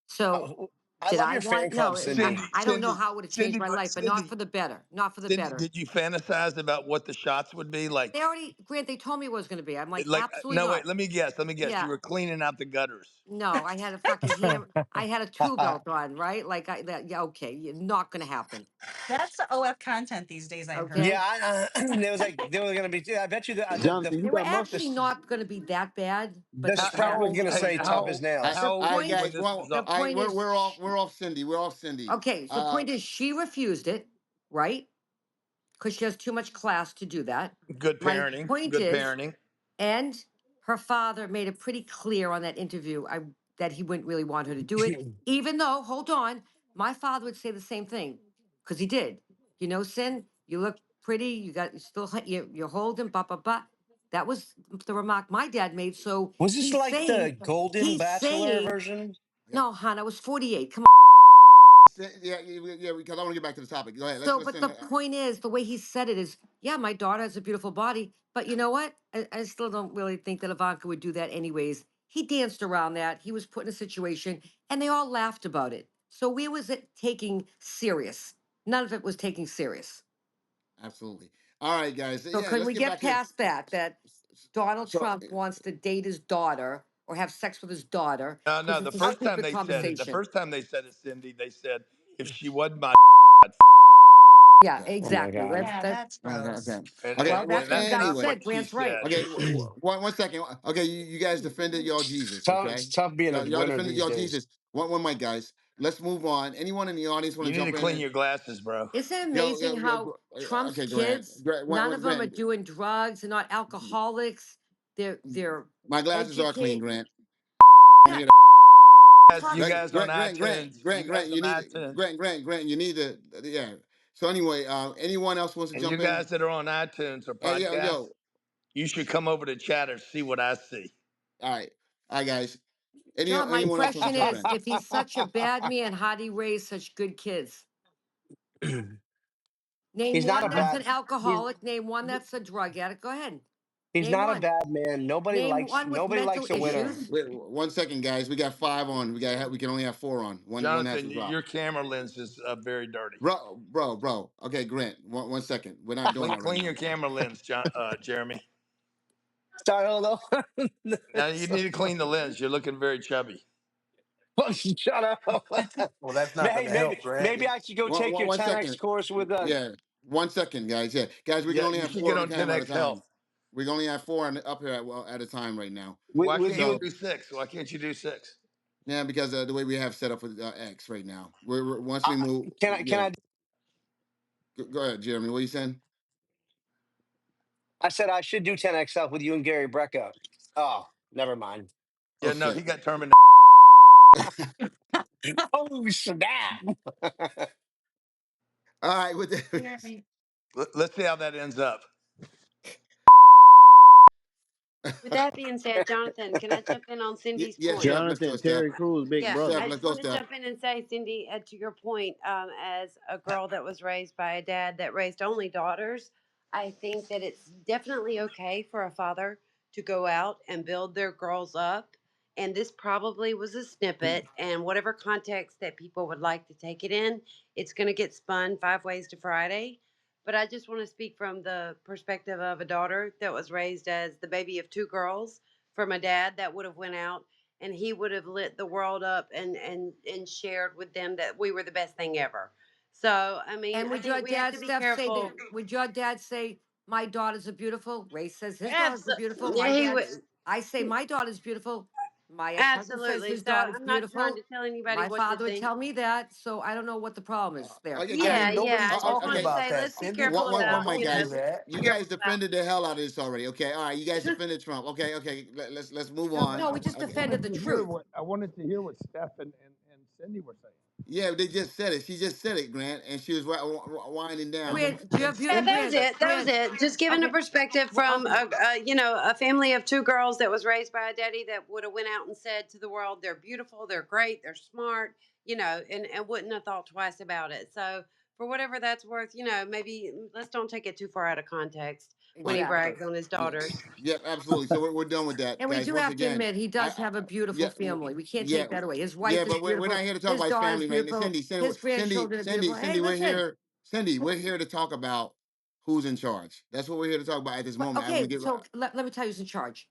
[SPEAKER 8] So
[SPEAKER 6] Oh, I
[SPEAKER 8] did
[SPEAKER 6] love
[SPEAKER 8] I
[SPEAKER 6] your fan
[SPEAKER 8] want?
[SPEAKER 6] club,
[SPEAKER 8] No,
[SPEAKER 6] Cindy.
[SPEAKER 8] I don't know how it would have changed
[SPEAKER 3] Cindy,
[SPEAKER 8] my
[SPEAKER 3] but
[SPEAKER 8] life, but not for the better. Not for the
[SPEAKER 3] Cindy,
[SPEAKER 8] better.
[SPEAKER 3] did you fantasize about what the shots would be like?
[SPEAKER 8] They already, Grant, they told me it was going to be. I'm like,
[SPEAKER 3] Like,
[SPEAKER 8] absolutely
[SPEAKER 3] no, wait.
[SPEAKER 8] not.
[SPEAKER 3] Let me guess. Let me guess. You
[SPEAKER 8] Yeah.
[SPEAKER 3] were cleaning out the gutters.
[SPEAKER 8] No, I had a fucking ham. I had a tool belt on, right? Like I that. Yeah, okay, not going to happen.
[SPEAKER 2] That's the OF content these days, I've heard.
[SPEAKER 6] Yeah,
[SPEAKER 8] Okay.
[SPEAKER 6] there was like they were gonna be. I bet you
[SPEAKER 9] Jonathan,
[SPEAKER 8] They
[SPEAKER 9] you
[SPEAKER 8] were
[SPEAKER 9] got
[SPEAKER 8] actually
[SPEAKER 9] muscles.
[SPEAKER 8] not going to be that bad, but
[SPEAKER 6] the
[SPEAKER 8] the
[SPEAKER 3] How
[SPEAKER 6] script was
[SPEAKER 8] parents.
[SPEAKER 6] gonna
[SPEAKER 3] hey,
[SPEAKER 6] say tough as nails.
[SPEAKER 8] The
[SPEAKER 1] All right,
[SPEAKER 3] old
[SPEAKER 8] point.
[SPEAKER 3] when
[SPEAKER 1] guys.
[SPEAKER 3] this
[SPEAKER 1] Well,
[SPEAKER 3] was
[SPEAKER 8] The
[SPEAKER 3] all?
[SPEAKER 1] all right,
[SPEAKER 8] point is,
[SPEAKER 1] we're off Cindy. We're off Cindy.
[SPEAKER 8] okay. So point is, she refused it, right? Because she has too much class to do that.
[SPEAKER 3] Good
[SPEAKER 8] My
[SPEAKER 3] parenting.
[SPEAKER 8] point
[SPEAKER 3] Good
[SPEAKER 8] is,
[SPEAKER 3] parenting.
[SPEAKER 8] and her father made it pretty clear on that interview that he wouldn't really want her to do it, even though, hold on, my father would say the same thing because he did. You know, Sin, you look pretty. You still you're holding, blah blah blah. That was the remark my dad made. So
[SPEAKER 6] Was this like the Golden
[SPEAKER 8] he's
[SPEAKER 6] Bachelor
[SPEAKER 8] saying,
[SPEAKER 6] version?
[SPEAKER 8] no, hon, I was 48. Come
[SPEAKER 1] Yeah, because I want to get back to the topic. Go ahead.
[SPEAKER 8] So, but
[SPEAKER 1] Listen.
[SPEAKER 8] the point is, the way he said it is, yeah, my daughter has a beautiful body, but you know what? I still don't really think that Ivanka would do that anyways. He danced around that. He was put in a situation, and they all laughed about it. So where was it taking serious? None of it was taking serious.
[SPEAKER 1] Absolutely. All right, guys.
[SPEAKER 8] So
[SPEAKER 1] Yeah,
[SPEAKER 8] can
[SPEAKER 1] let's
[SPEAKER 8] we
[SPEAKER 1] get
[SPEAKER 8] get
[SPEAKER 1] back in.
[SPEAKER 8] past that? That Donald
[SPEAKER 1] So,
[SPEAKER 8] Trump wants to date his daughter or have sex with his daughter
[SPEAKER 3] No, no.
[SPEAKER 8] because
[SPEAKER 3] The
[SPEAKER 8] it's a
[SPEAKER 3] first time
[SPEAKER 8] stupid
[SPEAKER 3] they said it,
[SPEAKER 8] conversation.
[SPEAKER 3] Cindy, they said if she wasn't my,
[SPEAKER 8] Yeah,
[SPEAKER 1] okay.
[SPEAKER 6] Oh my
[SPEAKER 8] exactly.
[SPEAKER 6] God.
[SPEAKER 2] Yeah,
[SPEAKER 8] That.
[SPEAKER 2] that's
[SPEAKER 1] Okay.
[SPEAKER 2] gross.
[SPEAKER 1] Okay.
[SPEAKER 3] and
[SPEAKER 1] Okay.
[SPEAKER 8] Well,
[SPEAKER 3] and,
[SPEAKER 1] Well,
[SPEAKER 8] that's
[SPEAKER 3] and
[SPEAKER 8] what you
[SPEAKER 3] that's
[SPEAKER 8] guys
[SPEAKER 3] not
[SPEAKER 1] anyway.
[SPEAKER 8] said.
[SPEAKER 3] what she
[SPEAKER 8] Grant's right.
[SPEAKER 3] said.
[SPEAKER 1] Okay. One second. Okay. You guys defended y'all Jesus.
[SPEAKER 6] It's
[SPEAKER 1] Okay.
[SPEAKER 6] tough being a
[SPEAKER 1] Y'all
[SPEAKER 6] winner
[SPEAKER 1] defended
[SPEAKER 6] these
[SPEAKER 1] y'all
[SPEAKER 6] days.
[SPEAKER 1] Jesus. One mic, guys. Let's move on. Anyone in the audience want
[SPEAKER 3] You
[SPEAKER 1] to
[SPEAKER 3] need to
[SPEAKER 1] jump in?
[SPEAKER 3] clean your glasses, bro.
[SPEAKER 8] Isn't it
[SPEAKER 1] Yo,
[SPEAKER 8] amazing how Trump's
[SPEAKER 1] okay, Grant.
[SPEAKER 8] kids,
[SPEAKER 1] Grant,
[SPEAKER 8] none of them are
[SPEAKER 1] Grant.
[SPEAKER 8] doing drugs and not alcoholics. They're
[SPEAKER 1] My glasses are clean,
[SPEAKER 8] educated.
[SPEAKER 1] Grant. Want to
[SPEAKER 8] Yeah,
[SPEAKER 1] hear
[SPEAKER 3] You
[SPEAKER 8] Trump's
[SPEAKER 3] guys on iTunes, you
[SPEAKER 1] Grant,
[SPEAKER 3] guys on
[SPEAKER 1] you need
[SPEAKER 3] iTunes,
[SPEAKER 1] Grant, you need to yeah. So anyway, anyone else wants to
[SPEAKER 3] and you
[SPEAKER 1] jump in?
[SPEAKER 3] guys that are on iTunes or
[SPEAKER 1] Hey,
[SPEAKER 3] podcasts, you should come over to Chatter, see what I see.
[SPEAKER 1] all right, guys.
[SPEAKER 8] John. My
[SPEAKER 1] Anyone else wants to
[SPEAKER 8] question
[SPEAKER 1] jump
[SPEAKER 8] is,
[SPEAKER 1] in?
[SPEAKER 8] if he's such a bad man, how do he raise such good kids? Name
[SPEAKER 6] He's not a
[SPEAKER 8] one that's
[SPEAKER 6] bad.
[SPEAKER 8] an
[SPEAKER 6] He's
[SPEAKER 8] alcoholic. Name one that's a drug addict. Go ahead.
[SPEAKER 6] he's
[SPEAKER 8] Name
[SPEAKER 6] not a
[SPEAKER 8] one.
[SPEAKER 6] bad man.
[SPEAKER 8] Name one with
[SPEAKER 6] Nobody
[SPEAKER 8] mental
[SPEAKER 6] likes a winner.
[SPEAKER 8] issues.
[SPEAKER 1] Wait, 1 second, guys. We got 5 on. We can only have 4 on. One has
[SPEAKER 3] Jonathan,
[SPEAKER 1] to drop.
[SPEAKER 3] your camera lens is very dirty.
[SPEAKER 1] Bro. Okay, Grant. 1 second. We're not doing that right
[SPEAKER 3] Clean your
[SPEAKER 1] now.
[SPEAKER 3] camera lens, Jeremy.
[SPEAKER 6] Sorry, hold on.
[SPEAKER 3] Now you need to clean the lens. You're looking very chubby.
[SPEAKER 6] Shut up.
[SPEAKER 7] Well, that's not going
[SPEAKER 6] Hey,
[SPEAKER 7] to help, Grant.
[SPEAKER 6] maybe I should go take your
[SPEAKER 1] One
[SPEAKER 6] 10x
[SPEAKER 1] second.
[SPEAKER 6] course with
[SPEAKER 1] Yeah. 1 second, guys. Yeah, guys. We can
[SPEAKER 3] Yeah,
[SPEAKER 1] only
[SPEAKER 3] you
[SPEAKER 1] have
[SPEAKER 3] should
[SPEAKER 1] four
[SPEAKER 3] get
[SPEAKER 1] of a
[SPEAKER 3] on
[SPEAKER 1] camera at a
[SPEAKER 3] 10x
[SPEAKER 1] time.
[SPEAKER 3] Health.
[SPEAKER 1] We can only have four up here at a time right now.
[SPEAKER 6] with
[SPEAKER 3] Why
[SPEAKER 6] with
[SPEAKER 3] can't you
[SPEAKER 6] you.
[SPEAKER 1] So
[SPEAKER 3] do six? Why can't you do six?
[SPEAKER 1] yeah, because the way we have set up with X right now. Once
[SPEAKER 6] I,
[SPEAKER 1] we move,
[SPEAKER 6] can
[SPEAKER 1] yeah.
[SPEAKER 6] I?
[SPEAKER 1] Go ahead, Jeremy. What are you saying?
[SPEAKER 6] I said I should do 10x with you and Gary Brecka. Oh, never mind.
[SPEAKER 3] Yeah, no,
[SPEAKER 1] Okay.
[SPEAKER 3] he got terminated.
[SPEAKER 6] Oh snap!
[SPEAKER 1] All right. With
[SPEAKER 2] Yeah.
[SPEAKER 1] the,
[SPEAKER 3] Let's see how that ends up.
[SPEAKER 16] With that being said, Jonathan, can I jump in on Cindy's
[SPEAKER 1] yeah,
[SPEAKER 16] point?
[SPEAKER 1] Steph. Let's go,
[SPEAKER 17] Jonathan,
[SPEAKER 1] Steph.
[SPEAKER 17] Terry Crews, big
[SPEAKER 16] Yeah,
[SPEAKER 1] Steph,
[SPEAKER 17] brother.
[SPEAKER 16] I
[SPEAKER 1] let's
[SPEAKER 16] just
[SPEAKER 1] go,
[SPEAKER 16] want to
[SPEAKER 1] Steph.
[SPEAKER 16] jump in and say, Cindy, to your point, as a girl that was raised by a dad that raised only daughters, I think that it's definitely okay for a father to go out and build their girls up. And this probably was a snippet, and whatever context that people would like to take it in, it's going to get spun 5 ways to Friday. But I just want to speak from the perspective of a daughter that was raised as the baby of two girls from a dad that would have went out and he would have lit the world up and shared with them that we were the best thing ever. So I mean,
[SPEAKER 8] And
[SPEAKER 16] I
[SPEAKER 8] would your
[SPEAKER 16] think we have
[SPEAKER 8] dad,
[SPEAKER 16] to be
[SPEAKER 8] Steph, say that?
[SPEAKER 16] careful.
[SPEAKER 8] Would your dad say, "My daughters are beautiful"? Ray says his daughters are beautiful.
[SPEAKER 16] Absolutely,
[SPEAKER 8] My
[SPEAKER 16] yeah, he
[SPEAKER 8] dad,
[SPEAKER 16] would.
[SPEAKER 8] I say my daughter's beautiful. My ex-husband says
[SPEAKER 16] Absolutely.
[SPEAKER 8] his
[SPEAKER 16] So
[SPEAKER 8] daughter's
[SPEAKER 16] I'm not trying
[SPEAKER 8] beautiful.
[SPEAKER 16] to tell anybody
[SPEAKER 8] My
[SPEAKER 16] what to
[SPEAKER 8] father would
[SPEAKER 16] think.
[SPEAKER 8] tell me that. So I don't know what the problem is there.
[SPEAKER 1] Okay,
[SPEAKER 7] I
[SPEAKER 1] guys.
[SPEAKER 16] Yeah,
[SPEAKER 7] mean,
[SPEAKER 16] yeah.
[SPEAKER 7] nobody's
[SPEAKER 16] I just
[SPEAKER 7] talking
[SPEAKER 16] wanted
[SPEAKER 1] Okay.
[SPEAKER 16] to
[SPEAKER 7] about
[SPEAKER 16] say,
[SPEAKER 7] that,
[SPEAKER 16] let's be
[SPEAKER 7] Cindy.
[SPEAKER 16] careful
[SPEAKER 1] One
[SPEAKER 16] about,
[SPEAKER 1] mic,
[SPEAKER 7] Don't do
[SPEAKER 1] guys.
[SPEAKER 7] that.
[SPEAKER 1] You guys defended the hell out of this already. Okay. All right. You guys defended Trump. Okay. Let's move
[SPEAKER 8] No,
[SPEAKER 1] on.
[SPEAKER 8] no, we just
[SPEAKER 1] Okay.
[SPEAKER 8] defended the truth.
[SPEAKER 3] I wanted to hear what Steph and Cindy were saying.
[SPEAKER 1] Yeah, they just said it. She just said it, Grant, and she was winding down.
[SPEAKER 8] Grant, do you have
[SPEAKER 16] yeah,
[SPEAKER 1] And
[SPEAKER 16] that was it. That was
[SPEAKER 8] Grant?
[SPEAKER 16] it. Just giving a
[SPEAKER 8] Okay,
[SPEAKER 16] perspective
[SPEAKER 8] well,
[SPEAKER 16] from
[SPEAKER 8] okay.
[SPEAKER 16] a family of two girls that was raised by a daddy that would have went out and said to the world, they're beautiful, they're great, they're smart, and wouldn't have thought twice about it. So for whatever that's worth, maybe let's don't take it too far out of context when he
[SPEAKER 1] right.
[SPEAKER 8] Exactly.
[SPEAKER 16] brags on his
[SPEAKER 1] Yeah,
[SPEAKER 16] daughters.
[SPEAKER 1] yeah, absolutely. So we're done with that,
[SPEAKER 8] And we
[SPEAKER 1] guys.
[SPEAKER 8] do
[SPEAKER 1] Once
[SPEAKER 8] have to
[SPEAKER 1] again,
[SPEAKER 8] admit he does have a beautiful
[SPEAKER 1] yeah,
[SPEAKER 8] family. We can't
[SPEAKER 1] yeah,
[SPEAKER 8] take that away. His wife
[SPEAKER 1] yeah,
[SPEAKER 8] is
[SPEAKER 1] but we're not
[SPEAKER 8] beautiful.
[SPEAKER 1] here to talk
[SPEAKER 8] His
[SPEAKER 1] about his
[SPEAKER 8] daughter's
[SPEAKER 1] family right now.
[SPEAKER 8] beautiful. His grandchildren are beautiful. Hey,
[SPEAKER 1] Cindy, we're
[SPEAKER 8] listen.
[SPEAKER 1] here. Cindy, we're here to talk about who's in charge. That's what we're here to talk about at this
[SPEAKER 8] But
[SPEAKER 1] moment. I want to
[SPEAKER 8] okay,
[SPEAKER 1] get
[SPEAKER 8] so let me tell you who's in charge.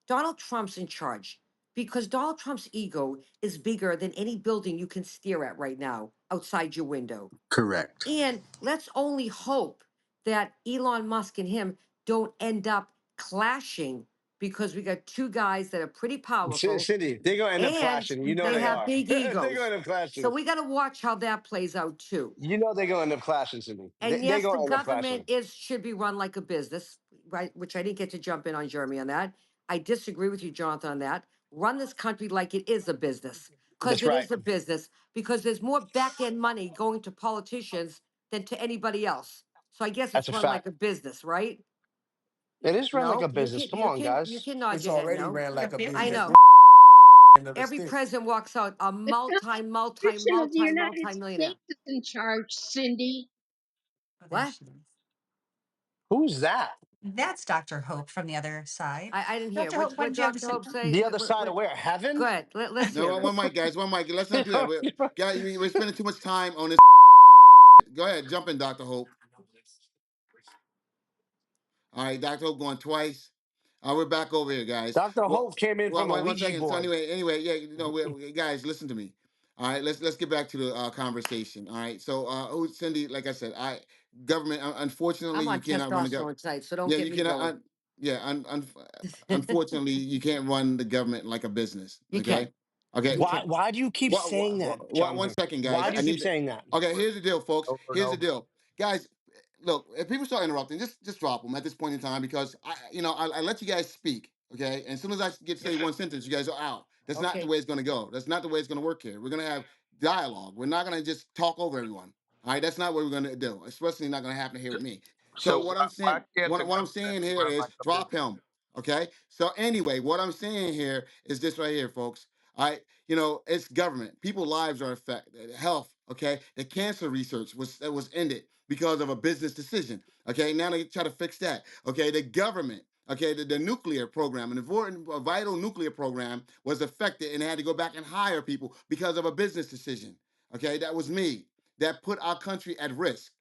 [SPEAKER 8] Donald Trump's in charge because Donald Trump's ego is bigger than any building you can stare at right now outside your window.
[SPEAKER 17] Correct.
[SPEAKER 8] And let's only hope that Elon Musk and him don't end up clashing because we got two guys that are pretty powerful
[SPEAKER 6] Cindy, they're gonna end up
[SPEAKER 8] and
[SPEAKER 6] clashing. You know
[SPEAKER 8] they
[SPEAKER 6] they
[SPEAKER 8] have
[SPEAKER 6] are.
[SPEAKER 8] big
[SPEAKER 6] They're gonna
[SPEAKER 8] egos.
[SPEAKER 6] end up
[SPEAKER 8] So
[SPEAKER 6] clashing.
[SPEAKER 8] we got to watch how that plays out too.
[SPEAKER 6] You know they're gonna end up clashing, Cindy.
[SPEAKER 8] And
[SPEAKER 6] They're
[SPEAKER 8] yes, the
[SPEAKER 6] gonna end up
[SPEAKER 8] government
[SPEAKER 6] clashing.
[SPEAKER 8] is should be run like a business, right? Which I didn't get to jump in on Jeremy on that. I disagree with you, Jonathan, on that. Run this country like it is a business, because
[SPEAKER 6] That's
[SPEAKER 8] it
[SPEAKER 6] right.
[SPEAKER 8] is a business, because there's more back end money going to politicians than to anybody else. So I guess
[SPEAKER 6] That's
[SPEAKER 8] it's
[SPEAKER 6] a
[SPEAKER 8] run like
[SPEAKER 6] fact.
[SPEAKER 8] a business, right?
[SPEAKER 6] It is run like a
[SPEAKER 8] No,
[SPEAKER 6] business. Come on,
[SPEAKER 8] you
[SPEAKER 6] guys.
[SPEAKER 8] can nod
[SPEAKER 7] It's
[SPEAKER 8] your head.
[SPEAKER 7] already
[SPEAKER 8] No,
[SPEAKER 7] ran like a
[SPEAKER 8] I
[SPEAKER 7] business.
[SPEAKER 8] know.
[SPEAKER 7] End of the
[SPEAKER 8] Every
[SPEAKER 7] stick.
[SPEAKER 8] president walks out a
[SPEAKER 18] The Constitution of the United
[SPEAKER 8] multi-millionaire.
[SPEAKER 18] States is in charge, Cindy.
[SPEAKER 2] Oh, there
[SPEAKER 8] What?
[SPEAKER 2] she is.
[SPEAKER 6] Who's that?
[SPEAKER 2] That's Dr. Hope from the other side.
[SPEAKER 8] I didn't hear.
[SPEAKER 2] Dr. Hope, what
[SPEAKER 8] What
[SPEAKER 2] did you have to
[SPEAKER 8] Dr.
[SPEAKER 2] say?
[SPEAKER 8] Hope say?
[SPEAKER 6] The other side of where?
[SPEAKER 8] Go
[SPEAKER 6] Heaven?
[SPEAKER 8] ahead. Let's
[SPEAKER 1] No,
[SPEAKER 8] hear
[SPEAKER 1] one
[SPEAKER 8] it.
[SPEAKER 1] mic, guys. One mic. Let's not do that. Guys, we're spending too much time on this. Go ahead, jump in, Dr. Hope. All right, Dr. Hope going twice. We're back over here, guys.
[SPEAKER 6] Dr.
[SPEAKER 1] Well,
[SPEAKER 6] Hope came in from a
[SPEAKER 1] one
[SPEAKER 6] Ouija
[SPEAKER 1] second. So
[SPEAKER 6] board.
[SPEAKER 1] anyway, yeah, guys, listen to me. All right, let's get back to the conversation. All right, so Cindy, like I said, government. Unfortunately,
[SPEAKER 8] I'm
[SPEAKER 1] you
[SPEAKER 8] on
[SPEAKER 1] cannot run the government.
[SPEAKER 8] testosterone tonight, so don't
[SPEAKER 1] Yeah,
[SPEAKER 8] get
[SPEAKER 1] you
[SPEAKER 8] me
[SPEAKER 1] cannot.
[SPEAKER 8] going.
[SPEAKER 1] Unfortunately, you can't run the government like a business.
[SPEAKER 8] You
[SPEAKER 1] Okay.
[SPEAKER 8] can.
[SPEAKER 1] Okay.
[SPEAKER 8] You
[SPEAKER 6] Why
[SPEAKER 8] can.
[SPEAKER 6] why do you keep saying that,
[SPEAKER 1] One
[SPEAKER 6] Jonathan?
[SPEAKER 1] second, guys.
[SPEAKER 6] Why do
[SPEAKER 1] I
[SPEAKER 6] you keep
[SPEAKER 1] need to.
[SPEAKER 6] saying that?
[SPEAKER 1] Okay, here's the deal, folks.
[SPEAKER 3] Over and
[SPEAKER 1] Here's the
[SPEAKER 3] over.
[SPEAKER 1] deal, guys. Look, if people start interrupting, just drop them at this point in time because I let you guys speak. Okay, and as soon as I get say one sentence, you guys are out. That's not the
[SPEAKER 8] Okay.
[SPEAKER 1] way it's going to go. That's not the way it's going to work here. We're going to have dialogue. We're not going to just talk over everyone. All right, that's not what we're going to do. Especially not going to happen here with me. So
[SPEAKER 3] So
[SPEAKER 1] what I'm
[SPEAKER 3] why
[SPEAKER 1] saying,
[SPEAKER 3] can't the
[SPEAKER 1] what I'm
[SPEAKER 3] government
[SPEAKER 1] saying here
[SPEAKER 3] run
[SPEAKER 1] is
[SPEAKER 3] like a
[SPEAKER 1] drop
[SPEAKER 3] business?
[SPEAKER 1] him. Okay. So anyway, what I'm saying here is this right here, folks. All right, it's government. People's lives are affected. Health, okay. The cancer research was ended because of a business decision. Okay, now they try to fix that. Okay, the government, okay, the nuclear program, an important, a vital nuclear program was affected and they had to go back and hire people because of a business decision. Okay, that was me. That put our country at risk.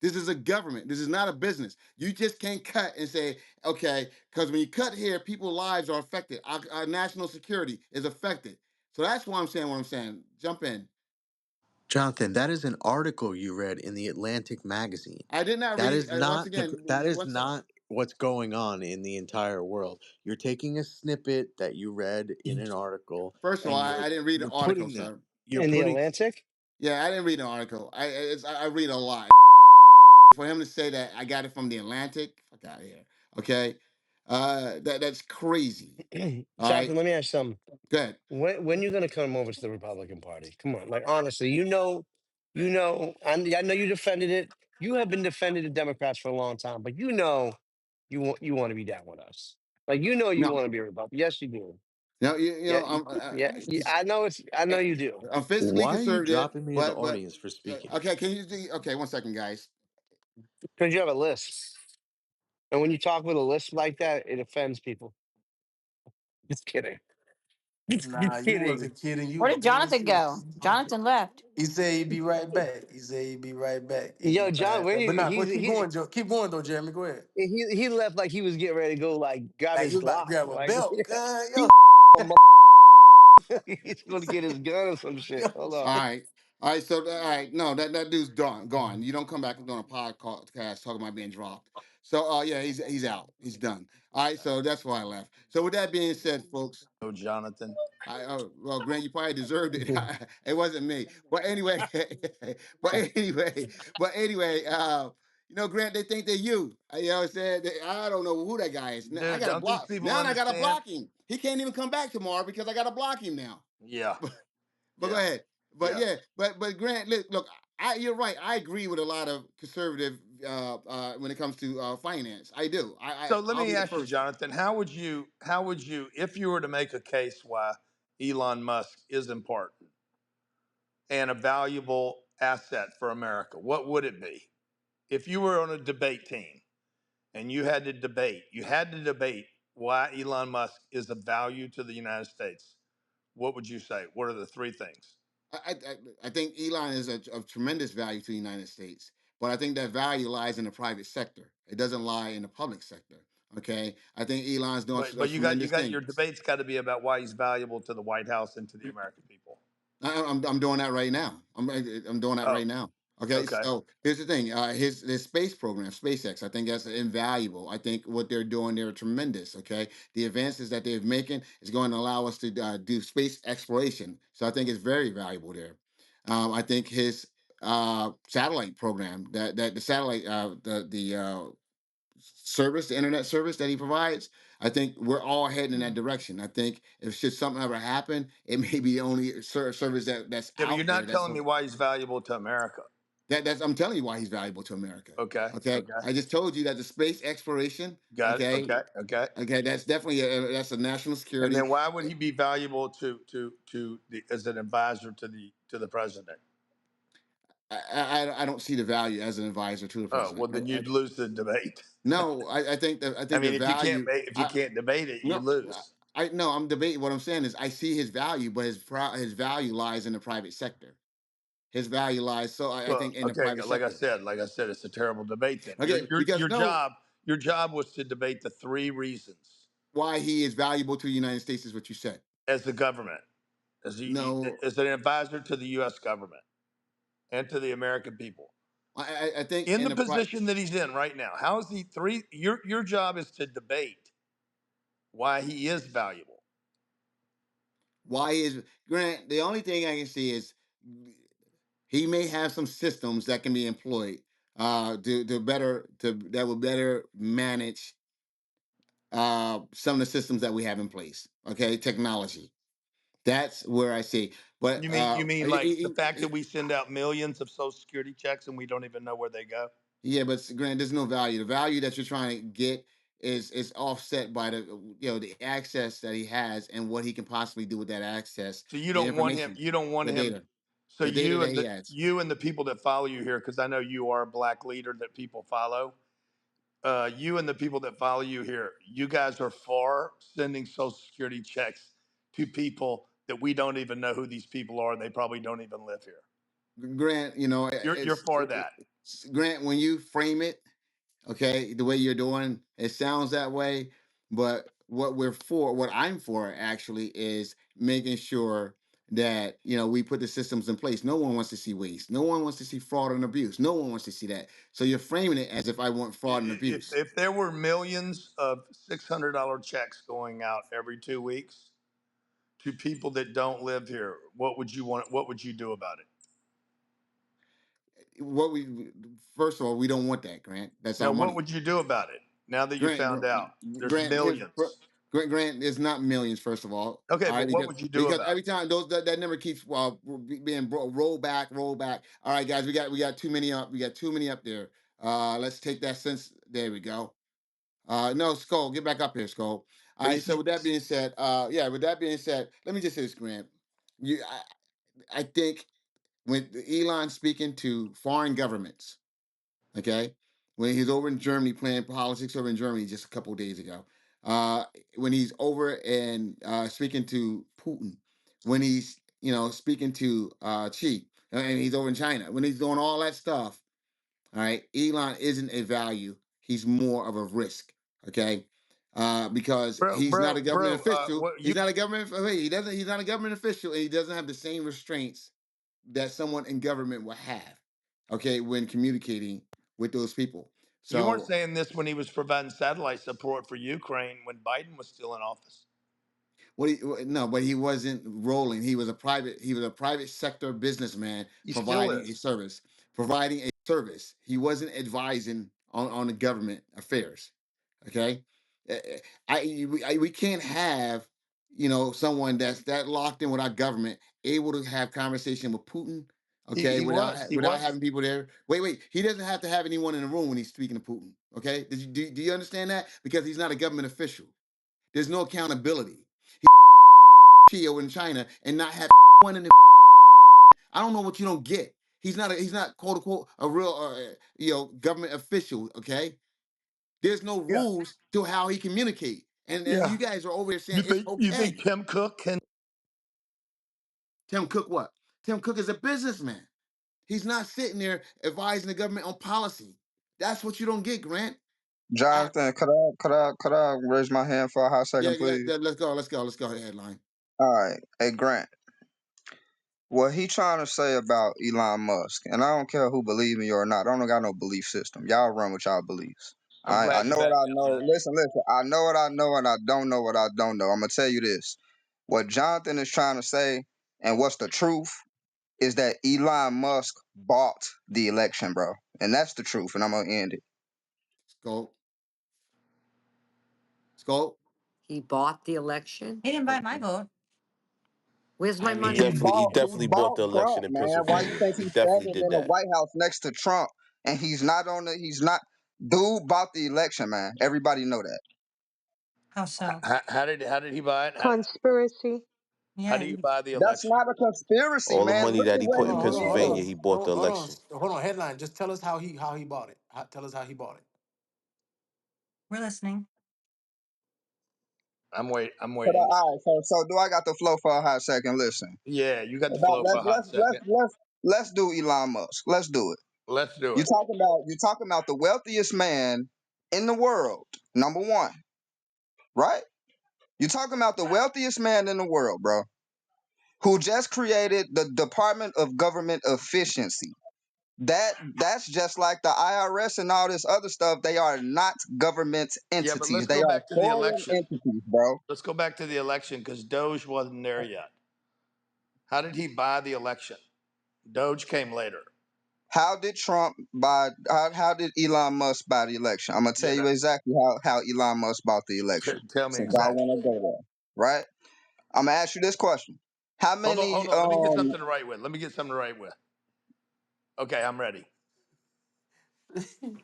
[SPEAKER 1] This is a government. This is not a business. You just can't cut and say, okay, because when you cut here, people's lives are affected. Our national security is affected. So that's why I'm saying what I'm saying. Jump in.
[SPEAKER 17] Jonathan, that is an article you read in the Atlantic magazine.
[SPEAKER 1] I did not
[SPEAKER 17] That
[SPEAKER 1] read,
[SPEAKER 17] is
[SPEAKER 1] once
[SPEAKER 17] not
[SPEAKER 1] again,
[SPEAKER 17] that is
[SPEAKER 1] one second.
[SPEAKER 17] not what's going on in the entire world. You're taking a snippet that you read in an article
[SPEAKER 1] First of all,
[SPEAKER 17] and
[SPEAKER 1] I didn't read the
[SPEAKER 17] you're
[SPEAKER 1] article,
[SPEAKER 17] putting that
[SPEAKER 1] sir.
[SPEAKER 17] you're
[SPEAKER 6] In the
[SPEAKER 17] putting
[SPEAKER 6] Atlantic?
[SPEAKER 1] Yeah, I didn't read the article. I read a lot. For him to say that I got it from the Atlantic, fuck out of here. Okay, that's crazy. All
[SPEAKER 6] Jonathan,
[SPEAKER 1] right,
[SPEAKER 6] let me ask you something.
[SPEAKER 1] good.
[SPEAKER 6] When you gonna come over to the Republican Party? Come on, like honestly, I know you defended it. You have been defending the Democrats for a long time, but you want to be down with us. Like you
[SPEAKER 1] No,
[SPEAKER 6] want to be a Republican. Yes, you do.
[SPEAKER 1] you
[SPEAKER 6] Yeah,
[SPEAKER 1] know,
[SPEAKER 6] I know you do.
[SPEAKER 1] I'm fiscally
[SPEAKER 17] why are you
[SPEAKER 1] conservative,
[SPEAKER 17] dropping me to the
[SPEAKER 1] but
[SPEAKER 17] audience for speaking?
[SPEAKER 1] okay. Okay? One second, guys.
[SPEAKER 6] Because you have a list, and when you talk with a list like that, it offends people. Just kidding.
[SPEAKER 7] Nah,
[SPEAKER 6] Just
[SPEAKER 7] you
[SPEAKER 6] kidding.
[SPEAKER 7] wasn't kidding.
[SPEAKER 11] Where did
[SPEAKER 7] You
[SPEAKER 11] Jonathan go? Jonathan left.
[SPEAKER 7] he said he'd be right back. He said he'd be right back. He'd be
[SPEAKER 6] Yo, John,
[SPEAKER 7] right
[SPEAKER 6] where
[SPEAKER 7] back.
[SPEAKER 6] you?
[SPEAKER 7] But nah, but keep going, Joe. Keep going though, Jeremy. Go ahead.
[SPEAKER 6] He left like he was getting ready to go like grab
[SPEAKER 7] Like
[SPEAKER 6] his
[SPEAKER 7] you about to
[SPEAKER 6] Glock.
[SPEAKER 7] grab a
[SPEAKER 6] Like
[SPEAKER 7] belt.
[SPEAKER 6] he
[SPEAKER 7] Yo,
[SPEAKER 6] he's going to get his gun or some
[SPEAKER 7] yo.
[SPEAKER 6] shit. Hold
[SPEAKER 1] All
[SPEAKER 6] on.
[SPEAKER 1] right. All right. So, all right. No, that dude's gone. You don't come back on a podcast talking about being dropped. So, yeah, he's out. He's done. All right. So that's why I left. So, with that being said, folks,
[SPEAKER 3] Oh, Jonathan.
[SPEAKER 1] well, Grant, you probably deserved it. It wasn't me. But anyway, but anyway, but anyway, Grant, they think they're you. You know what I'm saying? I don't know who that guy is. Now I
[SPEAKER 3] Dude,
[SPEAKER 1] got to
[SPEAKER 3] don't these
[SPEAKER 1] block.
[SPEAKER 3] people
[SPEAKER 1] Now I got to
[SPEAKER 3] understand?
[SPEAKER 1] block him. He can't even come back tomorrow because I got to block him now.
[SPEAKER 3] Yeah,
[SPEAKER 1] But go
[SPEAKER 3] yeah,
[SPEAKER 1] ahead. But
[SPEAKER 3] yeah.
[SPEAKER 1] yeah, but Grant, look, you're right. I agree with a lot of conservative when it comes to finance. I do.
[SPEAKER 3] So let
[SPEAKER 1] I'll
[SPEAKER 3] me
[SPEAKER 1] be the
[SPEAKER 3] ask you,
[SPEAKER 1] first.
[SPEAKER 3] Jonathan, how would you, if you were to make a case why Elon Musk is important and a valuable asset for America, what would it be? If you were on a debate team and you had to debate why Elon Musk is of value to the United States, what would you say? What are the three things?
[SPEAKER 1] I think Elon is of tremendous value to the United States, but I think that value lies in the private sector. It doesn't lie in the public sector. Okay, I think Elon's doing a
[SPEAKER 3] But you
[SPEAKER 1] tremendous
[SPEAKER 3] got
[SPEAKER 1] thing.
[SPEAKER 3] your debate's got to be about why he's valuable to the White House and to the American people.
[SPEAKER 1] I'm doing that right now. I'm doing that
[SPEAKER 3] Oh,
[SPEAKER 1] right now. Okay,
[SPEAKER 3] okay.
[SPEAKER 1] so here's the thing. His space program, SpaceX, I think that's invaluable. I think what they're doing, they're tremendous. Okay, the advances that they're making is going to allow us to do space exploration. So I think it's very valuable there. I think his satellite program, that the satellite, the service, the internet service that he provides, I think we're all heading in that direction. I think if should something ever happen, it may be the only service that's
[SPEAKER 3] Yeah, but you're
[SPEAKER 1] out there.
[SPEAKER 3] not
[SPEAKER 1] That's
[SPEAKER 3] telling me why he's valuable to America.
[SPEAKER 1] That's I'm telling you why he's valuable to America.
[SPEAKER 3] Okay.
[SPEAKER 1] Okay,
[SPEAKER 3] Okay.
[SPEAKER 1] I just told you that the space exploration.
[SPEAKER 3] Got it.
[SPEAKER 1] Okay,
[SPEAKER 3] Okay. Okay.
[SPEAKER 1] okay, that's definitely that's a national
[SPEAKER 3] And
[SPEAKER 1] security.
[SPEAKER 3] then why would he be valuable to the as an advisor to the president?
[SPEAKER 1] I don't see the value as an advisor to the
[SPEAKER 3] Oh
[SPEAKER 1] president.
[SPEAKER 3] well, then you'd lose the debate.
[SPEAKER 1] No, I
[SPEAKER 3] I
[SPEAKER 1] think the
[SPEAKER 3] mean,
[SPEAKER 1] value.
[SPEAKER 3] if you can't debate it, you
[SPEAKER 1] No,
[SPEAKER 3] lose.
[SPEAKER 1] no, I'm debating. What I'm saying is, I see his value, but his value lies in the private sector. His value lies, so I
[SPEAKER 3] Well,
[SPEAKER 1] think, in the
[SPEAKER 3] okay,
[SPEAKER 1] private sector.
[SPEAKER 3] like I said, it's a terrible debate. Then
[SPEAKER 1] Okay, because no,
[SPEAKER 3] your job was to debate the three reasons
[SPEAKER 1] why he is valuable to the United States is what you said.
[SPEAKER 3] as the government,
[SPEAKER 1] No,
[SPEAKER 3] as an advisor to the U.S. government and to the American people
[SPEAKER 1] I think
[SPEAKER 3] in
[SPEAKER 1] in
[SPEAKER 3] the
[SPEAKER 1] the
[SPEAKER 3] position that he's in right now. How is he three? Your job is to debate why he is valuable.
[SPEAKER 1] why is Grant? The only thing I can see is he may have some systems that can be employed to better to that will better manage some of the systems that we have in place. Okay, technology. That's where I see. But
[SPEAKER 3] You mean like the fact that we send out millions of Social Security checks and we don't even know where they go?
[SPEAKER 1] yeah, but Grant, there's no value. The value that you're trying to get is offset by the the access that he has and what he can possibly do with that access,
[SPEAKER 3] So
[SPEAKER 1] the information,
[SPEAKER 3] you don't want
[SPEAKER 1] the
[SPEAKER 3] him.
[SPEAKER 1] data,
[SPEAKER 3] So
[SPEAKER 1] the data that he has.
[SPEAKER 3] you and the people that follow you here, because I know you are a black leader that people follow. You and the people that follow you here, you guys are for sending Social Security checks to people that we don't even know who these people are. They probably don't even live here.
[SPEAKER 1] Grant,
[SPEAKER 3] You're for that.
[SPEAKER 1] Grant, when you frame it, okay, the way you're doing, it sounds that way. But what I'm for actually is making sure that we put the systems in place. No one wants to see waste. No one wants to see fraud and abuse. No one wants to see that. So you're framing it as if I want fraud and abuse.
[SPEAKER 3] If there were millions of $600 checks going out every 2 weeks to people that don't live here, what would you want? What would you do about it?
[SPEAKER 1] What we First of all, we don't want that, Grant. That's
[SPEAKER 3] Now,
[SPEAKER 1] our
[SPEAKER 3] what
[SPEAKER 1] money.
[SPEAKER 3] would you do about it now that you
[SPEAKER 1] Grant,
[SPEAKER 3] found out there's
[SPEAKER 1] Grant, here's
[SPEAKER 3] millions?
[SPEAKER 1] Grant. It's not millions, first of all.
[SPEAKER 3] Okay,
[SPEAKER 1] All
[SPEAKER 3] but
[SPEAKER 1] right,
[SPEAKER 3] what would you do
[SPEAKER 1] because
[SPEAKER 3] about
[SPEAKER 1] every
[SPEAKER 3] it?
[SPEAKER 1] time that number keeps being roll back, roll back. All right, guys, we got too many up. We got too many up there. Let's take that sense. There we go. No, Skull, get back up here, Skull. All
[SPEAKER 3] But you
[SPEAKER 1] right. So
[SPEAKER 3] see,
[SPEAKER 1] with that being said, yeah. With that being said, let me just say this, Grant. You, I think when Elon speaking to foreign governments. Okay, when he's over in Germany playing politics over in Germany just a couple of days ago, uh, when he's over and speaking to Putin, when he's speaking to Xi, and he's over in China, when he's doing all that stuff. All right, Elon isn't a value; he's more of a risk. Okay. Because he's not a government official.
[SPEAKER 3] what
[SPEAKER 1] He's not a government. He doesn't. He's not a government official, and he doesn't have the same restraints that someone in government will have, okay, when communicating with those people.
[SPEAKER 3] you weren't
[SPEAKER 1] So
[SPEAKER 3] saying this when he was providing satellite support for Ukraine when Biden was still in office.
[SPEAKER 1] no, but he wasn't rolling. He was a private sector businessman
[SPEAKER 3] He still
[SPEAKER 1] providing a
[SPEAKER 3] is.
[SPEAKER 1] service, providing a service. He wasn't advising on the government affairs. Okay. We can't have someone that's that locked in with our government able to have conversation with Putin, okay,
[SPEAKER 3] He
[SPEAKER 1] without
[SPEAKER 3] was.
[SPEAKER 1] having people there. Wait, he doesn't have to have anyone in the room when he's speaking to Putin. Okay, do you understand that? Because he's not a government official. There's no accountability. He over in China and not have one in the. I don't know what you don't get. He's not quote unquote a real government official. Okay, there's no
[SPEAKER 3] Yeah.
[SPEAKER 1] rules to how he communicate. And
[SPEAKER 3] Yeah.
[SPEAKER 1] you guys are over here saying it's
[SPEAKER 3] You
[SPEAKER 1] okay.
[SPEAKER 3] think Tim Cook can?
[SPEAKER 1] Tim Cook what? Tim Cook is a businessman. He's not sitting there advising the government on policy. That's what you don't get, Grant. I
[SPEAKER 10] Jonathan, could I raise my hand for a hot
[SPEAKER 1] Yeah,
[SPEAKER 10] second, please?
[SPEAKER 1] let's go ahead, headline.
[SPEAKER 10] All right. Hey, Grant, what he trying to say about Elon Musk, and I don't care who believe me or not. I don't got no belief system. Y'all run with y'all beliefs.
[SPEAKER 3] I'm
[SPEAKER 10] I
[SPEAKER 3] glad you
[SPEAKER 10] know what
[SPEAKER 3] backed
[SPEAKER 10] I
[SPEAKER 3] down
[SPEAKER 10] know.
[SPEAKER 3] on that.
[SPEAKER 10] Listen. I know what I know, and I don't know what I don't know. I'm gonna tell you this. What Jonathan is trying to say, and what's the truth, is that Elon Musk bought the election, bro, and that's the truth. And I'm gonna end it.
[SPEAKER 1] Skull, skull.
[SPEAKER 8] He bought the election.
[SPEAKER 2] He didn't buy my
[SPEAKER 1] Okay.
[SPEAKER 2] vote.
[SPEAKER 8] Where's my
[SPEAKER 7] I
[SPEAKER 17] He
[SPEAKER 8] money?
[SPEAKER 17] definitely he
[SPEAKER 10] He
[SPEAKER 17] definitely
[SPEAKER 7] mean,
[SPEAKER 17] bought
[SPEAKER 10] bought
[SPEAKER 17] the election
[SPEAKER 10] Trump,
[SPEAKER 17] in
[SPEAKER 10] man. Why you
[SPEAKER 17] Pennsylvania.
[SPEAKER 10] think
[SPEAKER 17] He
[SPEAKER 10] he's
[SPEAKER 17] definitely
[SPEAKER 10] standing
[SPEAKER 17] did
[SPEAKER 10] in the
[SPEAKER 17] that.
[SPEAKER 10] White House next to Trump and he's not on the he's not dude bought the election, man. Everybody know that.
[SPEAKER 2] How so?
[SPEAKER 3] How did he buy it?
[SPEAKER 15] Conspiracy.
[SPEAKER 3] How
[SPEAKER 2] Yeah.
[SPEAKER 3] do you buy the
[SPEAKER 10] That's
[SPEAKER 3] election?
[SPEAKER 10] not a conspiracy,
[SPEAKER 17] All the
[SPEAKER 10] man.
[SPEAKER 17] money
[SPEAKER 10] Look
[SPEAKER 17] that
[SPEAKER 10] at
[SPEAKER 17] he
[SPEAKER 10] what
[SPEAKER 17] put
[SPEAKER 7] hold
[SPEAKER 17] in
[SPEAKER 10] he
[SPEAKER 7] on, hold on, hold
[SPEAKER 17] Pennsylvania,
[SPEAKER 10] did.
[SPEAKER 7] on,
[SPEAKER 17] he bought the
[SPEAKER 7] hold on,
[SPEAKER 17] election.
[SPEAKER 7] hold on. Headline. Just tell us how he bought it. Tell us how he bought it.
[SPEAKER 2] We're listening.
[SPEAKER 3] I'm
[SPEAKER 10] But
[SPEAKER 3] waiting.
[SPEAKER 10] all right, so do I got the flow for a hot second? Listen,
[SPEAKER 3] Yeah, you got the
[SPEAKER 10] about
[SPEAKER 3] flow for a hot second.
[SPEAKER 10] let's do Elon Musk. Let's do it.
[SPEAKER 3] Let's do
[SPEAKER 10] You
[SPEAKER 3] it.
[SPEAKER 10] talking about the wealthiest man in the world, number one, right? You talking about the wealthiest man in the world, bro, who just created the Department of Government Efficiency. That's just like the IRS and all this other stuff. They are not government
[SPEAKER 3] Yeah, but
[SPEAKER 10] entities.
[SPEAKER 3] let's
[SPEAKER 10] They
[SPEAKER 3] go
[SPEAKER 10] are
[SPEAKER 3] back to the
[SPEAKER 10] foreign
[SPEAKER 3] election.
[SPEAKER 10] entities, bro.
[SPEAKER 3] Let's go back to the election because Doge wasn't there yet. How did he buy the election? Doge came later.
[SPEAKER 10] How did how did Elon Musk buy the election? I'm gonna tell
[SPEAKER 3] Yeah,
[SPEAKER 10] you exactly how Elon Musk bought the election.
[SPEAKER 3] tell me
[SPEAKER 10] Since I
[SPEAKER 3] exactly.
[SPEAKER 10] want to go there, right? I'm gonna ask you this question: How
[SPEAKER 3] Hold on,
[SPEAKER 10] many?
[SPEAKER 3] hold on. Let me get something to write with. Okay, I'm ready.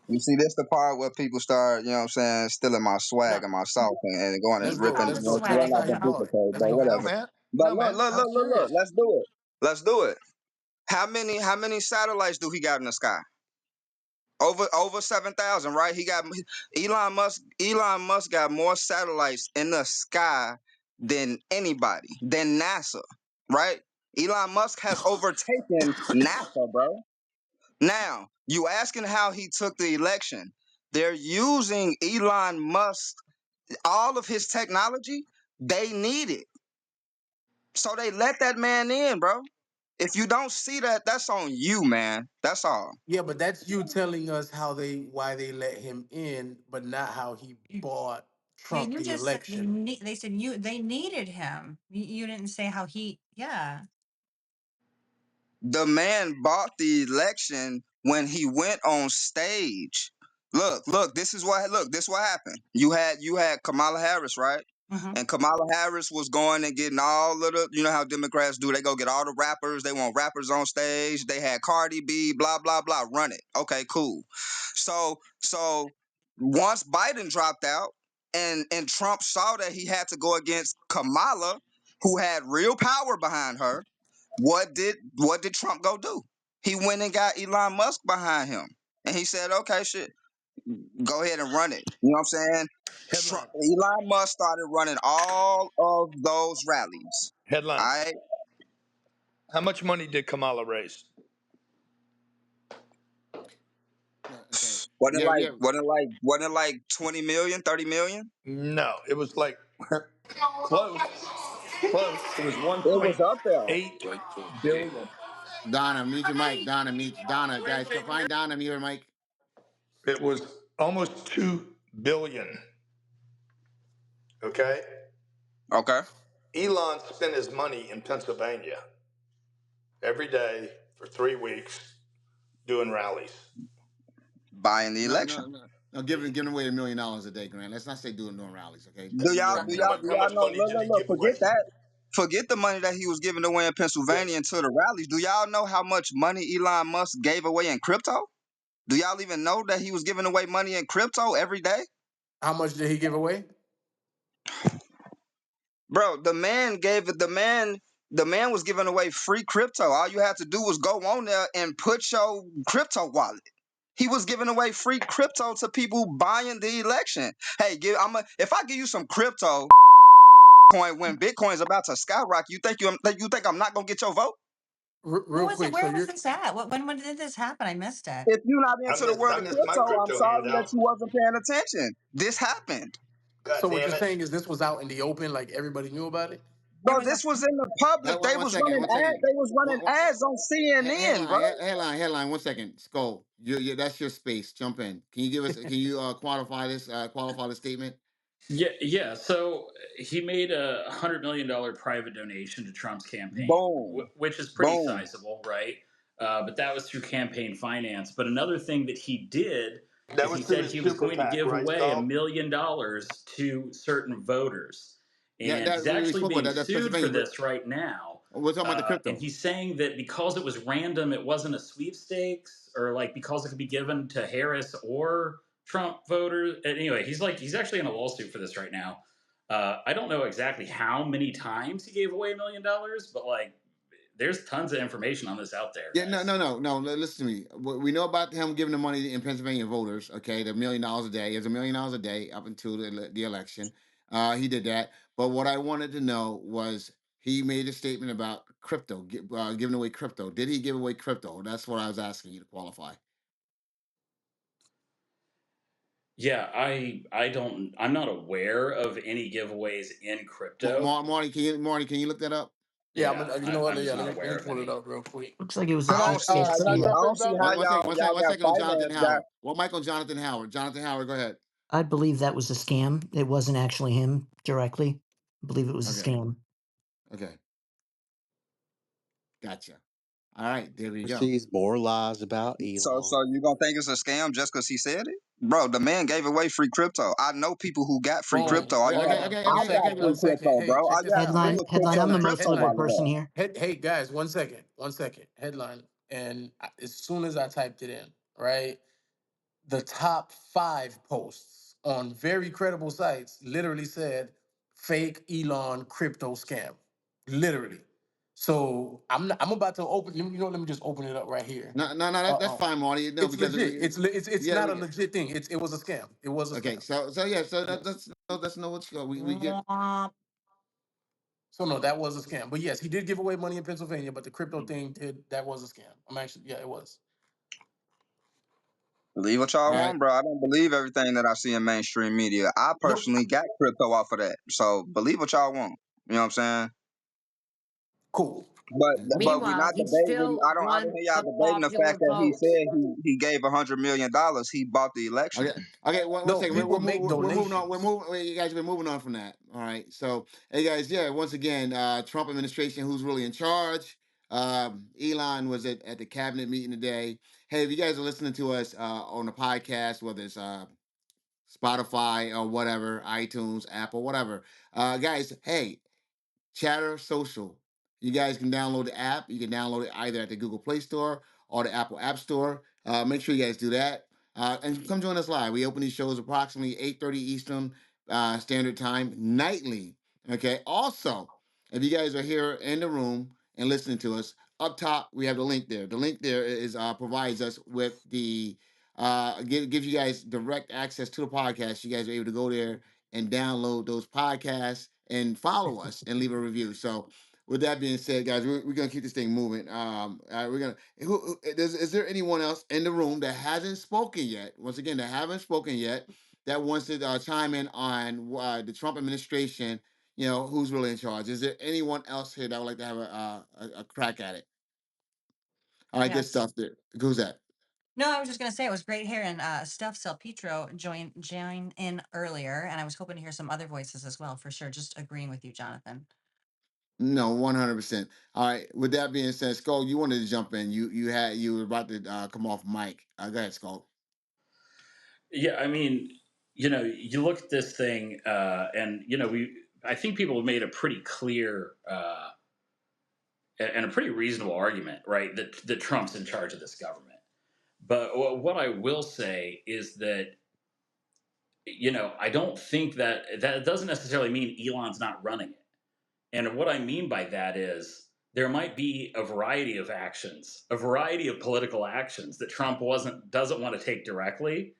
[SPEAKER 10] You see, this the part where people start, you know what I'm saying, stealing my swag
[SPEAKER 7] Now,
[SPEAKER 10] and my sauce and going and
[SPEAKER 7] let's go.
[SPEAKER 10] ripping.
[SPEAKER 2] All
[SPEAKER 7] Let's
[SPEAKER 2] the
[SPEAKER 7] go.
[SPEAKER 10] Well,
[SPEAKER 7] Tell us
[SPEAKER 2] swag,
[SPEAKER 10] not
[SPEAKER 7] how
[SPEAKER 10] the
[SPEAKER 7] he
[SPEAKER 2] Joe.
[SPEAKER 7] bought it.
[SPEAKER 10] duplicate,
[SPEAKER 7] Let's
[SPEAKER 10] but
[SPEAKER 7] go.
[SPEAKER 3] No,
[SPEAKER 10] whatever.
[SPEAKER 3] man.
[SPEAKER 10] But
[SPEAKER 3] No, man. I'm
[SPEAKER 10] look.
[SPEAKER 3] serious.
[SPEAKER 10] Let's do it. Let's do it. How many satellites do he got in the sky? Over 7,000, right? Elon Musk got more satellites in the sky than anybody, than NASA, right? Elon Musk has overtaken NASA, bro. Now, you asking how he took the election. They're using Elon Musk, all of his technology, they need it. So they let that man in, bro. If you don't see that, that's on you, man. That's all.
[SPEAKER 7] Yeah, but that's you telling us why they let him in, but not how he bought
[SPEAKER 2] Yeah,
[SPEAKER 7] Trump
[SPEAKER 2] you
[SPEAKER 7] the
[SPEAKER 2] just said
[SPEAKER 7] election.
[SPEAKER 2] they said they needed him. You didn't say how he. Yeah.
[SPEAKER 10] The man bought the election when he went on stage. This is what happened. You had Kamala Harris, right?
[SPEAKER 2] Mm-hmm.
[SPEAKER 10] And Kamala Harris was going and getting all of the, you know how Democrats do, they go get all the rappers, they want rappers on stage. They had Cardi B, blah, blah, blah, run it. Okay, cool. So once Biden dropped out and Trump saw that he had to go against Kamala, who had real power behind her, what did Trump go do? He went and got Elon Musk behind him. And he said, okay, shit, go ahead and run it. You know what I'm saying?
[SPEAKER 3] Headline.
[SPEAKER 10] Elon Musk started running all of those rallies. All
[SPEAKER 3] Headline.
[SPEAKER 10] right.
[SPEAKER 3] How much money did Kamala raise?
[SPEAKER 1] Okay.
[SPEAKER 10] Wasn't it
[SPEAKER 1] Yeah,
[SPEAKER 10] like
[SPEAKER 1] yeah.
[SPEAKER 10] wasn't it like wasn't it like 20 million, 30 million?
[SPEAKER 3] No, it was like close. Close. It was
[SPEAKER 10] It was up there.
[SPEAKER 3] 1.8 billion.
[SPEAKER 1] Donna, mute your mic. Donna, guys, go find Donna, mute her mic.
[SPEAKER 3] It was almost 2 billion. Okay?
[SPEAKER 10] Okay.
[SPEAKER 3] Elon spent his money in Pennsylvania every day for 3 weeks doing rallies.
[SPEAKER 10] Buying the
[SPEAKER 1] No,
[SPEAKER 10] election.
[SPEAKER 1] no, no. No, giving away $1 million a day, Grant. Let's not say doing rallies, okay?
[SPEAKER 10] Do y'all
[SPEAKER 1] You're
[SPEAKER 10] do
[SPEAKER 3] How
[SPEAKER 10] y'all
[SPEAKER 3] much,
[SPEAKER 10] do
[SPEAKER 3] how
[SPEAKER 10] y'all
[SPEAKER 3] much
[SPEAKER 10] know?
[SPEAKER 3] money
[SPEAKER 10] Look,
[SPEAKER 3] did
[SPEAKER 10] look,
[SPEAKER 3] he
[SPEAKER 10] look,
[SPEAKER 3] give away?
[SPEAKER 10] forget that. Forget the money that he was giving away in
[SPEAKER 3] Yeah.
[SPEAKER 10] Pennsylvania into the rallies. Do y'all know how much money Elon Musk gave away in crypto? Do y'all even know that he was giving away money in crypto every day?
[SPEAKER 7] How much did he give away?
[SPEAKER 10] Bro, the man was giving away free crypto. All you had to do was go on there and put your crypto wallet. He was giving away free crypto to people buying the election. Hey, if I give you some crypto coin when Bitcoin's about to skyrocket, you think I'm not gonna get your vote?
[SPEAKER 2] Who
[SPEAKER 7] Real
[SPEAKER 2] was it?
[SPEAKER 7] quick.
[SPEAKER 2] Where was this at? When did this happen? I missed it.
[SPEAKER 10] If you're not
[SPEAKER 3] I
[SPEAKER 10] into the
[SPEAKER 3] missed,
[SPEAKER 10] world
[SPEAKER 3] I
[SPEAKER 10] of
[SPEAKER 3] missed my
[SPEAKER 10] crypto, I'm
[SPEAKER 3] crypto
[SPEAKER 10] sorry that
[SPEAKER 3] handout.
[SPEAKER 10] you wasn't paying attention. This happened.
[SPEAKER 3] God
[SPEAKER 7] So what
[SPEAKER 3] damn
[SPEAKER 7] you're
[SPEAKER 3] it.
[SPEAKER 7] saying is this was out in the open, like everybody knew about it?
[SPEAKER 2] There
[SPEAKER 10] Bro,
[SPEAKER 2] was a.
[SPEAKER 10] this was in the public. They
[SPEAKER 1] One
[SPEAKER 10] was
[SPEAKER 1] second,
[SPEAKER 10] running
[SPEAKER 1] one
[SPEAKER 10] ads.
[SPEAKER 1] second.
[SPEAKER 10] They was running
[SPEAKER 1] What,
[SPEAKER 10] ads on CNN, bro.
[SPEAKER 1] headline, 1 second. Skull, that's your space. Jump in. Can you qualify this statement?
[SPEAKER 4] Yeah. So he made $100 million private donation to Trump's campaign,
[SPEAKER 10] Boom.
[SPEAKER 4] which is pretty
[SPEAKER 10] Boom.
[SPEAKER 4] sizable, right? But that was through campaign finance. But another thing that he did
[SPEAKER 3] That
[SPEAKER 4] is he
[SPEAKER 3] was through
[SPEAKER 4] said
[SPEAKER 3] his
[SPEAKER 4] he was
[SPEAKER 3] super
[SPEAKER 4] going to
[SPEAKER 3] PAC,
[SPEAKER 4] give
[SPEAKER 3] right,
[SPEAKER 4] away $1
[SPEAKER 3] Skull?
[SPEAKER 4] million to certain voters,
[SPEAKER 1] Yeah,
[SPEAKER 4] and
[SPEAKER 1] that
[SPEAKER 4] he's
[SPEAKER 1] we
[SPEAKER 4] actually
[SPEAKER 1] spoke about
[SPEAKER 4] being
[SPEAKER 1] that. That's
[SPEAKER 4] sued for
[SPEAKER 1] Pennsylvania, but
[SPEAKER 4] this right now.
[SPEAKER 1] We're talking about the
[SPEAKER 4] And
[SPEAKER 1] crypto.
[SPEAKER 4] he's saying that because it was random, it wasn't a sweepstakes, or like because it could be given to Harris or Trump voters. And anyway, he's actually in a lawsuit for this right now. I don't know exactly how many times he gave away $1 million, but like there's tons of information on this out there,
[SPEAKER 1] Yeah, no,
[SPEAKER 4] guys.
[SPEAKER 1] no, no, no. Listen to me. We know about him giving the money in Pennsylvania voters. Okay, the $1 million a day. It's $1 million a day up until the election. He did that. But what I wanted to know was he made a statement about crypto, giving away crypto. Did he give away crypto? That's what I was asking you to qualify.
[SPEAKER 4] Yeah, I'm not aware of any giveaways in crypto.
[SPEAKER 1] Marty, can you look that up?
[SPEAKER 7] Yeah,
[SPEAKER 4] Yeah,
[SPEAKER 7] you know what?
[SPEAKER 4] I'm just
[SPEAKER 7] Yeah,
[SPEAKER 4] not
[SPEAKER 7] let
[SPEAKER 4] aware
[SPEAKER 7] me
[SPEAKER 4] of
[SPEAKER 7] pull it
[SPEAKER 4] any.
[SPEAKER 7] up real quick.
[SPEAKER 11] Looks like it was a
[SPEAKER 10] I
[SPEAKER 11] deep
[SPEAKER 10] don't see.
[SPEAKER 11] state
[SPEAKER 7] Can I
[SPEAKER 10] I
[SPEAKER 11] scam.
[SPEAKER 7] jump in,
[SPEAKER 10] don't see how
[SPEAKER 7] fellas?
[SPEAKER 1] One
[SPEAKER 10] y'all
[SPEAKER 1] second
[SPEAKER 10] got
[SPEAKER 1] on Jonathan
[SPEAKER 10] finance got.
[SPEAKER 1] Howard. Well, Mike on Jonathan Howard. Jonathan Howard, go ahead.
[SPEAKER 11] I believe that was a scam. It wasn't actually him directly. I believe it was a
[SPEAKER 1] Okay,
[SPEAKER 11] scam.
[SPEAKER 1] okay, gotcha. All right, there we go.
[SPEAKER 17] Sees more lies about
[SPEAKER 10] So
[SPEAKER 17] Elon.
[SPEAKER 10] you gonna think it's a scam just because he said it, bro? The man gave away free crypto. I know people who got free
[SPEAKER 7] Boom.
[SPEAKER 10] crypto. All you
[SPEAKER 1] Okay,
[SPEAKER 10] have,
[SPEAKER 1] okay,
[SPEAKER 10] I
[SPEAKER 1] okay,
[SPEAKER 10] got
[SPEAKER 1] okay.
[SPEAKER 7] One
[SPEAKER 10] free
[SPEAKER 7] second.
[SPEAKER 10] crypto,
[SPEAKER 7] Hey,
[SPEAKER 10] bro. All
[SPEAKER 7] check
[SPEAKER 10] you
[SPEAKER 7] this
[SPEAKER 10] have
[SPEAKER 7] out.
[SPEAKER 10] to do
[SPEAKER 11] Headline,
[SPEAKER 10] is put
[SPEAKER 11] headline.
[SPEAKER 10] some
[SPEAKER 11] I'm the
[SPEAKER 7] Headline.
[SPEAKER 11] most
[SPEAKER 10] crypto
[SPEAKER 11] loyal
[SPEAKER 7] Headline.
[SPEAKER 10] wallet
[SPEAKER 11] person
[SPEAKER 10] up.
[SPEAKER 11] here.
[SPEAKER 7] Hey guys, 1 second. 1 second. Headline. And as soon as I typed it in, right, the top 5 posts on very credible sites literally said fake Elon crypto scam. Literally. So I'm about to open. Let me just open it up right here.
[SPEAKER 1] No, no, no. That's fine, Marty. No,
[SPEAKER 7] It's
[SPEAKER 1] because
[SPEAKER 7] legit. It's
[SPEAKER 1] yeah,
[SPEAKER 7] not a legit thing. It was a scam. It was a
[SPEAKER 1] okay.
[SPEAKER 7] scam.
[SPEAKER 1] So yeah. So that's no what's going. We get.
[SPEAKER 7] So no, that was a scam. But yes, he did give away money in Pennsylvania, but the crypto thing did that was a scam. I'm actually yeah, it was.
[SPEAKER 10] Believe what
[SPEAKER 1] All
[SPEAKER 10] y'all
[SPEAKER 1] right.
[SPEAKER 10] want, bro. I don't believe everything that I see in mainstream media. I
[SPEAKER 7] Nope.
[SPEAKER 10] personally got crypto off of that. So believe what y'all want. You know what I'm saying?
[SPEAKER 7] Cool.
[SPEAKER 10] But we
[SPEAKER 8] Meanwhile,
[SPEAKER 10] not
[SPEAKER 8] he
[SPEAKER 10] debating.
[SPEAKER 8] still
[SPEAKER 10] I didn't
[SPEAKER 8] won
[SPEAKER 10] hear y'all
[SPEAKER 8] the
[SPEAKER 10] debating the
[SPEAKER 8] popular
[SPEAKER 10] fact that he
[SPEAKER 8] vote.
[SPEAKER 10] said he gave $100 million. He bought the election.
[SPEAKER 1] Okay. Okay. One
[SPEAKER 7] No,
[SPEAKER 1] second.
[SPEAKER 7] people make
[SPEAKER 1] We're moving on. We're
[SPEAKER 7] donations.
[SPEAKER 1] moving. Wait, you guys, we're moving on from that. All right. So, hey guys, yeah. Once again, Trump administration, who's really in charge? Elon was at the cabinet meeting today. Hey, if you guys are listening to us on the podcast, whether it's Spotify or whatever, iTunes, Apple, whatever, guys, hey, Chatter Social. You guys can download the app. You can download it either at the Google Play Store or the Apple App Store. Make sure you guys do that. And come join us live. We open these shows approximately 8:30 Eastern Standard Time nightly. Okay. Also, if you guys are here in the room and listening to us, up top we have the link there. The link there is provides us with the gives you guys direct access to the podcast. You guys are able to go there and download those podcasts and follow us and leave a review. So, with that being said, guys, we're gonna keep this thing moving. We're gonna. Is there anyone else in the room that hasn't spoken yet? Once again, that haven't spoken yet that wants to chime in on the Trump administration? You know, who's really in charge? Is there anyone else here that would like to have a crack at it? All right, good
[SPEAKER 2] Yes.
[SPEAKER 1] stuff. There. Who's that?
[SPEAKER 2] No, I was just gonna say it was great hearing Steph Salpetro join in earlier, and I was hoping to hear some other voices as well for sure. Just agreeing with you, Jonathan.
[SPEAKER 1] No, 100%. All right. With that being said, Skull, you wanted to jump in. You were about to come off mic. Go ahead, Skull.
[SPEAKER 4] Yeah, I mean, you look at this thing, and I think people have made a pretty clear and a pretty reasonable argument, right? That Trump's in charge of this government. But what I will say is that I don't think that doesn't necessarily mean Elon's not running it. And what I mean by that is there might be a variety of actions, a variety of political actions that Trump doesn't want to take directly,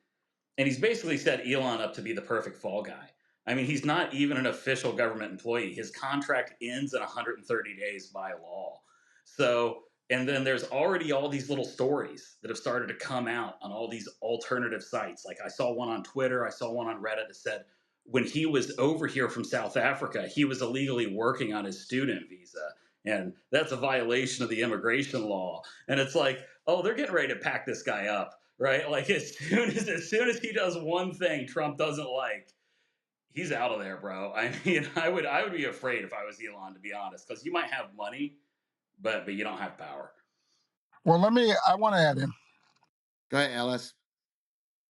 [SPEAKER 4] and he's basically set Elon up to be the perfect fall guy. I mean, he's not even an official government employee. His contract ends in 130 days by law. So, and then there's already all these little stories that have started to come out on all these alternative sites. Like I saw one on Twitter, I saw one on Reddit that said when he was over here from South Africa, he was illegally working on his student visa. And that's a violation of the immigration law. And it's like, oh, they're getting ready to pack this guy up, right? Like as soon as he does one thing Trump doesn't like, he's out of there, bro. I mean, I would be afraid if I was Elon, to be honest, because you might have money, but you don't have power.
[SPEAKER 19] Well, I want to add in.
[SPEAKER 1] Go ahead, Alice.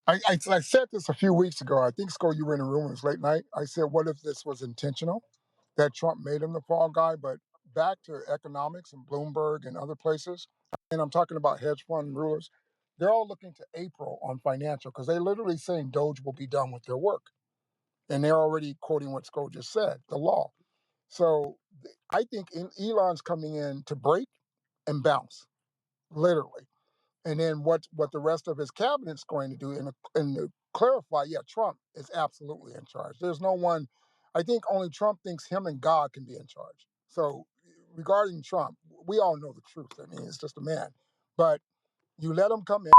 [SPEAKER 19] I said this a few weeks ago. I think, Scott, you were in the room. It was late night. I said, what if this was intentional? That Trump made him the fall guy, but back to economics and Bloomberg and other places, and I'm talking about hedge fund rulers, they're all looking to April on financial because they're literally saying Doge will be done with their work. And they're already quoting what Scott just said, the law. So I think Elon's coming in to break and bounce, literally. And then what the rest of his cabinet's going to do and to clarify, yeah, Trump is absolutely in charge. There's no one, I think only Trump thinks him and God can be in charge. So regarding Trump, we all know the truth. I mean, it's just a man. But you let him come in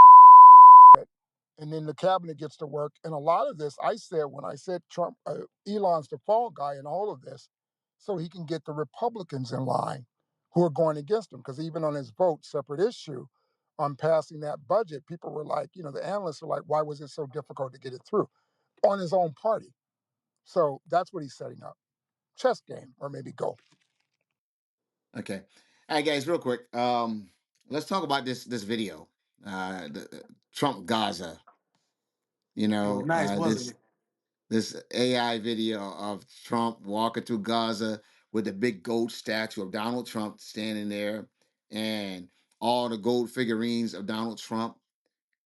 [SPEAKER 19] and then the cabinet gets to work. And a lot of this, I said when I said Trump, Elon's the fall guy in all of this, so he can get the Republicans in line who are going against him. Because even on his vote, separate issue, on passing that budget, people were like, the analysts are like, why was it so difficult to get it through on his own party? So that's what he's setting up. Chess game, or maybe go.
[SPEAKER 1] Okay. All right, guys, real quick. Let's talk about this video. Trump Gaza.
[SPEAKER 7] It was nice, wasn't it?
[SPEAKER 1] This AI video of Trump walking through Gaza with the big gold statue of Donald Trump standing there, and all the gold figurines of Donald Trump,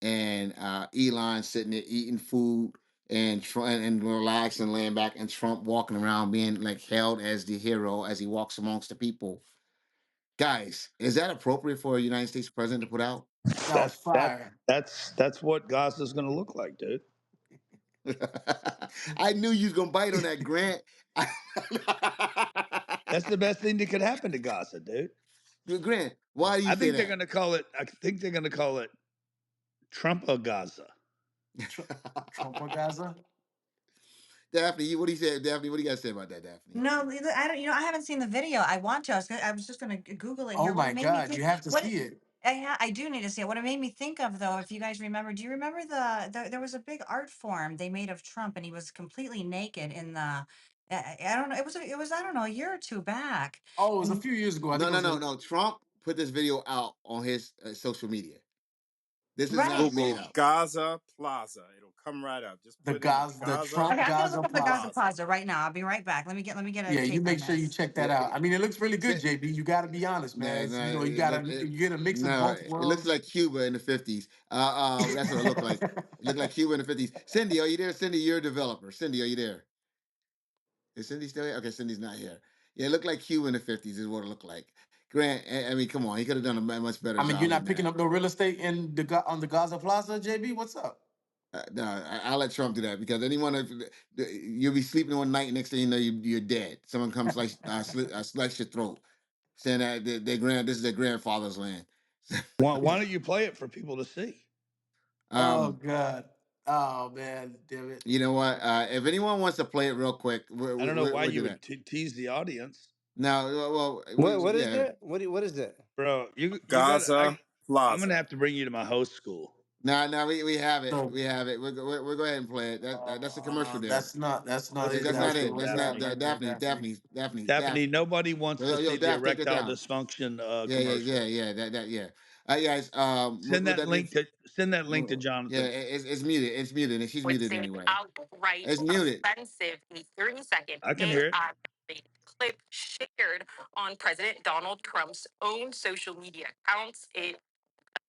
[SPEAKER 1] and Elon sitting there eating food and relaxing, laying back, and Trump walking around being like held as the hero as he walks amongst the people. Guys, is that appropriate for a United States president to put out?
[SPEAKER 7] That was
[SPEAKER 3] That's that
[SPEAKER 7] fire.
[SPEAKER 3] that's what Gaza's going to look like, dude.
[SPEAKER 1] I knew you was gonna bite on that, Grant.
[SPEAKER 3] That's the best thing that could happen to Gaza, dude.
[SPEAKER 1] Grant, why do you
[SPEAKER 3] I
[SPEAKER 1] say
[SPEAKER 3] think they're
[SPEAKER 1] that?
[SPEAKER 3] going to call it. I think they're going to call it Trump of Gaza.
[SPEAKER 7] Tr- Trump or Gaza?
[SPEAKER 1] Daphne, what do you say? Daphne, what do you guys say about that, Daphne?
[SPEAKER 2] No, I don't. I haven't seen the video. I want to. I was just going to Google it
[SPEAKER 7] Oh
[SPEAKER 2] here. What
[SPEAKER 7] my
[SPEAKER 2] it made me
[SPEAKER 7] God,
[SPEAKER 2] think.
[SPEAKER 7] you have to
[SPEAKER 2] What
[SPEAKER 7] see it.
[SPEAKER 2] I do need to see it. What it made me think of, though, if you guys remember, do you remember there was a big art form they made of Trump, and he was completely naked in the. I don't know. It was I don't know, a year or two back.
[SPEAKER 7] Oh, it was a
[SPEAKER 2] And
[SPEAKER 7] few years ago. I think
[SPEAKER 1] No,
[SPEAKER 7] it
[SPEAKER 1] no,
[SPEAKER 7] was
[SPEAKER 1] no,
[SPEAKER 7] a,
[SPEAKER 1] no. Trump put this video out on his social media. This is
[SPEAKER 2] right.
[SPEAKER 1] not made
[SPEAKER 14] Google
[SPEAKER 1] up.
[SPEAKER 14] Gaza Plaza. It'll come right up. Just
[SPEAKER 7] the
[SPEAKER 14] put in
[SPEAKER 7] Gaza, the
[SPEAKER 14] Gaza
[SPEAKER 2] Okay,
[SPEAKER 7] Trump
[SPEAKER 2] I'm gonna
[SPEAKER 7] Gaza
[SPEAKER 2] look up the Gaza
[SPEAKER 7] Plaza.
[SPEAKER 14] Plaza.
[SPEAKER 2] Plaza right now. I'll be right back. Let me get a
[SPEAKER 7] Yeah, you
[SPEAKER 2] take on
[SPEAKER 7] make sure you
[SPEAKER 2] this.
[SPEAKER 7] check that
[SPEAKER 1] Yeah,
[SPEAKER 7] out. I mean, it looks really good,
[SPEAKER 1] say-
[SPEAKER 7] JB. You got to be honest, man.
[SPEAKER 1] no, no,
[SPEAKER 7] You
[SPEAKER 1] it
[SPEAKER 7] gotta
[SPEAKER 1] look it,
[SPEAKER 7] you get a mix of
[SPEAKER 1] no.
[SPEAKER 7] both
[SPEAKER 1] It looks
[SPEAKER 7] worlds.
[SPEAKER 1] like Cuba in the 50s. That's what it looked like. It looked like Cuba in the 50s. Cindy, are you there? Cindy, you're a developer. Cindy, are you there? Is Cindy still here? Okay, Cindy's not here. Yeah, it looked like Cuba in the 50s is what it looked like. Grant, I mean, come on, he could have done a much better
[SPEAKER 7] I mean, you're
[SPEAKER 1] job than
[SPEAKER 7] not picking
[SPEAKER 1] that.
[SPEAKER 7] up no real estate in on the Gaza Plaza, JB. What's up?
[SPEAKER 1] No, I'll let Trump do that because anyone, you'll be sleeping one night, next thing you know, you're dead. Someone comes like slice your throat, saying that this is their grandfather's land.
[SPEAKER 3] Why don't you play it for people to see?
[SPEAKER 7] Oh
[SPEAKER 1] um,
[SPEAKER 7] God. Oh man, damn it.
[SPEAKER 1] you know what? If anyone wants to play it real quick,
[SPEAKER 3] I don't know why
[SPEAKER 1] we'll
[SPEAKER 3] you
[SPEAKER 1] do
[SPEAKER 3] would
[SPEAKER 1] that.
[SPEAKER 3] tease the audience,
[SPEAKER 1] No,
[SPEAKER 6] What is
[SPEAKER 1] yeah.
[SPEAKER 6] it? What is it?
[SPEAKER 3] bro. You got.
[SPEAKER 14] Gaza
[SPEAKER 3] I'm gonna
[SPEAKER 14] Plaza.
[SPEAKER 3] have to bring you to my host school.
[SPEAKER 1] No, we have it.
[SPEAKER 7] So
[SPEAKER 1] We have it. We'll go ahead and play it. That's a commercial there.
[SPEAKER 7] that's not
[SPEAKER 3] What's
[SPEAKER 7] it,
[SPEAKER 1] That's not
[SPEAKER 7] Daphne.
[SPEAKER 1] it.
[SPEAKER 3] commercial,
[SPEAKER 1] That's
[SPEAKER 7] Don't do
[SPEAKER 1] not
[SPEAKER 7] that
[SPEAKER 3] Daphne?
[SPEAKER 7] right there,
[SPEAKER 1] Daphne.
[SPEAKER 7] Daphne.
[SPEAKER 3] Daphne, nobody wants to
[SPEAKER 1] Yo,
[SPEAKER 3] see the
[SPEAKER 1] Daph, take that
[SPEAKER 3] erectile
[SPEAKER 1] down.
[SPEAKER 3] dysfunction
[SPEAKER 1] Yeah,
[SPEAKER 3] commercial.
[SPEAKER 1] yeah. Yeah. Guys,
[SPEAKER 3] Send
[SPEAKER 1] with
[SPEAKER 3] that
[SPEAKER 1] that being,
[SPEAKER 3] link to
[SPEAKER 1] yeah,
[SPEAKER 3] Jonathan.
[SPEAKER 1] it's muted. It's muted, and she's
[SPEAKER 20] Would
[SPEAKER 1] muted
[SPEAKER 20] say
[SPEAKER 1] anyway.
[SPEAKER 20] outright
[SPEAKER 1] It's muted.
[SPEAKER 20] offensive. The 30-second
[SPEAKER 3] I can hear it.
[SPEAKER 20] AI clip shared on President Donald Trump's own social media accounts. It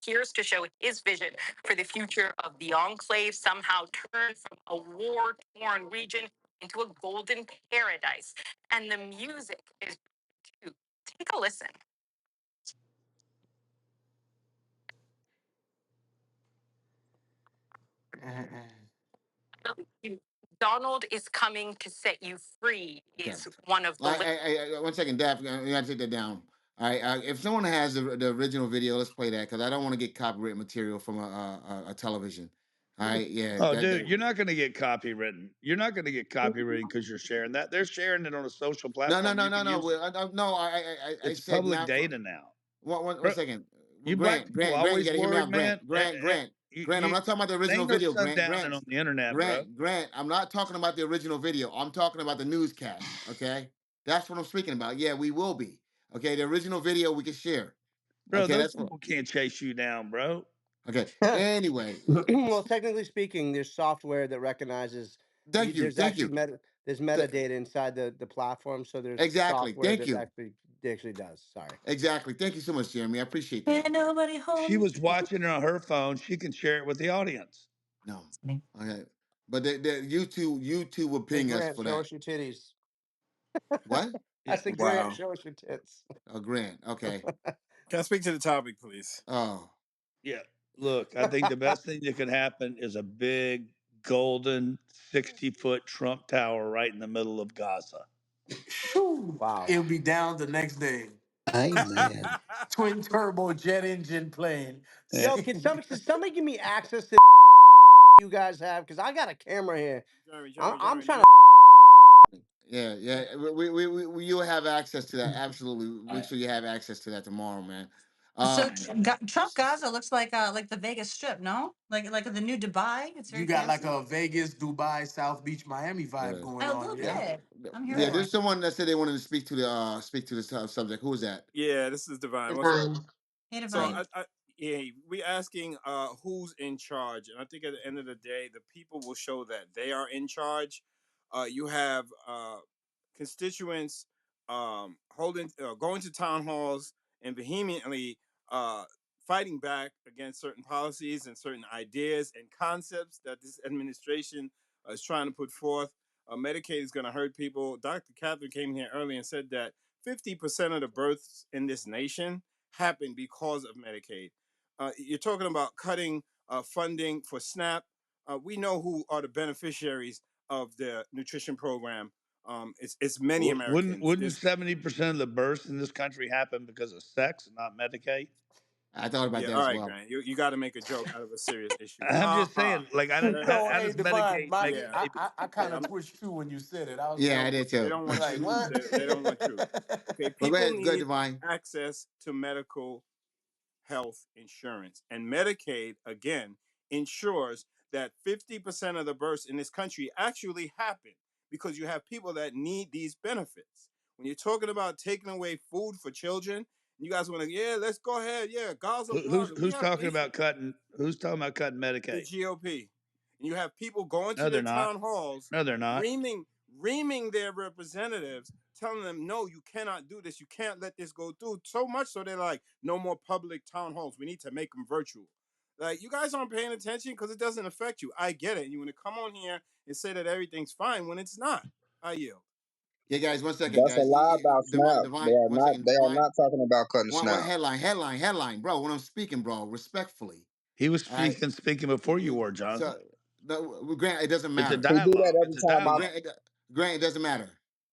[SPEAKER 20] appears to show his vision for the future of the enclave, somehow turned from a war-torn region into a golden paradise. And the music is too. Take a listen. Donald is coming to set you free
[SPEAKER 1] Okay.
[SPEAKER 20] is one of the
[SPEAKER 1] 1 second, Daph. You gotta take that down. All right. If someone has the original video, let's play that because I don't want to get copyright material from a television. All right. Yeah.
[SPEAKER 3] Oh, dude, you're not going to get copywritten. You're not going to get copywritten because you're sharing that. They're sharing it on a social
[SPEAKER 1] No, no,
[SPEAKER 3] platform.
[SPEAKER 1] no,
[SPEAKER 3] You
[SPEAKER 1] no,
[SPEAKER 3] can
[SPEAKER 1] no.
[SPEAKER 3] use it.
[SPEAKER 1] No, I
[SPEAKER 3] It's
[SPEAKER 1] said
[SPEAKER 3] public
[SPEAKER 1] not for
[SPEAKER 3] data now.
[SPEAKER 1] one
[SPEAKER 3] Bro,
[SPEAKER 1] second.
[SPEAKER 3] you black
[SPEAKER 1] Grant,
[SPEAKER 3] people
[SPEAKER 1] Grant, you
[SPEAKER 3] always
[SPEAKER 1] gotta hear me
[SPEAKER 3] worried,
[SPEAKER 1] out.
[SPEAKER 3] man.
[SPEAKER 1] Grant. I'm not talking about the original
[SPEAKER 3] Ain't no
[SPEAKER 1] video.
[SPEAKER 3] sundowning on the internet, bro.
[SPEAKER 1] Grant. I'm not talking about the original video. I'm talking about the newscast. Okay, that's what I'm speaking about. Yeah, we will be. Okay, the original video we can share.
[SPEAKER 3] Bro,
[SPEAKER 1] Okay,
[SPEAKER 3] those
[SPEAKER 1] that's what.
[SPEAKER 3] people can't chase you down, bro.
[SPEAKER 1] Okay. Anyway,
[SPEAKER 6] Well, technically speaking, there's software that recognizes
[SPEAKER 1] thank you,
[SPEAKER 6] there's
[SPEAKER 1] thank
[SPEAKER 6] actually
[SPEAKER 1] you.
[SPEAKER 6] there's
[SPEAKER 1] Th-
[SPEAKER 6] metadata inside the platform, so there's
[SPEAKER 1] exactly.
[SPEAKER 6] software
[SPEAKER 1] Thank
[SPEAKER 6] that
[SPEAKER 1] you.
[SPEAKER 6] actually It actually does. Sorry.
[SPEAKER 1] Exactly. Thank you so much, Jeremy. I appreciate that.
[SPEAKER 2] Can't nobody hold
[SPEAKER 3] She
[SPEAKER 2] me.
[SPEAKER 3] was watching it on her phone. She can share it with the audience.
[SPEAKER 1] No. Okay. But YouTube will
[SPEAKER 6] Hey,
[SPEAKER 1] ping us
[SPEAKER 6] Grant,
[SPEAKER 1] for
[SPEAKER 6] show
[SPEAKER 1] that.
[SPEAKER 6] us your titties.
[SPEAKER 1] What?
[SPEAKER 6] I
[SPEAKER 3] Yeah.
[SPEAKER 6] said, Grant,
[SPEAKER 14] Wow.
[SPEAKER 6] show us your tits.
[SPEAKER 1] A grant. Okay.
[SPEAKER 14] Can I speak to the topic, please?
[SPEAKER 1] Oh.
[SPEAKER 3] Yeah. Look, I think the best thing that could happen is a big golden 60-foot Trump Tower right in the middle of Gaza.
[SPEAKER 7] Phew.
[SPEAKER 6] Wow.
[SPEAKER 7] It'll be down the next day.
[SPEAKER 12] Amen.
[SPEAKER 7] Twin turbo jet engine plane.
[SPEAKER 3] Yeah.
[SPEAKER 6] Yo, can somebody give me access to you guys have? Because I got a camera here. I'm
[SPEAKER 14] Jeremy,
[SPEAKER 6] trying
[SPEAKER 14] let
[SPEAKER 6] to.
[SPEAKER 14] me
[SPEAKER 1] Yeah, yeah. You'll have access to that. Absolutely. Make sure you have access to that tomorrow, man.
[SPEAKER 2] So
[SPEAKER 1] Uh,
[SPEAKER 2] Trump Gaza looks like the Vegas Strip, no? Like the new Dubai. It's
[SPEAKER 7] You
[SPEAKER 2] very
[SPEAKER 7] got like
[SPEAKER 2] fancy.
[SPEAKER 7] a Vegas, Dubai, South Beach, Miami vibe
[SPEAKER 1] yeah,
[SPEAKER 7] going
[SPEAKER 2] A
[SPEAKER 7] on,
[SPEAKER 2] little
[SPEAKER 7] yeah?
[SPEAKER 2] bit. I'm here
[SPEAKER 1] yeah.
[SPEAKER 2] for
[SPEAKER 1] There's
[SPEAKER 2] it.
[SPEAKER 1] someone that said they wanted to speak to this subject. Who was that?
[SPEAKER 14] Yeah, this is Divine. What's up?
[SPEAKER 12] Divine.
[SPEAKER 2] Hey,
[SPEAKER 14] So
[SPEAKER 1] Oh,
[SPEAKER 2] Divine.
[SPEAKER 14] yeah, we asking who's in charge, and I think at the end of the day, the people will show that they are in charge. You have constituents holding, going to town halls and vehemently fighting back against certain policies and certain ideas and concepts that this administration is trying to put forth. Medicaid is going to hurt people. Dr. Catherine came here earlier and said that 50% of the births in this nation happen because of Medicaid. You're talking about cutting funding for SNAP. We know who are the beneficiaries of the nutrition program. It's many
[SPEAKER 3] Wouldn't
[SPEAKER 14] Americans.
[SPEAKER 3] wouldn't 70% of the births in this country happen because of sex and not Medicaid?
[SPEAKER 1] I thought about
[SPEAKER 14] Yeah,
[SPEAKER 1] that
[SPEAKER 14] all
[SPEAKER 1] as
[SPEAKER 14] right,
[SPEAKER 1] well.
[SPEAKER 14] Grant. You got to make a joke out of a serious issue.
[SPEAKER 3] I'm
[SPEAKER 14] Ha
[SPEAKER 3] just
[SPEAKER 14] ha.
[SPEAKER 3] saying, like,
[SPEAKER 7] So,
[SPEAKER 3] how
[SPEAKER 7] hey,
[SPEAKER 3] does
[SPEAKER 7] Divine,
[SPEAKER 3] Medicaid make
[SPEAKER 7] Mike,
[SPEAKER 14] Yeah,
[SPEAKER 3] babies
[SPEAKER 7] I
[SPEAKER 3] born?
[SPEAKER 7] kind
[SPEAKER 14] yeah.
[SPEAKER 7] of twitched too when you said it. I was
[SPEAKER 1] Yeah, I
[SPEAKER 7] like,
[SPEAKER 1] did
[SPEAKER 14] They
[SPEAKER 1] too.
[SPEAKER 14] don't want
[SPEAKER 7] like
[SPEAKER 14] truth.
[SPEAKER 7] what?
[SPEAKER 14] They don't want truth. Okay,
[SPEAKER 1] But go
[SPEAKER 14] people
[SPEAKER 1] ahead, good
[SPEAKER 14] need
[SPEAKER 1] divine.
[SPEAKER 14] access to medical health insurance. And Medicaid, again, ensures that 50% of the births in this country actually happen because you have people that need these benefits. When you're talking about taking away food for children, you guys want to, yeah, let's go ahead. Yeah, Gaza Plaza. We
[SPEAKER 3] Who's
[SPEAKER 14] have
[SPEAKER 3] talking
[SPEAKER 14] issues.
[SPEAKER 3] about cutting? Who's talking about cutting
[SPEAKER 14] The
[SPEAKER 3] Medicaid?
[SPEAKER 14] GOP. And you have people going
[SPEAKER 3] No,
[SPEAKER 14] to
[SPEAKER 3] they're
[SPEAKER 14] their
[SPEAKER 3] not.
[SPEAKER 14] town halls,
[SPEAKER 3] No, they're not.
[SPEAKER 14] reaming their representatives, telling them, no, you cannot do this. You can't let this go through. So much so they're like, no more public town halls. We need to make them virtual. Like, you guys aren't paying attention because it doesn't affect you. I get it. And you want to come on here and say that everything's fine when it's not. I yield.
[SPEAKER 1] Yeah, guys. 1 second,
[SPEAKER 10] That's a
[SPEAKER 1] guys.
[SPEAKER 10] lie about
[SPEAKER 1] Divine,
[SPEAKER 10] SNAP. They
[SPEAKER 1] divine.
[SPEAKER 10] are
[SPEAKER 1] One
[SPEAKER 10] not.
[SPEAKER 1] second,
[SPEAKER 10] They are
[SPEAKER 1] divine.
[SPEAKER 10] not talking about cutting
[SPEAKER 1] One
[SPEAKER 10] SNAP.
[SPEAKER 1] headline, bro. When I'm speaking, bro, respectfully.
[SPEAKER 3] He was
[SPEAKER 1] All right.
[SPEAKER 3] speaking before you were, Jonathan.
[SPEAKER 1] So, Grant, it doesn't
[SPEAKER 3] It's a
[SPEAKER 1] matter.
[SPEAKER 10] He do that
[SPEAKER 3] dialogue.
[SPEAKER 10] every
[SPEAKER 3] It's a
[SPEAKER 10] time I.
[SPEAKER 3] dialogue.
[SPEAKER 1] Grant, it doesn't matter.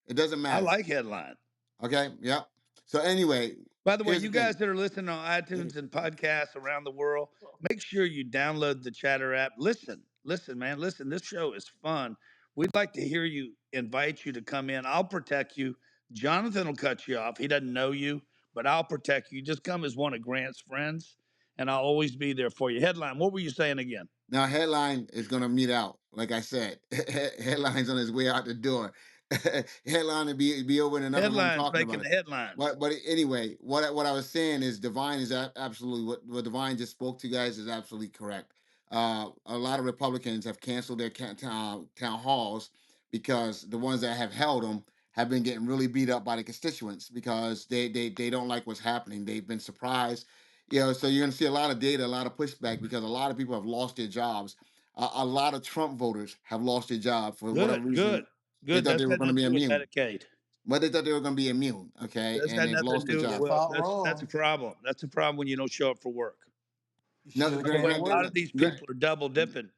[SPEAKER 1] It doesn't
[SPEAKER 3] I
[SPEAKER 1] matter.
[SPEAKER 3] like headline.
[SPEAKER 1] Okay. Yep. So anyway,
[SPEAKER 3] By the way,
[SPEAKER 1] here's the
[SPEAKER 3] you
[SPEAKER 1] thing.
[SPEAKER 3] guys that are listening on iTunes and podcasts around the world, make sure you download the Chatter app. Listen, man, listen. This show is fun. We'd like to hear you, invite you to come in. I'll protect you. Jonathan will cut you off. He doesn't know you, but I'll protect you. Just come as one of Grant's friends, and I'll always be there for you. Headline, what were you saying again?
[SPEAKER 1] Now, headline is going to meet out. Like I said, headline's on his way out the door. Headline to be over in another room
[SPEAKER 3] Headlines
[SPEAKER 1] talking about
[SPEAKER 3] making
[SPEAKER 1] it.
[SPEAKER 3] the headlines.
[SPEAKER 1] But anyway, what I was saying is Divine is absolutely what Divine just spoke to you guys is absolutely correct. A lot of Republicans have canceled their town halls because the ones that have held them have been getting really beat up by the constituents because they don't like what's happening. They've been surprised. So you're going to see a lot of data, a lot of pushback because a lot of people have lost their jobs. A lot of Trump voters have lost their job for whatever
[SPEAKER 3] Good,
[SPEAKER 1] reason.
[SPEAKER 3] good,
[SPEAKER 1] They
[SPEAKER 3] good.
[SPEAKER 1] thought
[SPEAKER 3] That's
[SPEAKER 1] they were
[SPEAKER 3] got
[SPEAKER 1] going to
[SPEAKER 3] nothing
[SPEAKER 1] be
[SPEAKER 3] to do with
[SPEAKER 1] immune.
[SPEAKER 3] Medicaid.
[SPEAKER 1] But they thought they were going to be immune, okay,
[SPEAKER 3] That's
[SPEAKER 1] and
[SPEAKER 3] got
[SPEAKER 1] they've
[SPEAKER 3] nothing to
[SPEAKER 1] lost their
[SPEAKER 3] do.
[SPEAKER 7] You
[SPEAKER 1] job.
[SPEAKER 3] Well,
[SPEAKER 7] fought
[SPEAKER 3] that's a
[SPEAKER 7] wrong.
[SPEAKER 3] problem. That's a problem when you don't show up for work.
[SPEAKER 7] You should
[SPEAKER 1] No,
[SPEAKER 7] have
[SPEAKER 3] That's
[SPEAKER 7] came
[SPEAKER 3] why
[SPEAKER 7] to
[SPEAKER 1] Grant,
[SPEAKER 3] a lot of
[SPEAKER 7] work.
[SPEAKER 3] these
[SPEAKER 1] Grant,
[SPEAKER 3] people are double dipping.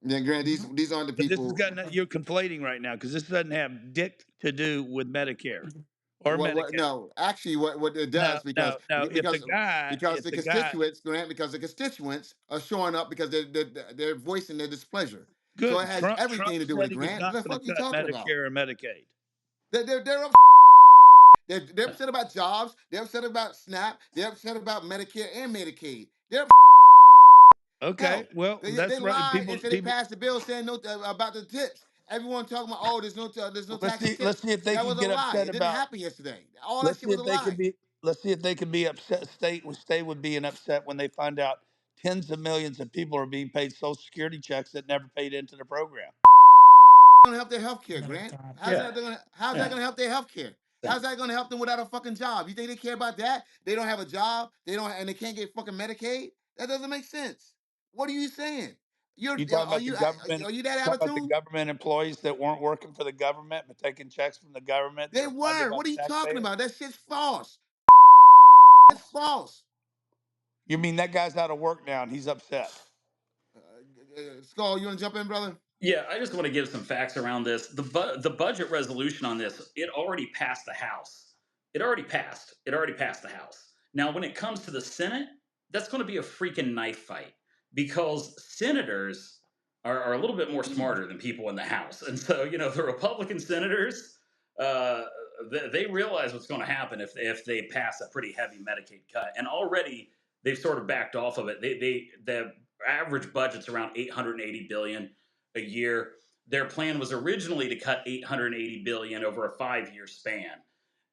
[SPEAKER 1] yeah, Grant, these aren't the
[SPEAKER 3] But this has
[SPEAKER 1] people.
[SPEAKER 3] got you're conflating right now because this doesn't have dick to do with Medicare or
[SPEAKER 1] What?
[SPEAKER 3] Medicaid.
[SPEAKER 1] No, actually, what it
[SPEAKER 3] No,
[SPEAKER 1] does
[SPEAKER 3] no, no.
[SPEAKER 1] because
[SPEAKER 3] If
[SPEAKER 1] the
[SPEAKER 3] the guy,
[SPEAKER 1] constituents, Grant, because the constituents are showing up because they're voicing their displeasure. So it
[SPEAKER 3] good.
[SPEAKER 1] has
[SPEAKER 3] Trump
[SPEAKER 1] everything to do with
[SPEAKER 3] said
[SPEAKER 1] it,
[SPEAKER 3] he was
[SPEAKER 1] Grant. What
[SPEAKER 3] not
[SPEAKER 1] the
[SPEAKER 3] going
[SPEAKER 1] fuck are
[SPEAKER 3] to
[SPEAKER 1] you
[SPEAKER 3] cut
[SPEAKER 1] talking about?
[SPEAKER 3] Medicare or Medicaid.
[SPEAKER 1] They're they're upset about jobs. They're upset about SNAP. They're upset about Medicare and Medicaid. They're
[SPEAKER 3] Okay,
[SPEAKER 1] hell.
[SPEAKER 3] well
[SPEAKER 1] They
[SPEAKER 3] that's right.
[SPEAKER 1] lied
[SPEAKER 3] People,
[SPEAKER 1] and said they
[SPEAKER 3] people.
[SPEAKER 1] passed the bill saying no about the tips. Everyone talking about there's no
[SPEAKER 3] Well, let's
[SPEAKER 1] tax and
[SPEAKER 3] see.
[SPEAKER 1] tips.
[SPEAKER 3] Let's see if they
[SPEAKER 1] That
[SPEAKER 3] can
[SPEAKER 1] was a
[SPEAKER 3] get
[SPEAKER 1] lie.
[SPEAKER 3] upset
[SPEAKER 1] It didn't
[SPEAKER 3] about.
[SPEAKER 1] happen yesterday. All that
[SPEAKER 3] Let's
[SPEAKER 1] shit
[SPEAKER 3] see
[SPEAKER 1] was a
[SPEAKER 3] if they can
[SPEAKER 1] lie.
[SPEAKER 3] be. Let's see if they can be upset. State would be an upset when they find out tens of millions of people are being paid Social Security checks that never paid into the program.
[SPEAKER 1] Gonna help their health care,
[SPEAKER 2] Oh my
[SPEAKER 1] Grant.
[SPEAKER 2] God.
[SPEAKER 1] How's
[SPEAKER 3] Yeah,
[SPEAKER 1] that gonna
[SPEAKER 3] yeah.
[SPEAKER 1] help their health care? How's that going to help them without a fucking job? You think they care about that? They don't have a job. They don't, and they can't get fucking Medicaid. That doesn't make sense. What are you saying?
[SPEAKER 3] You talking
[SPEAKER 1] Are
[SPEAKER 3] about the
[SPEAKER 1] you
[SPEAKER 3] government?
[SPEAKER 1] are you that
[SPEAKER 3] Talking about the
[SPEAKER 1] attitude?
[SPEAKER 3] government employees that weren't working for the government but taking checks from the government that
[SPEAKER 1] They
[SPEAKER 3] are funded
[SPEAKER 1] weren't.
[SPEAKER 3] by
[SPEAKER 1] What
[SPEAKER 3] the
[SPEAKER 1] are you talking
[SPEAKER 3] taxpayer?
[SPEAKER 1] about? That shit's false. It's false.
[SPEAKER 3] You mean that guy's out of work now and he's upset?
[SPEAKER 1] Skull, you want to jump in, brother?
[SPEAKER 4] Yeah, I just want to give some facts around this. The budget resolution on this, it already passed the House. It already passed. It already passed the House. Now, when it comes to the Senate, that's going to be a freaking knife fight because senators are a little bit more smarter than people in the House, and so the Republican senators, uh, they realize what's going to happen if they pass a pretty heavy Medicaid cut, and already they've sort of backed off of it. The average budget's around 880 billion a year. Their plan was originally to cut 880 billion over a 5-year span.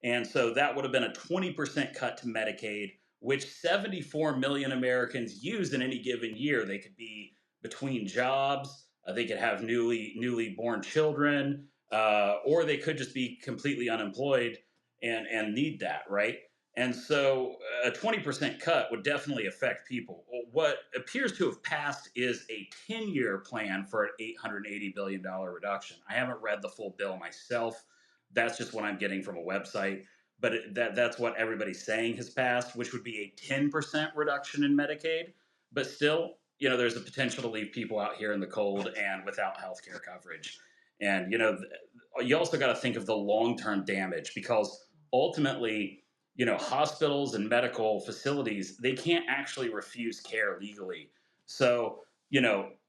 [SPEAKER 4] And so that would have been a 20% cut to Medicaid, which 74 million Americans use in any given year. They could be between jobs, they could have newly born children, or they could just be completely unemployed and need that, right? And so a 20% cut would definitely affect people. Well, what appears to have passed is a 10-year plan for an $880 billion reduction. I haven't read the full bill myself. That's just what I'm getting from a website. But that's what everybody's saying has passed, which would be a 10% reduction in Medicaid. But still, there's a potential to leave people out here in the cold and without health care coverage. And, you also got to think of the long term damage because ultimately, hospitals and medical facilities, they can't actually refuse care legally. So,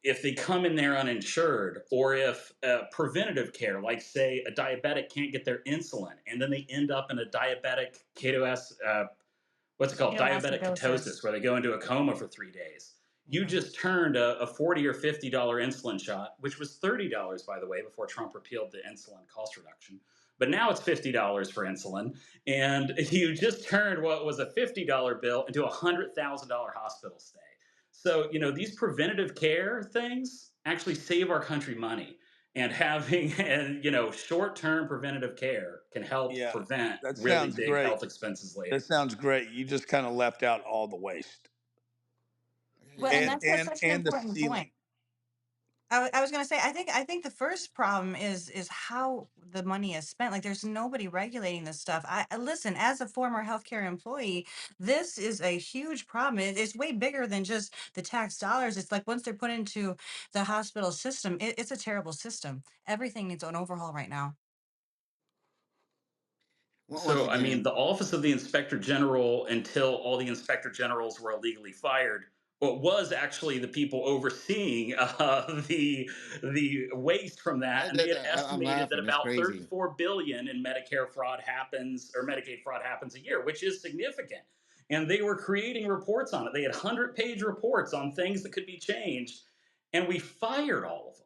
[SPEAKER 4] if they come in there uninsured, or if preventative care, like say a diabetic can't get their insulin and then they end up in a diabetic what's it called? Diabetic
[SPEAKER 2] Ketoacidosis.
[SPEAKER 4] ketosis, where they go into a coma for 3 days. You just turned a $40 or $50 insulin shot, which was $30, by the way, before Trump repealed the insulin cost reduction. But now it's $50 for insulin. And you just turned what was a $50 bill into a $100,000 hospital stay. So, these preventative care things actually save our country money. And having and short-term preventative care can help
[SPEAKER 3] Yeah,
[SPEAKER 4] prevent
[SPEAKER 3] that
[SPEAKER 4] really
[SPEAKER 3] sounds
[SPEAKER 4] big
[SPEAKER 3] great.
[SPEAKER 4] health expenses
[SPEAKER 3] That
[SPEAKER 4] later.
[SPEAKER 3] sounds great. You just kind of left out all the waste
[SPEAKER 2] Well, and
[SPEAKER 3] and
[SPEAKER 2] that's
[SPEAKER 3] and
[SPEAKER 2] such an
[SPEAKER 3] and the
[SPEAKER 2] important point.
[SPEAKER 3] ceiling.
[SPEAKER 2] I was gonna say, I think the first problem is how the money is spent. Like, there's nobody regulating this stuff. Listen, as a former healthcare employee, this is a huge problem. It's way bigger than just the tax dollars. It's like once they're put into the hospital system, it's a terrible system. Everything needs an overhaul right now.
[SPEAKER 1] Once
[SPEAKER 4] So, I mean,
[SPEAKER 1] again,
[SPEAKER 4] the Office of the Inspector General, until all the Inspector Generals were illegally fired, what was actually the people overseeing the waste from that, and they had
[SPEAKER 1] I'm
[SPEAKER 4] estimated that
[SPEAKER 1] laughing. It's
[SPEAKER 4] about
[SPEAKER 1] crazy.
[SPEAKER 4] 34 billion in Medicare fraud happens or Medicaid fraud happens a year, which is significant. And they were creating reports on it. They had 100-page reports on things that could be changed, and we fired all of them.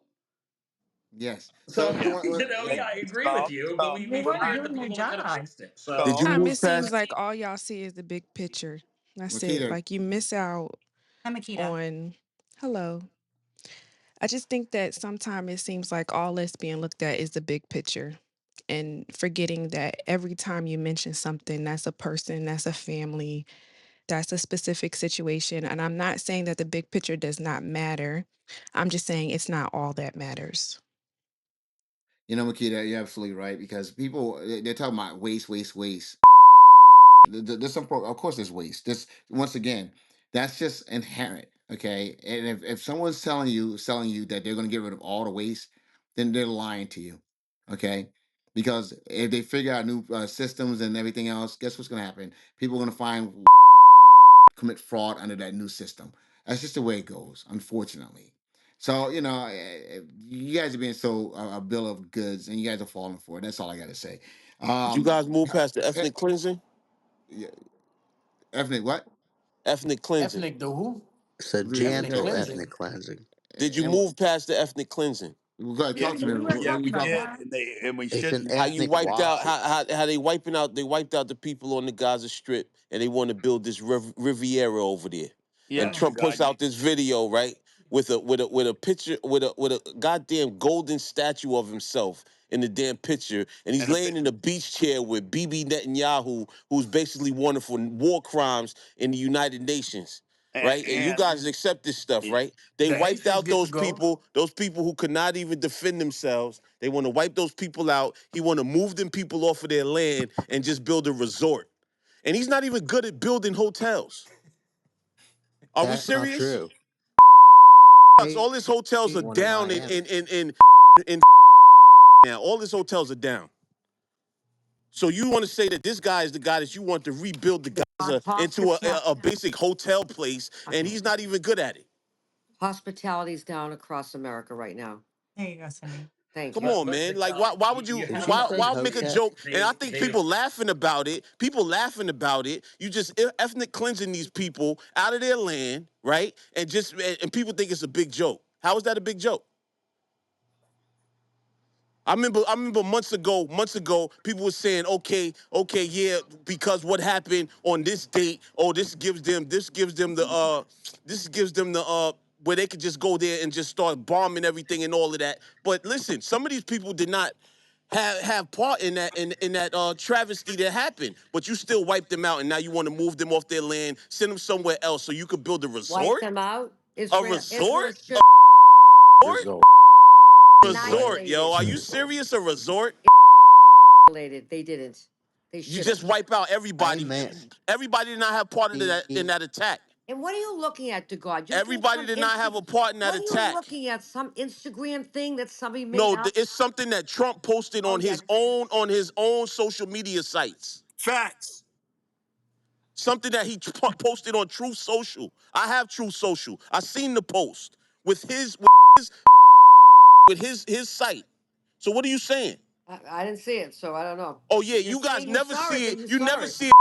[SPEAKER 1] Yes.
[SPEAKER 4] So,
[SPEAKER 1] So
[SPEAKER 4] yeah,
[SPEAKER 3] Hey,
[SPEAKER 4] I agree with
[SPEAKER 3] Skull,
[SPEAKER 4] you, but
[SPEAKER 3] Skull,
[SPEAKER 4] we
[SPEAKER 2] They weren't
[SPEAKER 4] fired
[SPEAKER 3] remind
[SPEAKER 4] the
[SPEAKER 2] doing their
[SPEAKER 4] people that could have
[SPEAKER 2] job.
[SPEAKER 4] fixed it.
[SPEAKER 12] Sometimes
[SPEAKER 4] So,
[SPEAKER 3] Skull.
[SPEAKER 12] it seems like all y'all see is the big picture. That's it.
[SPEAKER 1] Makita,
[SPEAKER 12] Like you miss out
[SPEAKER 2] Hi, Makita.
[SPEAKER 12] on hello. I just think that sometimes it seems like all that's being looked at is the big picture and forgetting that every time you mention something, that's a person, that's a family, that's a specific situation. And I'm not saying that the big picture does not matter. I'm just saying it's not all that matters.
[SPEAKER 1] Makita, you're absolutely right because people they're talking about waste, waste, waste. There's of course, there's waste. This once again, that's just inherent. Okay, and if someone's selling you that they're going to get rid of all the waste, then they're lying to you. Okay, because if they figure out new systems and everything else, guess what's going to happen? People are going to find commit fraud under that new system. That's just the way it goes, unfortunately. So you guys are being so a bill of goods, and you guys are falling for it. That's all I got to say.
[SPEAKER 13] Did you guys move
[SPEAKER 1] Uh,
[SPEAKER 13] past the
[SPEAKER 1] eh,
[SPEAKER 13] ethnic cleansing?
[SPEAKER 1] yeah, ethnic what?
[SPEAKER 13] Ethnic cleansing.
[SPEAKER 7] Ethnic the who? Ethnic
[SPEAKER 17] Sagittal
[SPEAKER 1] Okay,
[SPEAKER 17] ethnic
[SPEAKER 7] cleansing.
[SPEAKER 17] cleansing.
[SPEAKER 13] Did you
[SPEAKER 1] and
[SPEAKER 13] move past the ethnic cleansing?
[SPEAKER 1] we got to
[SPEAKER 3] Yeah,
[SPEAKER 1] talk to
[SPEAKER 2] Yeah,
[SPEAKER 1] me.
[SPEAKER 2] we were
[SPEAKER 1] What are
[SPEAKER 3] yeah,
[SPEAKER 2] talking
[SPEAKER 3] we
[SPEAKER 1] you
[SPEAKER 2] about
[SPEAKER 1] talking
[SPEAKER 3] did,
[SPEAKER 1] about?
[SPEAKER 2] that.
[SPEAKER 3] and we
[SPEAKER 17] It's an
[SPEAKER 3] shouldn't.
[SPEAKER 13] How you
[SPEAKER 17] ethnic
[SPEAKER 13] wiped out
[SPEAKER 17] washing.
[SPEAKER 13] how they wiped out the people on the Gaza Strip and they want to build this Riviera over there. And
[SPEAKER 3] Yeah,
[SPEAKER 2] Mm.
[SPEAKER 13] Trump puts
[SPEAKER 3] God,
[SPEAKER 13] out this video, right? With a picture with a goddamn golden statue of himself in the damn picture, and he's
[SPEAKER 3] And a
[SPEAKER 13] laying in a beach chair with Bibi Netanyahu, who's basically wanted for war crimes in the United Nations, right? And you
[SPEAKER 3] and
[SPEAKER 13] guys accept this stuff, right? They
[SPEAKER 7] The
[SPEAKER 13] wiped
[SPEAKER 7] Haitians
[SPEAKER 13] out
[SPEAKER 7] get to go.
[SPEAKER 13] those people who could not even defend themselves. They want to wipe those people out. He want to move them people off of their land and just build a resort. And he's not even good at building hotels. Are we
[SPEAKER 17] That's not
[SPEAKER 13] serious?
[SPEAKER 17] true.
[SPEAKER 13] All his hotels are
[SPEAKER 17] One in
[SPEAKER 13] down
[SPEAKER 17] Miami.
[SPEAKER 13] in now. All his hotels are down. So you want to say that this guy is the guy that you want to rebuild the Gaza into a basic hotel place, and
[SPEAKER 8] Okay.
[SPEAKER 13] he's not even good at it.
[SPEAKER 8] Hospitality's down across America right now.
[SPEAKER 2] There you go, Cindy.
[SPEAKER 8] Thank
[SPEAKER 13] Come
[SPEAKER 8] you.
[SPEAKER 13] on,
[SPEAKER 4] But
[SPEAKER 13] man. Like,
[SPEAKER 4] Michelle,
[SPEAKER 13] why would
[SPEAKER 4] you
[SPEAKER 13] you?
[SPEAKER 17] Did
[SPEAKER 4] have
[SPEAKER 17] she
[SPEAKER 4] to
[SPEAKER 13] Why
[SPEAKER 17] say
[SPEAKER 13] make a
[SPEAKER 4] understand
[SPEAKER 17] hotel?
[SPEAKER 13] joke? And I think
[SPEAKER 4] they
[SPEAKER 13] people laughing about it. People laughing about it. You just ethnic cleansing these people out of their land, right? And people think it's a big joke. How is that a big joke? I remember months ago, people were saying, okay, yeah, because what happened on this date, oh, this gives them the where they could just go there and just start bombing everything and all of that. But listen, some of these people did not have part in that travesty that happened, but you still wiped them out, and now you want to move them off their land, send them somewhere else so you could build a
[SPEAKER 8] Wipe
[SPEAKER 13] resort,
[SPEAKER 8] them out.
[SPEAKER 13] a
[SPEAKER 8] Israel
[SPEAKER 13] resort,
[SPEAKER 8] should
[SPEAKER 17] Resort.
[SPEAKER 13] resort, yo.
[SPEAKER 8] annihilated.
[SPEAKER 13] Are you serious? A resort?
[SPEAKER 8] Annihilated. They didn't. They
[SPEAKER 13] You
[SPEAKER 8] should have.
[SPEAKER 13] just wipe out
[SPEAKER 17] I
[SPEAKER 13] everybody.
[SPEAKER 17] meant
[SPEAKER 13] Everybody did not have part of that in that attack.
[SPEAKER 8] And what are you looking at, to God? You're looking at
[SPEAKER 13] Everybody
[SPEAKER 8] some
[SPEAKER 13] did not have a part in that
[SPEAKER 8] What are you
[SPEAKER 13] attack.
[SPEAKER 8] looking at? Some Instagram thing that somebody made
[SPEAKER 13] No,
[SPEAKER 8] up?
[SPEAKER 13] it's something that Trump posted
[SPEAKER 8] Oh
[SPEAKER 13] on
[SPEAKER 8] yeah.
[SPEAKER 13] his own social media sites.
[SPEAKER 14] Facts.
[SPEAKER 13] Something that he posted on Truth Social. I have Truth Social. I seen the post with his his site. So what are you saying?
[SPEAKER 8] I didn't see it, so I don't know.
[SPEAKER 13] Oh yeah,
[SPEAKER 8] You're
[SPEAKER 13] you guys
[SPEAKER 8] saying you
[SPEAKER 13] never
[SPEAKER 8] saw it,
[SPEAKER 13] see
[SPEAKER 8] then
[SPEAKER 13] it.
[SPEAKER 8] you
[SPEAKER 13] You
[SPEAKER 8] saw
[SPEAKER 13] never
[SPEAKER 8] it.
[SPEAKER 13] see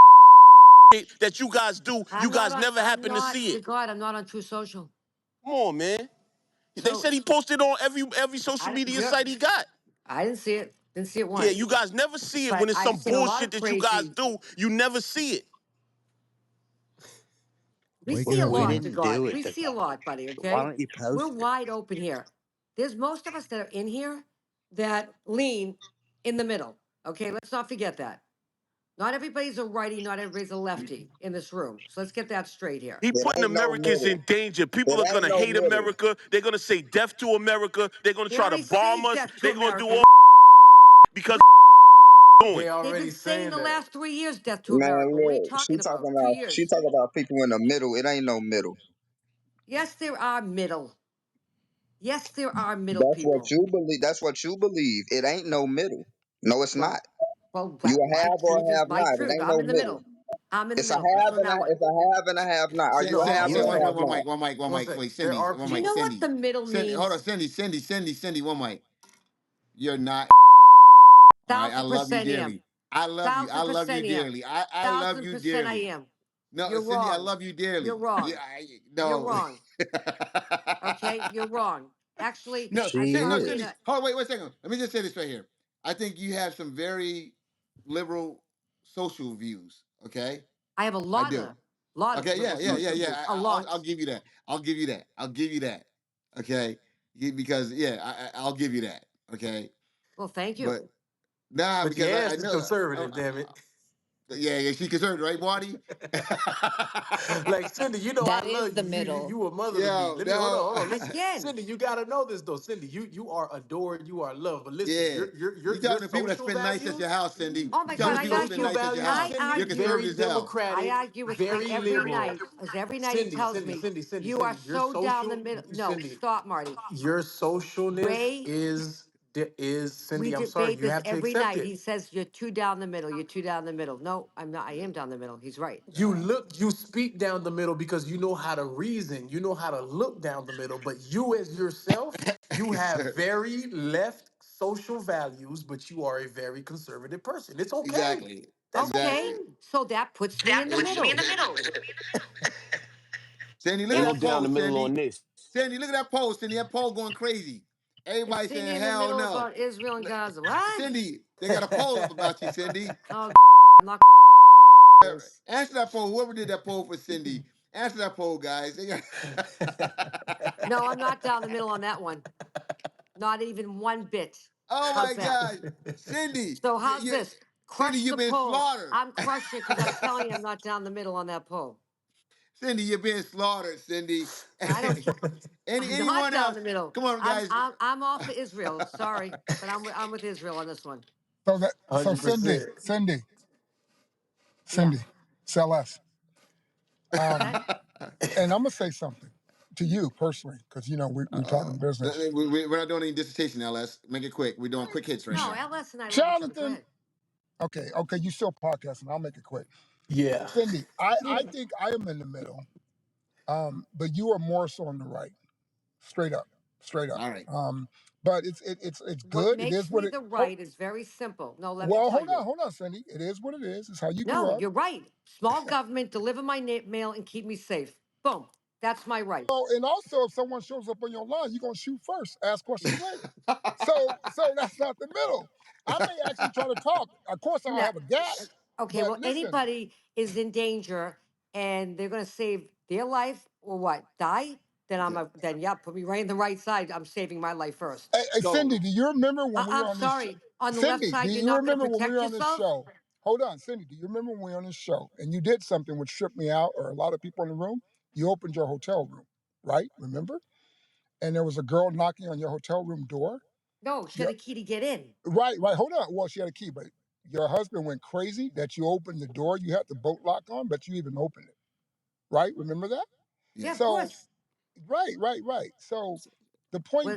[SPEAKER 13] it that you guys do. You
[SPEAKER 8] I'm not
[SPEAKER 13] guys
[SPEAKER 8] on.
[SPEAKER 13] never
[SPEAKER 8] I'm
[SPEAKER 13] happen to
[SPEAKER 8] not.
[SPEAKER 13] see
[SPEAKER 8] To
[SPEAKER 13] it.
[SPEAKER 8] God, I'm not on True Social.
[SPEAKER 13] Come on, man. They
[SPEAKER 8] So
[SPEAKER 13] said he posted on every social media
[SPEAKER 8] you're.
[SPEAKER 13] site he got.
[SPEAKER 8] I didn't see it. Didn't see it
[SPEAKER 13] Yeah,
[SPEAKER 8] once.
[SPEAKER 13] you guys never see it when
[SPEAKER 8] But
[SPEAKER 13] it's
[SPEAKER 8] I've
[SPEAKER 13] some
[SPEAKER 8] seen a lot
[SPEAKER 13] bullshit
[SPEAKER 8] of
[SPEAKER 13] that you guys
[SPEAKER 8] crazy.
[SPEAKER 13] do. You never see it.
[SPEAKER 8] We
[SPEAKER 17] we,
[SPEAKER 8] see a
[SPEAKER 17] we
[SPEAKER 8] lot, to
[SPEAKER 17] didn't do
[SPEAKER 8] God.
[SPEAKER 17] it
[SPEAKER 8] We
[SPEAKER 17] to
[SPEAKER 8] see a
[SPEAKER 17] God.
[SPEAKER 8] lot, buddy.
[SPEAKER 17] Why
[SPEAKER 8] Okay,
[SPEAKER 17] don't you
[SPEAKER 8] we're
[SPEAKER 17] post it?
[SPEAKER 8] wide open here. There's most of us that are in here that lean in the middle. Okay, let's not forget that. Not everybody's a righty, not everybody's a lefty in this room. So let's get that straight here.
[SPEAKER 13] He
[SPEAKER 10] It
[SPEAKER 13] putting
[SPEAKER 10] ain't no
[SPEAKER 13] Americans
[SPEAKER 10] middle.
[SPEAKER 13] in danger. People
[SPEAKER 10] It
[SPEAKER 13] are
[SPEAKER 10] ain't
[SPEAKER 13] gonna
[SPEAKER 10] no
[SPEAKER 13] hate
[SPEAKER 10] middle.
[SPEAKER 13] America. They're gonna say death to America. They're gonna
[SPEAKER 8] They
[SPEAKER 13] try to
[SPEAKER 8] already
[SPEAKER 13] bomb
[SPEAKER 8] say
[SPEAKER 13] us.
[SPEAKER 8] death to
[SPEAKER 13] They're gonna do
[SPEAKER 8] America.
[SPEAKER 13] all because doing.
[SPEAKER 7] They
[SPEAKER 8] They've been
[SPEAKER 7] already
[SPEAKER 8] saying
[SPEAKER 7] saying
[SPEAKER 8] the
[SPEAKER 7] that.
[SPEAKER 8] last 3 years death to
[SPEAKER 10] Man,
[SPEAKER 8] America. What are you
[SPEAKER 10] look,
[SPEAKER 8] talking about? Two
[SPEAKER 10] she
[SPEAKER 8] years.
[SPEAKER 10] talking about people in the middle. It ain't no middle.
[SPEAKER 8] Yes, there are middle. Yes, there are middle
[SPEAKER 10] That's what
[SPEAKER 8] people.
[SPEAKER 10] you believe. That's what you believe. It ain't no middle. No, it's not.
[SPEAKER 8] Well, well,
[SPEAKER 10] You a
[SPEAKER 8] my
[SPEAKER 10] have or
[SPEAKER 8] truth
[SPEAKER 10] a
[SPEAKER 8] is
[SPEAKER 10] have
[SPEAKER 8] my
[SPEAKER 10] not. It
[SPEAKER 8] truth.
[SPEAKER 10] ain't
[SPEAKER 8] I'm
[SPEAKER 10] no
[SPEAKER 8] in the
[SPEAKER 10] middle.
[SPEAKER 8] middle. I'm in the
[SPEAKER 10] It's a
[SPEAKER 8] middle.
[SPEAKER 10] have
[SPEAKER 8] So
[SPEAKER 10] and
[SPEAKER 8] now what?
[SPEAKER 10] it's a have and a have not. Are you
[SPEAKER 7] So
[SPEAKER 10] a have
[SPEAKER 7] hold
[SPEAKER 10] or
[SPEAKER 7] on,
[SPEAKER 10] a
[SPEAKER 7] hold
[SPEAKER 10] have
[SPEAKER 7] on.
[SPEAKER 10] not?
[SPEAKER 1] One
[SPEAKER 7] One
[SPEAKER 1] mic,
[SPEAKER 7] sec.
[SPEAKER 1] wait,
[SPEAKER 7] There
[SPEAKER 1] Cindy,
[SPEAKER 7] are
[SPEAKER 1] one
[SPEAKER 8] Do you
[SPEAKER 1] mic,
[SPEAKER 8] know
[SPEAKER 7] people.
[SPEAKER 8] what the
[SPEAKER 1] Cindy.
[SPEAKER 8] middle
[SPEAKER 1] Hold on,
[SPEAKER 8] means?
[SPEAKER 1] Cindy, one mic. You're not, all right, I
[SPEAKER 8] Thousand
[SPEAKER 1] love you
[SPEAKER 8] percent
[SPEAKER 1] dearly.
[SPEAKER 8] am.
[SPEAKER 1] I love you. I
[SPEAKER 8] Thousand
[SPEAKER 1] love you
[SPEAKER 8] percent am.
[SPEAKER 1] dearly. I love
[SPEAKER 8] Thousand
[SPEAKER 1] you
[SPEAKER 8] percent I
[SPEAKER 1] dearly.
[SPEAKER 8] am.
[SPEAKER 1] No,
[SPEAKER 8] You're
[SPEAKER 1] Cindy, I
[SPEAKER 8] wrong.
[SPEAKER 1] love you
[SPEAKER 8] You're
[SPEAKER 1] dearly. Yeah,
[SPEAKER 8] wrong. You're
[SPEAKER 1] no.
[SPEAKER 8] wrong. Okay, you're wrong. Actually,
[SPEAKER 1] No,
[SPEAKER 8] I
[SPEAKER 17] She
[SPEAKER 8] saw
[SPEAKER 1] No,
[SPEAKER 8] it in
[SPEAKER 1] Cindy.
[SPEAKER 17] is.
[SPEAKER 8] a.
[SPEAKER 1] Hold on, wait 1 second. Let me just say this right here. I think you have some very liberal social views. Okay,
[SPEAKER 8] I have a
[SPEAKER 1] I
[SPEAKER 8] lot
[SPEAKER 1] do.
[SPEAKER 8] of
[SPEAKER 1] Okay,
[SPEAKER 8] liberal social views. A
[SPEAKER 1] I'll
[SPEAKER 8] lot.
[SPEAKER 1] give you that. I'll give you that. I'll give you that. Okay, because I'll give you that. Okay,
[SPEAKER 8] Well, thank you.
[SPEAKER 1] but nah,
[SPEAKER 7] But your
[SPEAKER 1] because I
[SPEAKER 7] ass is
[SPEAKER 1] know.
[SPEAKER 7] conservative, damn it.
[SPEAKER 1] Yeah, she concerned, right, Marty?
[SPEAKER 7] Like Cindy, you know I
[SPEAKER 20] That is
[SPEAKER 7] love
[SPEAKER 20] the
[SPEAKER 7] you.
[SPEAKER 20] middle.
[SPEAKER 7] You a mother to me.
[SPEAKER 1] Yo,
[SPEAKER 7] Let me hold on,
[SPEAKER 1] no.
[SPEAKER 7] hold on. Listen,
[SPEAKER 8] Again,
[SPEAKER 7] Cindy, you gotta know this though. Cindy, you are adored, you are loved. But listen,
[SPEAKER 1] Yeah. You
[SPEAKER 7] your
[SPEAKER 1] talking to people that
[SPEAKER 7] social
[SPEAKER 1] spend nights at your
[SPEAKER 7] values,
[SPEAKER 1] house, Cindy.
[SPEAKER 8] oh
[SPEAKER 1] You
[SPEAKER 8] my
[SPEAKER 1] talking
[SPEAKER 8] God,
[SPEAKER 7] your
[SPEAKER 1] to people that spend
[SPEAKER 7] social
[SPEAKER 1] nights at your
[SPEAKER 7] values,
[SPEAKER 1] house.
[SPEAKER 8] I
[SPEAKER 7] Cindy,
[SPEAKER 1] You're
[SPEAKER 8] argue.
[SPEAKER 1] conservative
[SPEAKER 7] very
[SPEAKER 1] as hell.
[SPEAKER 8] I
[SPEAKER 7] democratic,
[SPEAKER 8] argue with Mike
[SPEAKER 7] very
[SPEAKER 8] every
[SPEAKER 7] liberal.
[SPEAKER 8] night because every night he
[SPEAKER 7] Cindy,
[SPEAKER 8] tells
[SPEAKER 7] Cindy,
[SPEAKER 8] me,
[SPEAKER 7] Cindy, Cindy,
[SPEAKER 8] you are
[SPEAKER 7] Cindy, your
[SPEAKER 8] so down the
[SPEAKER 7] social,
[SPEAKER 8] middle. No,
[SPEAKER 7] Cindy,
[SPEAKER 8] stop, Marty.
[SPEAKER 7] your socialness
[SPEAKER 8] Ray,
[SPEAKER 7] is
[SPEAKER 8] we
[SPEAKER 7] Cindy. I'm sorry,
[SPEAKER 8] debate
[SPEAKER 7] you
[SPEAKER 8] this
[SPEAKER 7] have to
[SPEAKER 8] every
[SPEAKER 7] accept
[SPEAKER 8] night.
[SPEAKER 7] it.
[SPEAKER 8] He says, you're too down the middle. You're too down the middle. No, I'm not. I am down the middle. He's right.
[SPEAKER 7] You speak down the middle because you know how to reason, you know how to look down the middle, but you as yourself, you have
[SPEAKER 1] Sir.
[SPEAKER 7] very left social values, but you are a very conservative person. It's okay.
[SPEAKER 1] Exactly.
[SPEAKER 7] That's
[SPEAKER 8] Okay,
[SPEAKER 7] okay.
[SPEAKER 1] Exactly.
[SPEAKER 8] so that puts me
[SPEAKER 20] That
[SPEAKER 8] in the
[SPEAKER 20] puts me in
[SPEAKER 8] middle.
[SPEAKER 20] the middle.
[SPEAKER 1] Sandy, look
[SPEAKER 13] Ain't
[SPEAKER 1] at
[SPEAKER 13] no
[SPEAKER 1] that
[SPEAKER 8] Yes,
[SPEAKER 13] down the
[SPEAKER 1] poll,
[SPEAKER 13] middle on
[SPEAKER 1] Sandy.
[SPEAKER 13] this.
[SPEAKER 1] Sandy, look at that poll, Cindy. That poll going crazy.
[SPEAKER 8] is
[SPEAKER 1] Everybody
[SPEAKER 8] being
[SPEAKER 1] saying
[SPEAKER 8] in the
[SPEAKER 1] hell
[SPEAKER 8] middle
[SPEAKER 1] no.
[SPEAKER 8] about Israel and Gaza. What?
[SPEAKER 1] Cindy, they got a poll up about you, Cindy.
[SPEAKER 8] Oh, I'm not this.
[SPEAKER 1] Answer that poll. Whoever did that poll for Cindy, answer that poll, guys. They got
[SPEAKER 8] No, I'm not down the middle on that one. Not even one bit.
[SPEAKER 1] Oh
[SPEAKER 8] How's
[SPEAKER 1] my
[SPEAKER 8] that?
[SPEAKER 1] God, Cindy,
[SPEAKER 8] So how's
[SPEAKER 1] you
[SPEAKER 8] this?
[SPEAKER 1] Cindy,
[SPEAKER 8] Crush
[SPEAKER 1] you've
[SPEAKER 8] the
[SPEAKER 1] been
[SPEAKER 8] pull.
[SPEAKER 1] slaughtered.
[SPEAKER 8] I'm crushing because I'm telling you, I'm not down the middle on that pull.
[SPEAKER 1] Cindy, you're being slaughtered, Cindy.
[SPEAKER 8] I don't care. I'm not
[SPEAKER 1] Anyone
[SPEAKER 8] down
[SPEAKER 1] else?
[SPEAKER 8] the middle.
[SPEAKER 1] Come on,
[SPEAKER 8] I'm
[SPEAKER 1] guys.
[SPEAKER 8] I'm I'm off for Israel. Sorry, but I'm with Israel on this one.
[SPEAKER 19] So Cindy,
[SPEAKER 7] 100%.
[SPEAKER 8] Yeah.
[SPEAKER 19] Cindy, Celeste.
[SPEAKER 8] What's
[SPEAKER 19] Um,
[SPEAKER 8] that?
[SPEAKER 19] and I'm gonna say something to you personally, because you know we're talking business.
[SPEAKER 1] We're not doing any dissertation, LS. Make it quick. We're doing quick hits right
[SPEAKER 8] No,
[SPEAKER 1] now.
[SPEAKER 8] LS and I love each other. Go
[SPEAKER 19] Jonathan,
[SPEAKER 8] ahead.
[SPEAKER 19] okay, you still podcasting. I'll make it quick.
[SPEAKER 7] Yeah.
[SPEAKER 19] Cindy, I think I am in the middle, but you are more so on the right, straight up, straight up.
[SPEAKER 1] All right.
[SPEAKER 19] But it's
[SPEAKER 8] What
[SPEAKER 19] good. It
[SPEAKER 8] makes
[SPEAKER 19] is what
[SPEAKER 8] me
[SPEAKER 19] it.
[SPEAKER 8] the right is very simple. No, let me
[SPEAKER 19] Well,
[SPEAKER 8] tell you.
[SPEAKER 19] hold on, Cindy. It is what it is. It's how you grew
[SPEAKER 8] No,
[SPEAKER 19] up.
[SPEAKER 8] you're right. Small government, deliver my mail and keep me safe. Boom. That's my right.
[SPEAKER 19] Oh, and also, if someone shows up on your line, you're gonna shoot first, ask questions later. So that's not the middle. I may actually try to talk. Of course, I'll
[SPEAKER 8] No.
[SPEAKER 19] have a gas,
[SPEAKER 8] Okay,
[SPEAKER 19] but
[SPEAKER 8] well,
[SPEAKER 19] listen,
[SPEAKER 8] anybody is in danger and they're going to save their life or what? Die? Then yeah, put me right in the right side. I'm saving my life first.
[SPEAKER 19] hey, Cindy,
[SPEAKER 1] So
[SPEAKER 19] do you remember when we were
[SPEAKER 8] I'm
[SPEAKER 19] on this show?
[SPEAKER 8] sorry. On the left
[SPEAKER 19] Cindy, do
[SPEAKER 8] side, you're
[SPEAKER 19] you
[SPEAKER 8] not going to
[SPEAKER 19] remember when we
[SPEAKER 8] protect
[SPEAKER 19] were on this
[SPEAKER 8] yourself?
[SPEAKER 19] show? Hold on, Cindy, do you remember when we were on this show and you did something which tripped me out or a lot of people in the room? You opened your hotel room, right? Remember? And there was a girl knocking on your hotel room door.
[SPEAKER 8] No, she had a key to get in.
[SPEAKER 19] Right. Hold on. Well, she had a key, but your husband went crazy that you opened the door. You had the boat lock on, but you even opened it. Right? Remember that?
[SPEAKER 8] Yeah,
[SPEAKER 1] yeah.
[SPEAKER 8] of
[SPEAKER 19] So,
[SPEAKER 8] course.
[SPEAKER 19] right. So,
[SPEAKER 8] Well,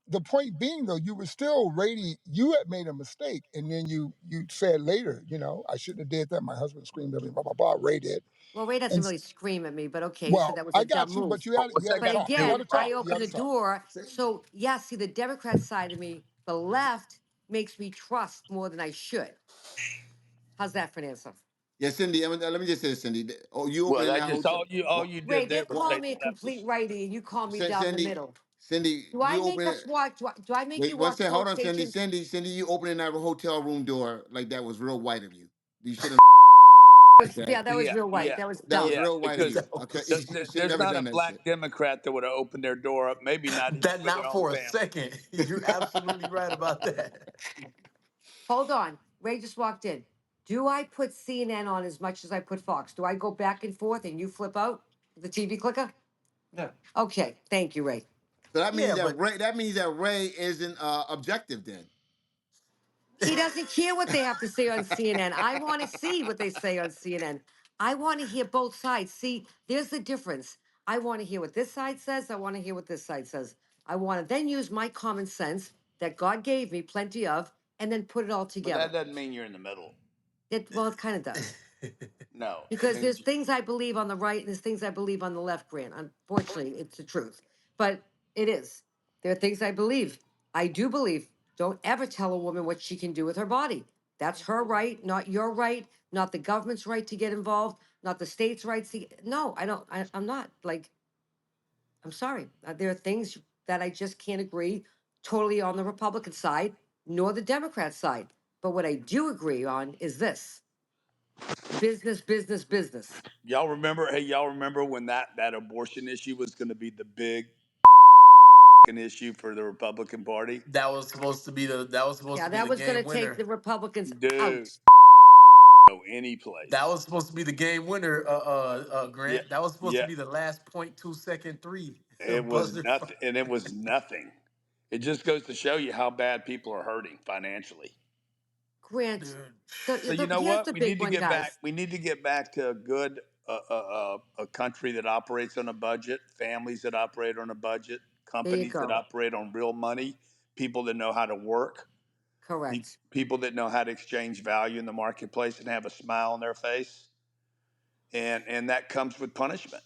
[SPEAKER 19] the point being, though, you were still rating. You had made a mistake, and then you said later, I shouldn't have did that. My husband screamed at me. Blah blah blah. Ray did,
[SPEAKER 8] well, Ray doesn't
[SPEAKER 19] and
[SPEAKER 8] really scream at me, but okay, he said
[SPEAKER 19] well,
[SPEAKER 8] that was a
[SPEAKER 19] I
[SPEAKER 8] dumb
[SPEAKER 19] got you,
[SPEAKER 8] move.
[SPEAKER 19] but
[SPEAKER 3] What's
[SPEAKER 19] you had
[SPEAKER 3] that
[SPEAKER 19] to
[SPEAKER 8] But
[SPEAKER 3] got to
[SPEAKER 19] talk.
[SPEAKER 3] do
[SPEAKER 19] You had
[SPEAKER 3] with
[SPEAKER 8] again,
[SPEAKER 19] to
[SPEAKER 3] it?
[SPEAKER 8] I
[SPEAKER 19] talk. You
[SPEAKER 8] opened
[SPEAKER 19] had
[SPEAKER 8] the
[SPEAKER 19] to talk.
[SPEAKER 8] door. So, yeah, see, the Democrat side of me, the left makes me trust more than I should. How's that for an answer?
[SPEAKER 1] Yeah, Cindy. Let me just say this, Cindy. Oh, you
[SPEAKER 3] Well,
[SPEAKER 1] opening
[SPEAKER 3] that
[SPEAKER 1] that
[SPEAKER 3] just
[SPEAKER 1] hotel?
[SPEAKER 3] all you
[SPEAKER 8] Ray,
[SPEAKER 3] did
[SPEAKER 8] they're
[SPEAKER 3] there was
[SPEAKER 8] calling
[SPEAKER 3] say
[SPEAKER 8] me
[SPEAKER 3] the
[SPEAKER 8] a
[SPEAKER 3] left
[SPEAKER 8] complete
[SPEAKER 3] is.
[SPEAKER 8] righty, and you call me down the
[SPEAKER 1] Cindy.
[SPEAKER 8] middle.
[SPEAKER 1] Cindy,
[SPEAKER 8] Do I
[SPEAKER 1] you
[SPEAKER 8] make
[SPEAKER 1] opening.
[SPEAKER 8] us watch? Do I make you
[SPEAKER 1] Wait, one
[SPEAKER 8] watch
[SPEAKER 1] second. Hold
[SPEAKER 8] Soul
[SPEAKER 1] on, Cindy.
[SPEAKER 8] Station?
[SPEAKER 1] Cindy, you opening that hotel room door like that was real white of you. You should have. Okay,
[SPEAKER 8] Yeah, that was
[SPEAKER 3] Yeah,
[SPEAKER 8] real white.
[SPEAKER 3] yeah,
[SPEAKER 8] That was
[SPEAKER 1] that was
[SPEAKER 8] dumb.
[SPEAKER 3] yeah.
[SPEAKER 1] real white of
[SPEAKER 3] Because
[SPEAKER 1] you.
[SPEAKER 7] That
[SPEAKER 1] Okay,
[SPEAKER 7] was
[SPEAKER 1] you
[SPEAKER 7] so
[SPEAKER 1] should have
[SPEAKER 3] there's
[SPEAKER 1] never
[SPEAKER 3] not
[SPEAKER 1] done
[SPEAKER 3] a
[SPEAKER 1] that
[SPEAKER 3] black
[SPEAKER 1] shit.
[SPEAKER 3] Democrat that would have opened their door up. Maybe not even
[SPEAKER 7] that
[SPEAKER 3] for their
[SPEAKER 7] not
[SPEAKER 3] own
[SPEAKER 7] for a
[SPEAKER 3] family.
[SPEAKER 7] second. You're absolutely right about that.
[SPEAKER 8] Hold on. Ray just walked in. Do I put CNN on as much as I put Fox? Do I go back and forth and you flip out the TV clicker?
[SPEAKER 7] Yeah.
[SPEAKER 8] Okay, thank you, Ray.
[SPEAKER 1] So that means
[SPEAKER 7] Yeah,
[SPEAKER 1] that
[SPEAKER 7] but
[SPEAKER 1] Ray isn't objective then.
[SPEAKER 8] He doesn't care what they have to say on CNN. I want to see what they say on CNN. I want to hear both sides. See, there's the difference. I want to hear what this side says. I want to hear what this side says. I want to then use my common sense that God gave me plenty of and then put it all
[SPEAKER 3] But that
[SPEAKER 8] together.
[SPEAKER 3] doesn't mean you're in the middle.
[SPEAKER 8] Well, it kind of does.
[SPEAKER 3] No, it
[SPEAKER 8] Because there's
[SPEAKER 3] means
[SPEAKER 8] things I believe on the right and there's things I believe on the left, Grant. Unfortunately, it's the truth. But it is. There are things I believe. I do believe. Don't ever tell a woman what she can do with her body. That's her right, not your right, not the government's right to get involved, not the state's rights to no, I don't I'm not like I'm sorry. There are things that I just can't agree totally on the Republican side nor the Democrat side. But what I do agree on is this. Business, business, business.
[SPEAKER 3] y'all remember. Hey, y'all remember when that abortion issue was going to be the big issue for the Republican Party,
[SPEAKER 7] that was supposed
[SPEAKER 8] Yeah,
[SPEAKER 7] to be
[SPEAKER 8] that
[SPEAKER 7] the
[SPEAKER 8] was going to
[SPEAKER 7] game
[SPEAKER 8] take the
[SPEAKER 7] winner.
[SPEAKER 8] Republicans
[SPEAKER 3] dude?
[SPEAKER 8] out.
[SPEAKER 3] Go any
[SPEAKER 7] That
[SPEAKER 3] place.
[SPEAKER 7] was supposed to be the game winner,
[SPEAKER 3] Yeah,
[SPEAKER 7] Grant. That was supposed to
[SPEAKER 3] yeah.
[SPEAKER 7] be the last .2 second three
[SPEAKER 3] It was
[SPEAKER 7] buzzer.
[SPEAKER 3] nothing, and it was nothing. It just goes to show you how bad people are hurting financially.
[SPEAKER 8] Grant,
[SPEAKER 7] Dude.
[SPEAKER 3] So you know
[SPEAKER 8] here's
[SPEAKER 3] what?
[SPEAKER 8] the big one, guys.
[SPEAKER 3] We need to get back to a good a country that operates on a budget, families that operate on a budget,
[SPEAKER 8] There you
[SPEAKER 3] companies that
[SPEAKER 8] go.
[SPEAKER 3] operate on real money, people that know how to work,
[SPEAKER 8] Correct.
[SPEAKER 3] people that know how to exchange value in the marketplace and have a smile on their face, and that comes with punishment.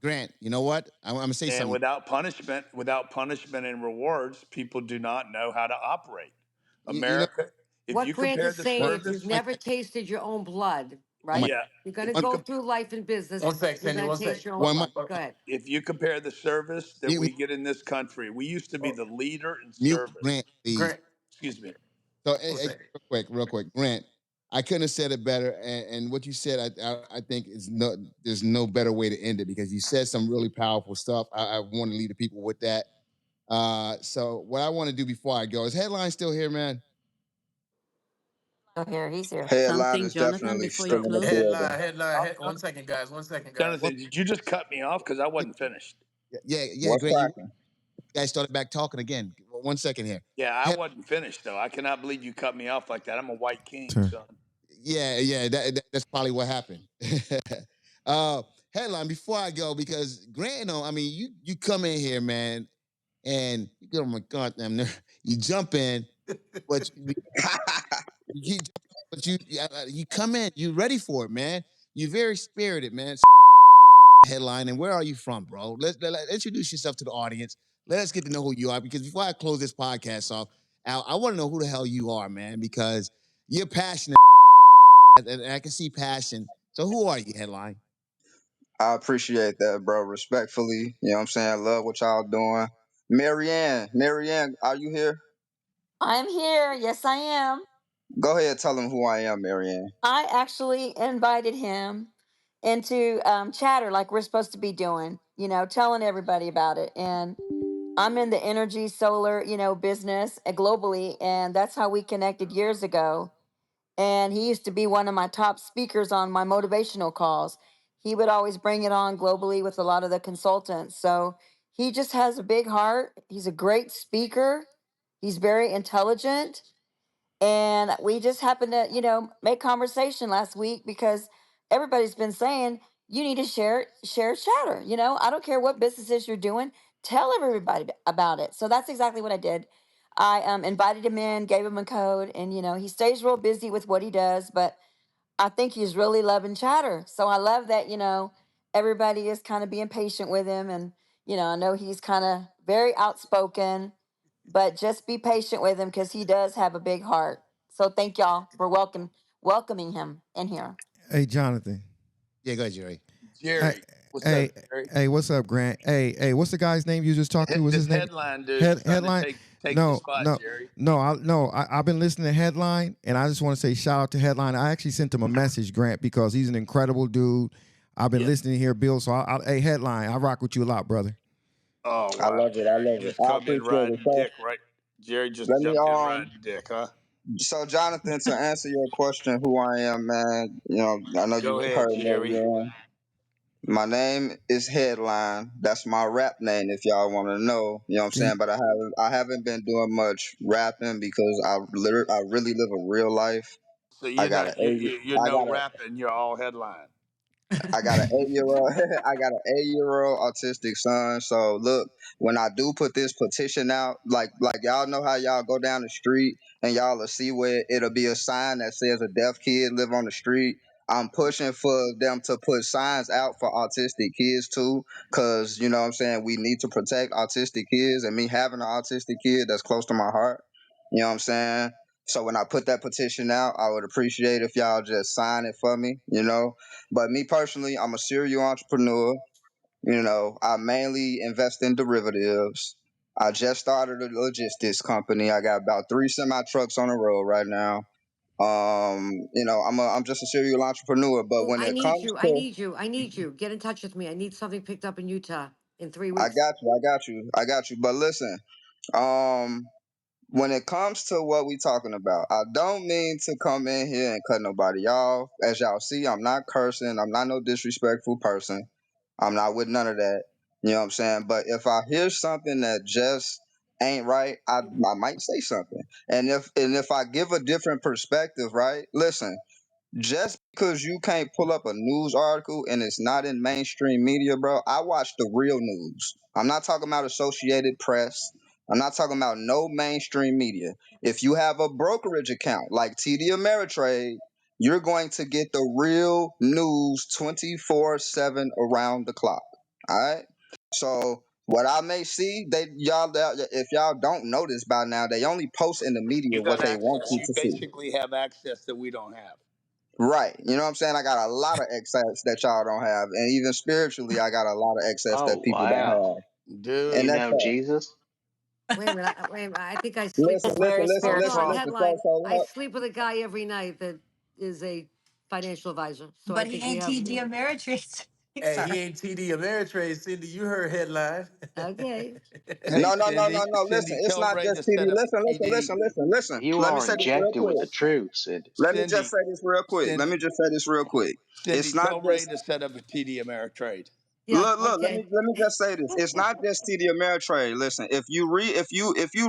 [SPEAKER 1] Grant, you know what? I'm gonna say
[SPEAKER 3] And
[SPEAKER 1] something.
[SPEAKER 3] without punishment and rewards, people do not know how to operate.
[SPEAKER 1] You know,
[SPEAKER 3] America, if
[SPEAKER 8] What
[SPEAKER 3] you
[SPEAKER 8] Grant
[SPEAKER 3] compare
[SPEAKER 8] is
[SPEAKER 3] the
[SPEAKER 8] saying,
[SPEAKER 1] one,
[SPEAKER 8] if you've
[SPEAKER 3] service,
[SPEAKER 1] one,
[SPEAKER 8] never tasted your own blood,
[SPEAKER 1] one,
[SPEAKER 8] right?
[SPEAKER 3] yeah,
[SPEAKER 8] You're going to
[SPEAKER 3] if you
[SPEAKER 1] one,
[SPEAKER 8] go
[SPEAKER 3] com-
[SPEAKER 8] through life in
[SPEAKER 7] One
[SPEAKER 8] business.
[SPEAKER 7] sec,
[SPEAKER 8] You're
[SPEAKER 7] Cindy.
[SPEAKER 8] going
[SPEAKER 7] One
[SPEAKER 8] to
[SPEAKER 7] sec.
[SPEAKER 8] taste your own
[SPEAKER 1] one mic.
[SPEAKER 8] blood. Go ahead.
[SPEAKER 3] if you compare the service that
[SPEAKER 1] Mute,
[SPEAKER 3] we get in this country, we used to be
[SPEAKER 7] Oh,
[SPEAKER 3] the leader in
[SPEAKER 1] mute Grant,
[SPEAKER 3] service.
[SPEAKER 1] please.
[SPEAKER 7] Grant.
[SPEAKER 3] Excuse me.
[SPEAKER 1] So,
[SPEAKER 7] One sec.
[SPEAKER 1] real quick, Grant. I couldn't have said it better, and what you said, I think is no. There's no better way to end it because you said some really powerful stuff. I want to leave the people with that. So what I want to do before I go is headline still here, man.
[SPEAKER 20] Oh, here, he's here.
[SPEAKER 10] Headline
[SPEAKER 18] Something,
[SPEAKER 10] is
[SPEAKER 18] Jonathan,
[SPEAKER 10] definitely
[SPEAKER 18] before you
[SPEAKER 10] still in the
[SPEAKER 18] close?
[SPEAKER 10] building.
[SPEAKER 7] Headline. 1 second, guys. 1 second, guys.
[SPEAKER 1] What,
[SPEAKER 3] Jonathan, did you just cut me off? Because I wasn't finished.
[SPEAKER 1] yeah,
[SPEAKER 10] What's
[SPEAKER 1] Grant, you
[SPEAKER 10] cracking?
[SPEAKER 1] guys started back talking again. 1 second here.
[SPEAKER 3] Yeah, I wasn't finished, though. I cannot believe you cut me off like that. I'm a white king,
[SPEAKER 5] Turn.
[SPEAKER 3] son.
[SPEAKER 1] Yeah, that's probably what happened. uh, Headline before I go because Grant, I mean, you come in here, man, and you go, oh my goddamn, you jump in, but you, but you come in, you ready for it, man. You're very spirited, man. Headline, and where are you from, bro? Let's introduce yourself to the audience. Let us get to know who you are because before I close this podcast off, Al, I want to know who the hell you are, man, because you're passionate and I can see passion. So who are you, Headline?
[SPEAKER 10] I appreciate that, bro. Respectfully, you know what I'm saying? I love what y'all doing. Marianne, are you here?
[SPEAKER 20] I'm here. Yes, I am.
[SPEAKER 10] Go ahead, tell them who I am, Marianne.
[SPEAKER 20] I actually invited him into chatter like we're supposed to be doing, telling everybody about it. And I'm in the energy, solar, business globally. And that's how we connected years ago. And he used to be one of my top speakers on my motivational calls. He would always bring it on globally with a lot of the consultants. So he just has a big heart. He's a great speaker. He's very intelligent. And we just happened to, make conversation last week because everybody's been saying you need to share chatter. I don't care what businesses you're doing, tell everybody about it. So that's exactly what I did. I invited him in, gave him a code, and he stays real busy with what he does, but I think he's really loving chatter. So I love that, everybody is kind of being patient with him. And, I know he's kind of very outspoken, but just be patient with him because he does have a big heart. So thank y'all for welcoming him in here.
[SPEAKER 5] Hey, Jonathan.
[SPEAKER 1] Yeah, go ahead, Jerry.
[SPEAKER 5] Hey,
[SPEAKER 3] Jerry, what's up,
[SPEAKER 5] hey,
[SPEAKER 3] Jerry?
[SPEAKER 5] hey, what's up, Grant? Hey, what's the guy's name you just talked to? What's
[SPEAKER 3] This
[SPEAKER 5] his name?
[SPEAKER 3] headline dude's trying to
[SPEAKER 5] Headline?
[SPEAKER 3] take your
[SPEAKER 5] No,
[SPEAKER 3] spot,
[SPEAKER 5] no,
[SPEAKER 3] Jerry.
[SPEAKER 5] no. I've been listening to Headline, and I just want to say shout out to Headline. I actually sent him a message, Grant, because he's an incredible dude. I've been
[SPEAKER 3] Yeah.
[SPEAKER 5] listening here, Bill. So, hey, Headline, I rock with you a lot, brother.
[SPEAKER 3] Oh
[SPEAKER 10] I
[SPEAKER 3] wow,
[SPEAKER 10] love it. I
[SPEAKER 3] Jerry,
[SPEAKER 10] love
[SPEAKER 3] you
[SPEAKER 10] it.
[SPEAKER 3] just
[SPEAKER 10] I
[SPEAKER 3] come in
[SPEAKER 10] appreciate it.
[SPEAKER 3] riding
[SPEAKER 10] So
[SPEAKER 3] dick, right? Jerry just
[SPEAKER 10] let me
[SPEAKER 3] jumped in riding dick, huh?
[SPEAKER 10] so Jonathan, to answer your question, who I am, man, I know
[SPEAKER 3] Go
[SPEAKER 10] you
[SPEAKER 3] ahead,
[SPEAKER 10] heard
[SPEAKER 3] Jerry.
[SPEAKER 10] Marianne. My name is Headline. That's my rap name if y'all want to know. You know what I'm
[SPEAKER 5] Can you,
[SPEAKER 10] saying? But I haven't been doing much rapping because I really live a real life.
[SPEAKER 3] So
[SPEAKER 10] I
[SPEAKER 3] you're
[SPEAKER 10] got an
[SPEAKER 3] not
[SPEAKER 10] eight
[SPEAKER 3] you're
[SPEAKER 10] I
[SPEAKER 3] no
[SPEAKER 10] got a
[SPEAKER 3] rapping. You're all headline.
[SPEAKER 10] I got an 8 year old. I got an 8 year old autistic son. So look, when I do put this petition out, like y'all know how y'all go down the street and y'all will see where it'll be a sign that says a deaf kid live on the street. I'm pushing for them to put signs out for autistic kids too, cause you know what I'm saying, we need to protect autistic kids, and me having an autistic kid that's close to my heart. You know what I'm saying? So when I put that petition out, I would appreciate if y'all just sign it for me. But me personally, I'm a serial entrepreneur. I mainly invest in derivatives. I just started a logistics company. I got about 3 semi trucks on the road right now. I'm just a serial entrepreneur. But
[SPEAKER 8] Oh,
[SPEAKER 10] when
[SPEAKER 8] I
[SPEAKER 10] it
[SPEAKER 8] need
[SPEAKER 10] comes
[SPEAKER 8] you. I
[SPEAKER 10] to,
[SPEAKER 8] need you. I need you. Get in touch with me. I need something picked up in Utah in three
[SPEAKER 10] I
[SPEAKER 8] weeks.
[SPEAKER 10] got you, I got you, I got you. But listen, um, when it comes to what we talking about, I don't mean to come in here and cut nobody off. As y'all see, I'm not cursing. I'm not no disrespectful person. I'm not with none of that. You know what I'm saying? But if I hear something that just ain't right, I might say something. And if I give a different perspective, right? Listen, just because you can't pull up a news article and it's not in mainstream media, bro, I watch the real news. I'm not talking about Associated Press. I'm not talking about no mainstream media. If you have a brokerage account like TD Ameritrade, you're going to get the real news 24/7 around the clock. All right? So what I may see, if y'all don't know this by now, they only post in the media
[SPEAKER 3] You
[SPEAKER 10] what
[SPEAKER 3] got
[SPEAKER 10] they want
[SPEAKER 3] access.
[SPEAKER 10] you
[SPEAKER 3] You
[SPEAKER 10] to see.
[SPEAKER 3] basically have access that we don't have.
[SPEAKER 10] Right. You know what I'm saying? I got a lot of excess that y'all don't have. And even spiritually, I got a lot of excess that
[SPEAKER 9] Oh
[SPEAKER 10] people don't
[SPEAKER 9] wow.
[SPEAKER 10] have. And
[SPEAKER 9] You
[SPEAKER 3] Dude.
[SPEAKER 10] that's
[SPEAKER 9] know
[SPEAKER 10] all.
[SPEAKER 9] Jesus?
[SPEAKER 8] Wait a minute. Wait a minute. I think I sleep
[SPEAKER 10] Listen,
[SPEAKER 8] with.
[SPEAKER 20] He's
[SPEAKER 10] listen,
[SPEAKER 20] very
[SPEAKER 10] listen,
[SPEAKER 8] Hold
[SPEAKER 10] listen,
[SPEAKER 8] on.
[SPEAKER 20] spiritual,
[SPEAKER 10] listen. So,
[SPEAKER 8] Headline.
[SPEAKER 10] so,
[SPEAKER 8] I sleep with a guy every night that is a financial advisor. So I
[SPEAKER 2] But he
[SPEAKER 8] think we
[SPEAKER 2] ain't
[SPEAKER 8] have.
[SPEAKER 2] TD Ameritrade.
[SPEAKER 7] Hey, he
[SPEAKER 2] Sorry.
[SPEAKER 7] ain't TD Ameritrade, Cindy. You heard headline.
[SPEAKER 8] Okay.
[SPEAKER 3] Hey,
[SPEAKER 10] No, no, no, no,
[SPEAKER 3] Cindy,
[SPEAKER 10] no. Listen,
[SPEAKER 3] Cindy,
[SPEAKER 10] it's
[SPEAKER 3] tell
[SPEAKER 10] not
[SPEAKER 3] Ray
[SPEAKER 10] just
[SPEAKER 3] to
[SPEAKER 10] TD.
[SPEAKER 3] set up
[SPEAKER 10] Listen,
[SPEAKER 3] a
[SPEAKER 10] listen,
[SPEAKER 3] TD.
[SPEAKER 10] listen, listen, listen.
[SPEAKER 9] You
[SPEAKER 10] Let me
[SPEAKER 9] are
[SPEAKER 10] say this real
[SPEAKER 9] injected with
[SPEAKER 10] quick.
[SPEAKER 9] the truth, Sid.
[SPEAKER 10] Let me just
[SPEAKER 3] Cindy,
[SPEAKER 10] say this real quick. Let
[SPEAKER 3] Cindy,
[SPEAKER 10] me just say this real quick.
[SPEAKER 3] Cindy,
[SPEAKER 10] It's not
[SPEAKER 3] tell Ray
[SPEAKER 10] just
[SPEAKER 3] to set up a TD Ameritrade.
[SPEAKER 8] Yeah.
[SPEAKER 10] look.
[SPEAKER 8] Okay.
[SPEAKER 10] Let me just say this. It's not just TD Ameritrade. Listen, if you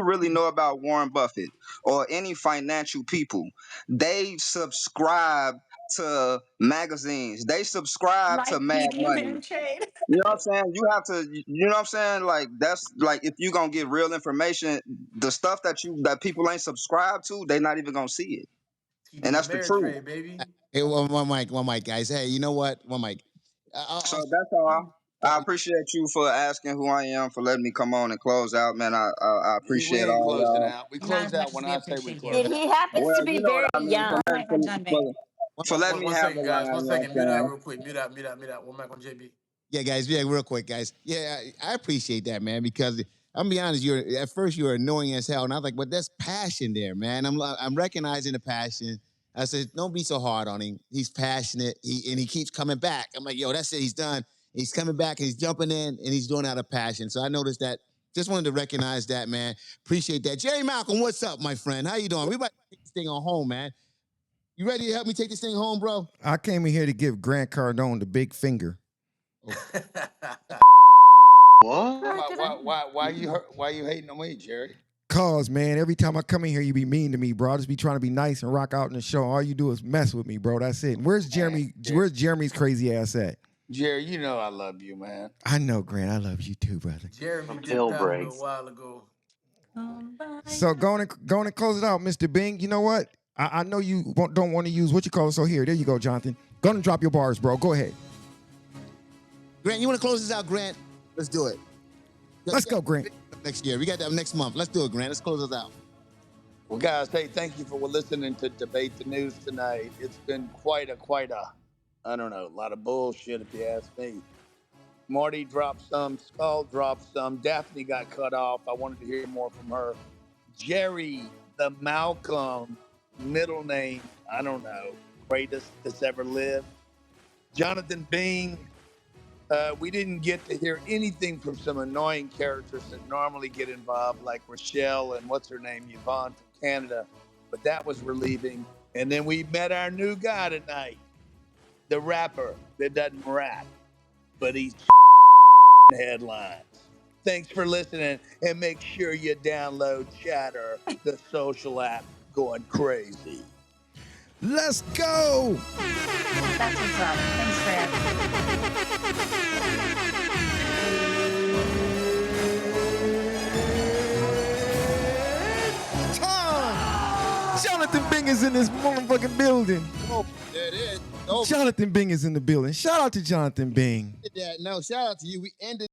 [SPEAKER 10] really know about Warren Buffett or any financial people, they subscribe to magazines. They subscribe to
[SPEAKER 2] Like
[SPEAKER 10] Mad
[SPEAKER 2] TD
[SPEAKER 10] Money.
[SPEAKER 2] Ameritrade.
[SPEAKER 10] You know what I'm saying? You have to, you know what I'm saying? Like that's like if you gonna get real information, the stuff that people ain't subscribed to, they not even gonna see it, and
[SPEAKER 7] TD
[SPEAKER 10] that's the truth.
[SPEAKER 7] Ameritrade, baby.
[SPEAKER 1] Hey, one mic, guys. Hey, you know what? One mic.
[SPEAKER 10] So
[SPEAKER 1] I'll
[SPEAKER 10] that's all. I
[SPEAKER 1] so
[SPEAKER 10] appreciate you for asking who I am, for letting me come on and close out, man. I
[SPEAKER 3] We
[SPEAKER 10] appreciate
[SPEAKER 3] ain't
[SPEAKER 10] all
[SPEAKER 3] closing
[SPEAKER 10] y'all.
[SPEAKER 3] out. We
[SPEAKER 2] Not
[SPEAKER 3] close
[SPEAKER 2] as much
[SPEAKER 3] out
[SPEAKER 2] as
[SPEAKER 3] when
[SPEAKER 2] we
[SPEAKER 3] I say we
[SPEAKER 2] appreciate you.
[SPEAKER 3] close
[SPEAKER 18] And
[SPEAKER 3] out.
[SPEAKER 18] he happens
[SPEAKER 10] Well,
[SPEAKER 18] to be
[SPEAKER 10] you know what
[SPEAKER 18] very
[SPEAKER 10] I mean.
[SPEAKER 2] One
[SPEAKER 18] young.
[SPEAKER 2] mic on John Bing.
[SPEAKER 10] For letting me
[SPEAKER 7] One
[SPEAKER 10] have the
[SPEAKER 7] second, guys.
[SPEAKER 10] line,
[SPEAKER 7] One
[SPEAKER 10] you know
[SPEAKER 7] second.
[SPEAKER 10] what
[SPEAKER 7] Mute
[SPEAKER 10] I'm
[SPEAKER 7] out
[SPEAKER 10] saying?
[SPEAKER 7] real quick. Mute out. One mic on JB.
[SPEAKER 1] Yeah, guys. Yeah, real quick, guys. Yeah, I appreciate that, man. Because I'm be honest, you're at first you were annoying as hell, and I was like, but there's passion there, man. I'm recognizing the passion. I said, don't be so hard on him. He's passionate. He keeps coming back. I'm like, yo, that's it. He's done. He's coming back. And he's jumping in, and he's doing it out of passion. So I noticed that. Just wanted to recognize that, man. Appreciate that. Jerry Malcolm, what's up, my friend? How you doing? We about to take this thing on home, man. You ready to help me take this thing home, bro?
[SPEAKER 5] I came in here to give Grant Cardone the big finger.
[SPEAKER 1] Oh,
[SPEAKER 9] What?
[SPEAKER 18] What did I?
[SPEAKER 3] Why you hating on me, Jerry?
[SPEAKER 5] Cause, man, every time I come in here, you be mean to me, bro. I just be trying to be nice and rock out in the show. All you do is mess with me, bro. That's it. Where's
[SPEAKER 3] Man,
[SPEAKER 5] Jeremy?
[SPEAKER 3] Jerry,
[SPEAKER 5] Where's Jeremy's crazy ass at?
[SPEAKER 3] Jerry, you know I love you, man.
[SPEAKER 5] I know, Grant. I love you too, brother.
[SPEAKER 7] Jeremy
[SPEAKER 9] From
[SPEAKER 7] dipped out a
[SPEAKER 9] Tilbury.
[SPEAKER 7] little while ago.
[SPEAKER 5] So go on and close it out, Mr. Bing. You know what? I know you don't want to use what you call it. So here, there you go, Jonathan. Go on and drop your bars, bro. Go ahead.
[SPEAKER 1] Grant, you want to close this out, Grant? Let's do it. We
[SPEAKER 5] Let's
[SPEAKER 1] got
[SPEAKER 5] go, Grant.
[SPEAKER 1] next year. We got that next month. Let's do it, Grant. Let's close this out.
[SPEAKER 3] Well, guys, hey, thank you for listening to Debate the News tonight. It's been quite a, I don't know, a lot of bullshit if you ask me. Marty dropped some, Skull dropped some, Daphne got cut off. I wanted to hear more from her. Jerry, the Malcolm, middle name, I don't know, greatest that's ever lived. Jonathan Bing, we didn't get to hear anything from some annoying characters that normally get involved, like Rochelle and what's her name, Yvonne from Canada, but that was relieving. And then we met our new guy tonight, the rapper that doesn't rap, but he's headlines. Thanks for listening, and make sure you download Chatter, the social app going crazy.
[SPEAKER 5] Let's go.
[SPEAKER 2] That's what's up. Thanks, Grant.
[SPEAKER 5] Time. Jonathan Bing is in this motherfucking building.
[SPEAKER 1] Oh, there it is. Over.
[SPEAKER 5] Jonathan Bing is in the building. Shout out to Jonathan Bing.
[SPEAKER 1] No, shout out to you. We ended.